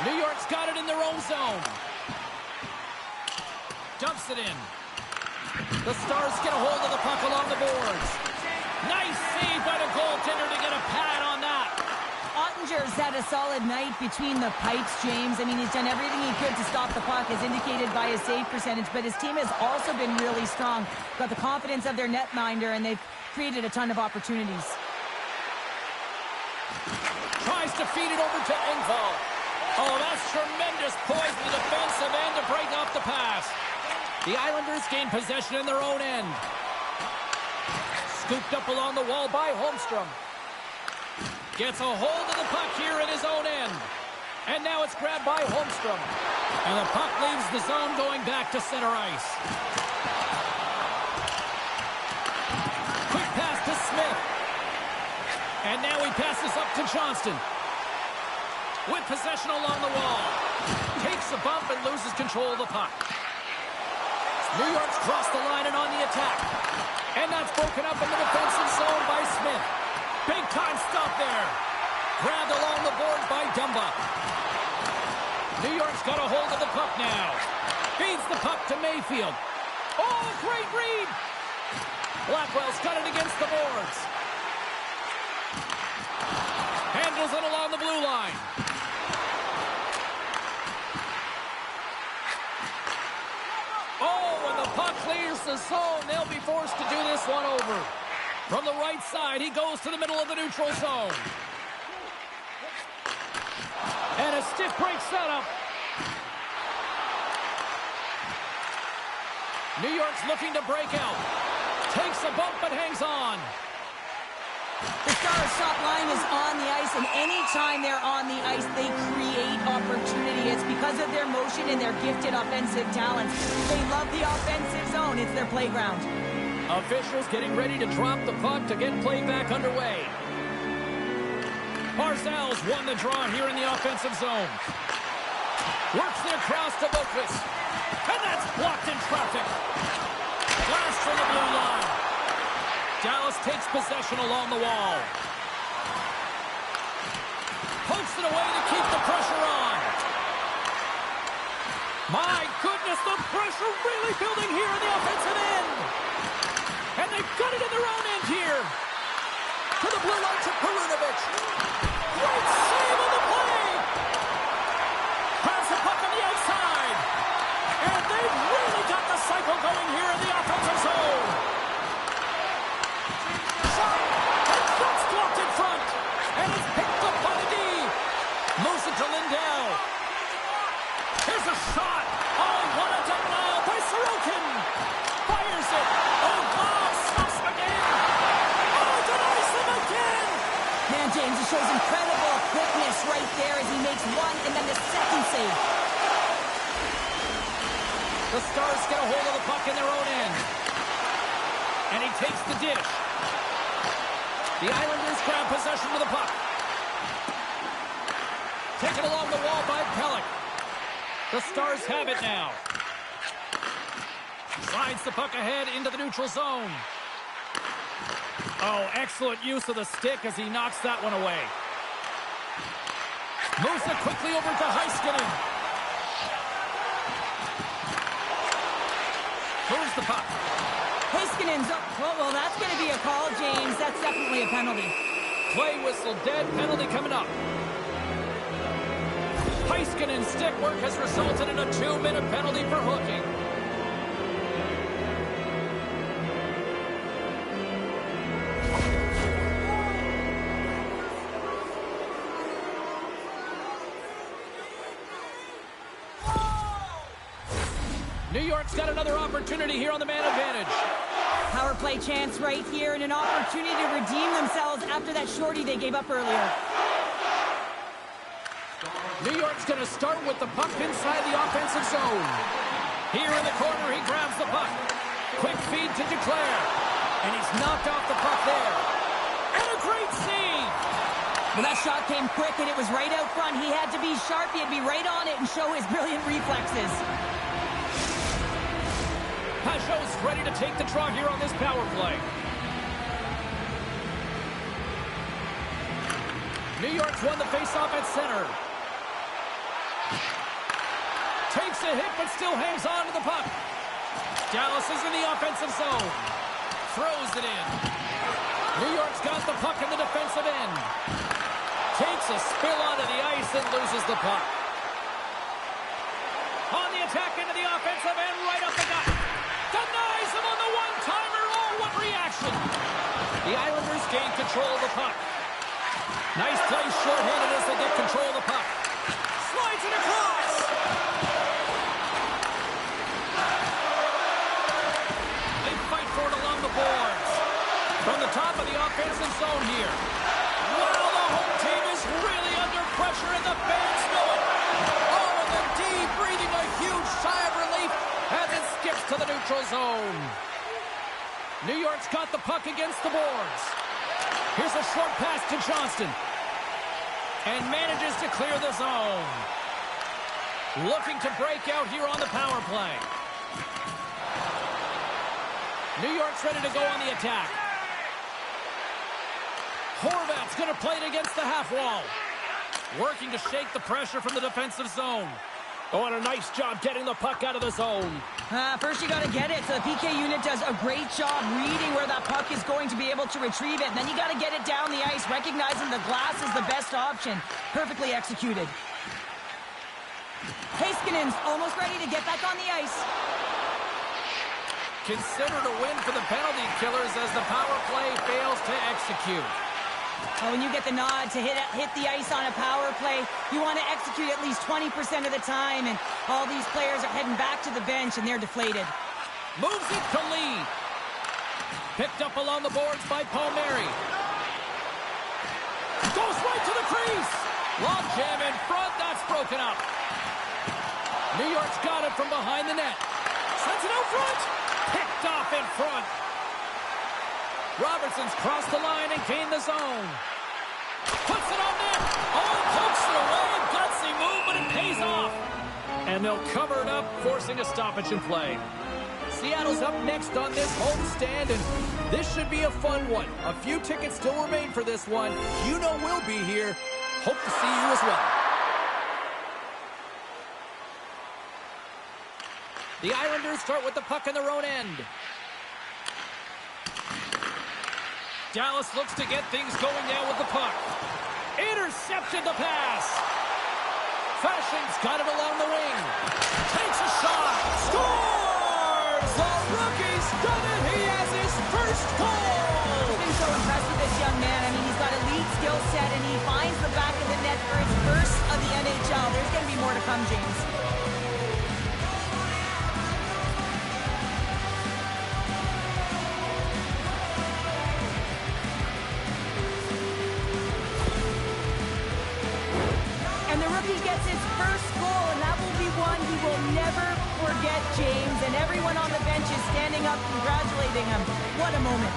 New York's got it in their own zone. Dumps it in. The Stars get a hold of the puck along the boards. Nice save by the goaltender to get a pad on that. Ottinger's had a solid night between the pipes, James. I mean, he's done everything he could to stop the puck, as indicated by his save percentage, but his team has also been really strong. Got the confidence of their netminder, and they've created a ton of opportunities. Tries to feed it over to Engvall. Oh, that's tremendous poise in the defensive end to break off the pass. The Islanders gain possession in their own end. Scooped up along the wall by Holmstrom. Gets a hold of the puck here in his own end. And now it's grabbed by Holmstrom. And the puck leaves the zone going back to center ice. Quick pass to Smith. And now he passes up to Johnston. With possession along the wall. Takes a bump and loses control of the puck. New York's crossed the line and on the attack. And that's broken up in the defensive zone by Smith. Big time stop there. Grabbed along the boards by Dumba. New York's got a hold of the puck now. Feeds the puck to Mayfield. Oh, great read. Blackwell's got it against the boards. Handles it along the blue line. Oh, when the puck clears the zone, they'll be forced to do this one over. From the right side, he goes to the middle of the neutral zone. And a stiff break setup. New York's looking to break out. Takes a bump but hangs on. The Stars' top line is on the ice, and anytime they're on the ice, they create opportunity. It's because of their motion and their gifted offensive talents. They love the offensive zone. It's their playground. Officials getting ready to drop the puck to get play back underway. Barzal's won the draw here in the offensive zone. Works it across to Boqvist. And that's blocked in traffic. Blast from the blue line. Dallas takes possession along the wall. Pokes it away to keep the pressure on. My goodness, the pressure really building here in the offensive end. And they've got it in their own end here. To the blue line to Perunovic. Great save on the play. Has the puck on the outside. And they've really got the cycle going here in the offensive zone. Shot. And that's blocked in front. And it's picked up by the D. Moves it to Lindell. Here's a shot. Oh, what a denial by Sorokin. Fires it. Oh, wow. Stops him again. Oh, denies him again. Man, James, it shows incredible quickness right there as he makes one and then the second save. The Stars get a hold of the puck in their own end. And he takes the dish. The Islanders grab possession of the puck. Taken along the wall by Pelech. The Stars have it now. Slides the puck ahead into the neutral zone. Oh, excellent use of the stick as he knocks that one away. Moves it quickly over to Heiskanen. Moves the puck. Heiskanen's up. Well, that's going to be a call, James. That's definitely a penalty. Play whistle dead. Penalty coming up. Heiskanen's stick work has resulted in a 2-minute penalty for hooking. New York's got another opportunity here on the man advantage. Power play chance right here and an opportunity to redeem themselves after that shorty they gave up earlier. New York's going to start with the puck inside the offensive zone. Here in the corner, he grabs the puck. Quick feed to Duclair. And he's knocked off the puck there. And a great save! Well, that shot came quick and it was right out front. He had to be sharp. He had to be right on it and show his brilliant reflexes. Pajot's ready to take the draw here on this power play. New York's won the faceoff at center. Takes a hit, but still hangs on to the puck. Dallas is in the offensive zone. Throws it in. New York's got the puck in the defensive end. Takes a spill onto the ice and loses the puck. On the attack into the offensive end, right up the gut. Denies him on the one-timer. Oh, what reaction. The Islanders gain control of the puck. Nice play short-handed as they get control of the puck. Slides it across. They fight for it along the boards. From the top of the offensive zone here. Wow, the home team is really under pressure and the fans know it. Oh, and the D breathing a huge sigh of relief as it skips to the neutral zone. New York's got the puck against the boards. Here's a short pass to Johnston. And manages to clear the zone. Looking to break out here on the power play. New York's ready to go on the attack. Horvat's going to play it against the half wall. Working to shake the pressure from the defensive zone. Oh, and a nice job getting the puck out of the zone. First you got to get it. So the PK unit does a great job reading where that puck is going to be able to retrieve it. And then you got to get it down the ice, recognizing the glass is the best option. Perfectly executed. Heiskanen's almost ready to get back on the ice. Considered a win for the penalty killers as the power play fails to execute. When you get the nod to hit the ice on a power play, you want to execute at least 20% of the time, and all these players are heading back to the bench, and they're deflated. Moves it to lead. Picked up along the boards by Palmieri. Goes right to the crease. Long jam in front. That's broken up. New York's got it from behind the net. Sends it out front. Picked off in front. Robertson's crossed the line and gained the zone. Puts it on net. Oh, pokes it away. Gutsy move, but it pays off. And they'll cover it up, forcing a stoppage in play. Seattle's up next on this homestand, and this should be a fun one. A few tickets still remain for this one. You know we'll be here. Hope to see you as well. The Islanders start with the puck in their own end. Dallas looks to get things going down with the puck. Intercepted the pass. Fashion's got it along the wing. Takes a shot. Scores! The rookie's done it. He has his first goal. I've been so impressed with this young man. I mean, he's got elite skill set, and he finds the back of the net for his first of the NHL. There's going to be more to come, James. Gets his first goal, and that will be one he will never forget, James. And everyone on the bench is standing up congratulating him. What a moment.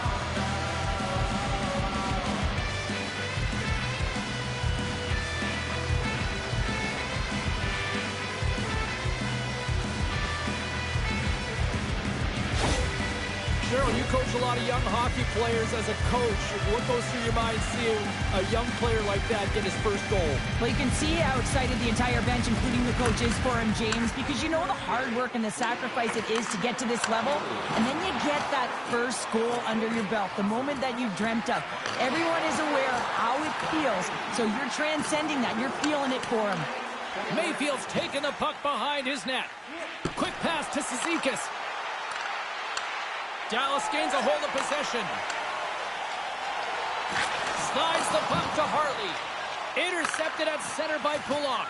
Cheryl, you coach a lot of young hockey players. As a coach, what goes through your mind seeing a young player like that get his first goal? Well, you can see how excited the entire bench, including the coaches, for him, James, because you know the hard work and the sacrifice it is to get to this level, and then you get that first goal under your belt, the moment that you've dreamt of. Everyone is aware of how it feels, so you're transcending that. You're feeling it for him. Mayfield's taking the puck behind his net. Quick pass to Cizikas. Dallas gains a hold of possession. Slides the puck to Hartley. Intercepted at center by Pulak.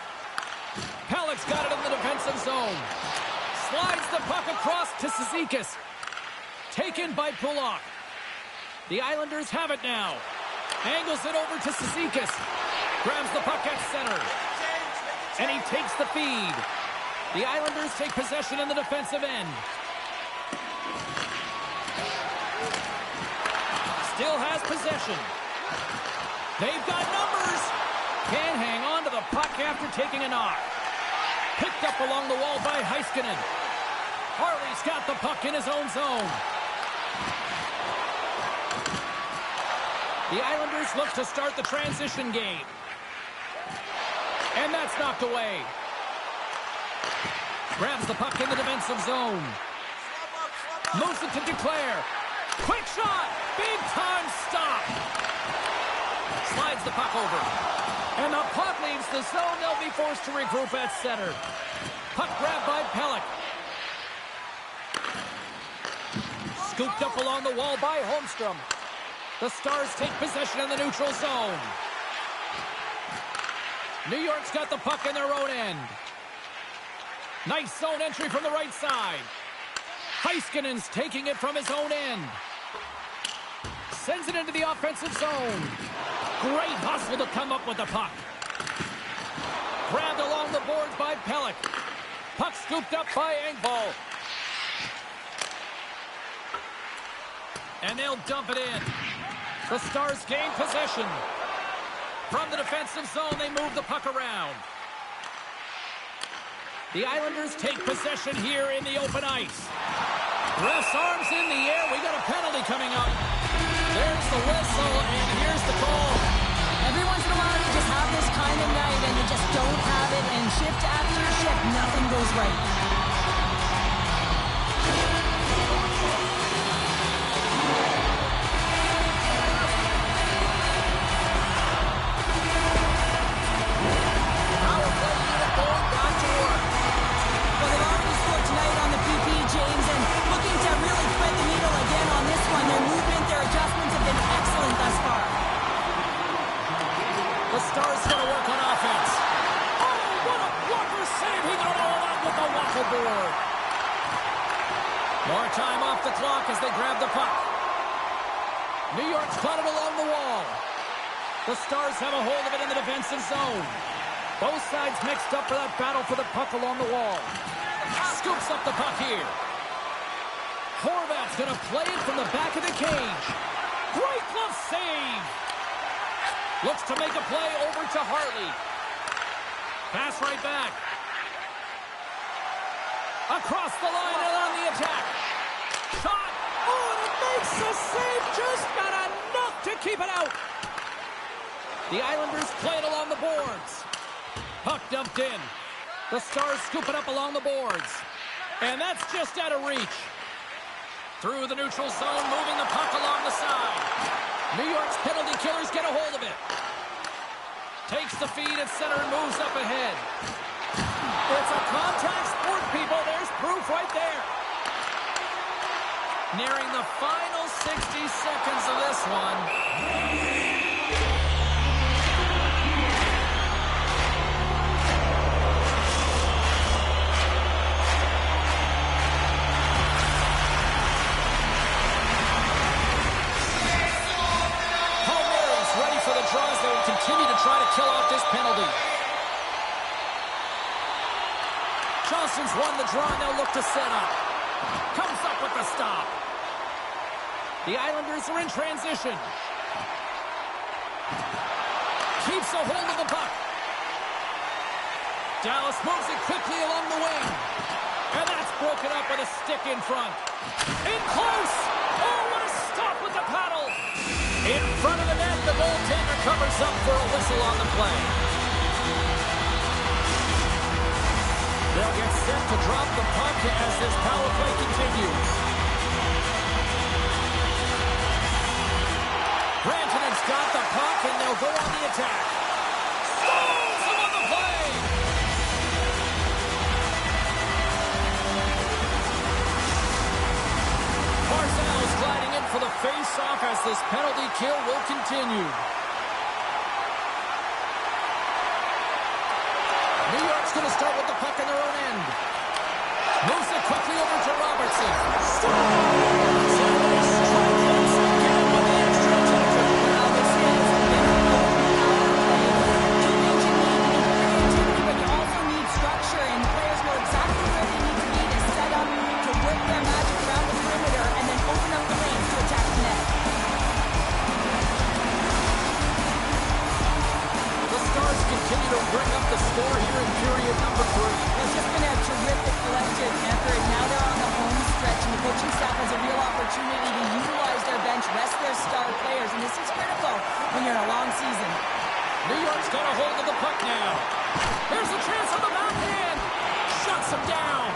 Pellick's got it in the defensive zone. Slides the puck across to Cizikas. Taken by Pulak. The Islanders have it now. Angles it over to Cizikas. Grabs the puck at center. And he takes the feed. The Islanders take possession in the defensive end. Still has possession. They've got numbers. Can't hang on to the puck after taking a knock. Picked up along the wall by Heiskanen. Harley's got the puck in his own zone. The Islanders look to start the transition game. And that's knocked away. Grabs the puck in the defensive zone. Moves it to Declare. Quick shot! Big time stop! Slides the puck over. And the puck leaves the zone. They'll be forced to regroup at center. Puck grabbed by Pellick. Scooped up along the wall by Holmstrom. The Stars take possession in the neutral zone. New York's got the puck in their own end. Nice zone entry from the right side. Heiskanen's taking it from his own end. Sends it into the offensive zone. Great hustle to come up with the puck. Grabbed along the boards by Pellick. Puck scooped up by Engvall. And they'll dump it in. The Stars gain possession. From the defensive zone, they move the puck around. The Islanders take possession here in the open ice. Ref's arms in the air. We got a penalty coming up. There's the whistle, and here's the call. Every once in a while, you just have this kind of night, and you just don't have it, and shift after shift, nothing goes right. The Stars going to work on offense. Oh, what a blocker save. He got all out with the waffle board. More time off the clock as they grab the puck. New York's caught it along the wall. The Stars have a hold of it in the defensive zone. Both sides mixed up for that battle for the puck along the wall. Scoops up the puck here. Horvat's going to play it from the back of the cage. Great glove save. Looks to make a play over to Hartley. Pass right back. Across the line and on the attack. Shot. Oh, and it makes the save. Just not enough to keep it out. The Islanders play it along the boards. Puck dumped in. The Stars scoop it up along the boards. And that's just out of reach. Through the neutral zone, moving the puck along the side. New York's penalty killers get a hold of it. Takes the feed at center and moves up ahead. It's a contact sport, people. There's proof right there. Nearing the final 60 seconds of this one. They will continue to try to kill off this penalty. Johnson's won the draw, and they'll look to set up. Comes up with the stop. The Islanders are in transition. Keeps a hold of the puck. Dallas moves it quickly along the wing. And that's broken up with a stick in front. In close! Oh, what a stop with the paddle! In front of the net, the goaltender covers up for a whistle on the play. They'll get set to drop the puck as this power play continues. Rantanen's got the puck, and they'll go on the attack. Stones him on the play! Barzal's gliding in for the face-off as this penalty kill will continue. New York's going to start with the puck in their own end. Moves it quickly over to Robertson. Stones! And they strike once again with the extra attacker. Well, this is a very open power play. You mentioned needing creativity, but you also need structure, and the players know exactly where they need to be to set up, to work their magic around the perimeter, and then open up the lanes to attack the net. The Stars continue to bring up the score here in period number 3. It's just been a terrific collective effort. Now they're on the home stretch, and the coaching staff has a real opportunity to utilize their bench, rest their star players, and this is critical when you're in a long season. New York's got a hold of the puck now. Here's a chance on the backhand. Shuts him down.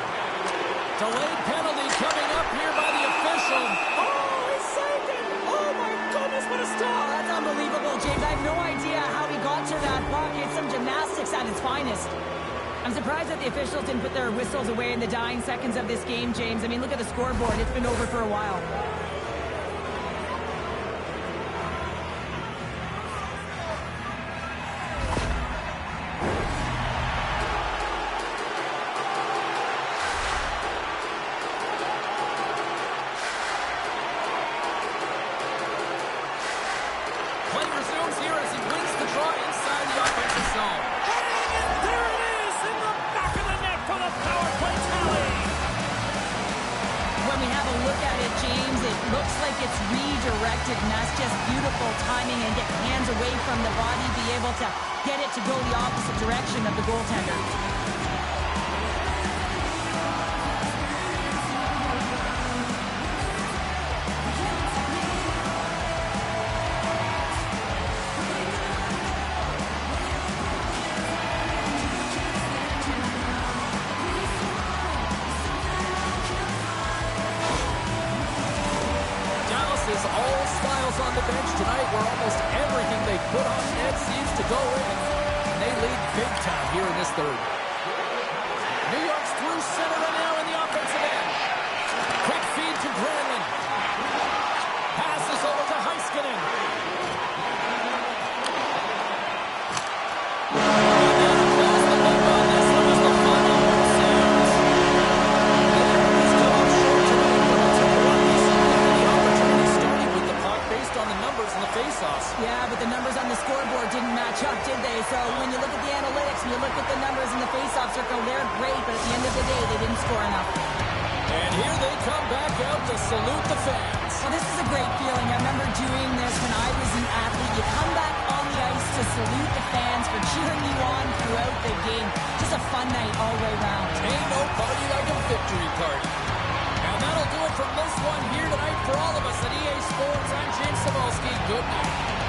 Delayed penalty coming up here by the official. Oh, he saved it. Oh, my goodness, what a Oh, stop. that's unbelievable, James. I have no idea how he got to that puck. It's some gymnastics at its finest. I'm surprised that the officials didn't put their whistles away in the dying seconds of this game, James. I mean, look at the scoreboard. It's been over for a while. Play resumes here as he wins the draw inside the offensive zone. And there it is in the back of the net for the power play tally. When we have a look at it, James, it looks like it's redirected, and that's just beautiful timing, and get hands away from the body, be able to get it to go the opposite direction of the goaltender. Dallas is all smiles on the bench tonight, where almost everything they put on net seems to go in. And they lead big time here in this third. New York's through center and now in the offensive end. Quick feed to Granlund. Passes over to Heiskanen. Yeah, but the numbers on the scoreboard didn't match up, did they? So when you look at the analytics and you look at the numbers in the face-off circle, they're great, but at the end of the day, they didn't score enough. And here they come back out to salute the fans. Well, this is a great feeling. I remember doing this when I was an athlete. You come back on the ice to salute the fans for cheering you on throughout the game. Just a fun night all the way around. Ain't no party like a victory party. And that'll do it from this one here tonight for all of us at EA Sports. I'm James Cebulski. Good night.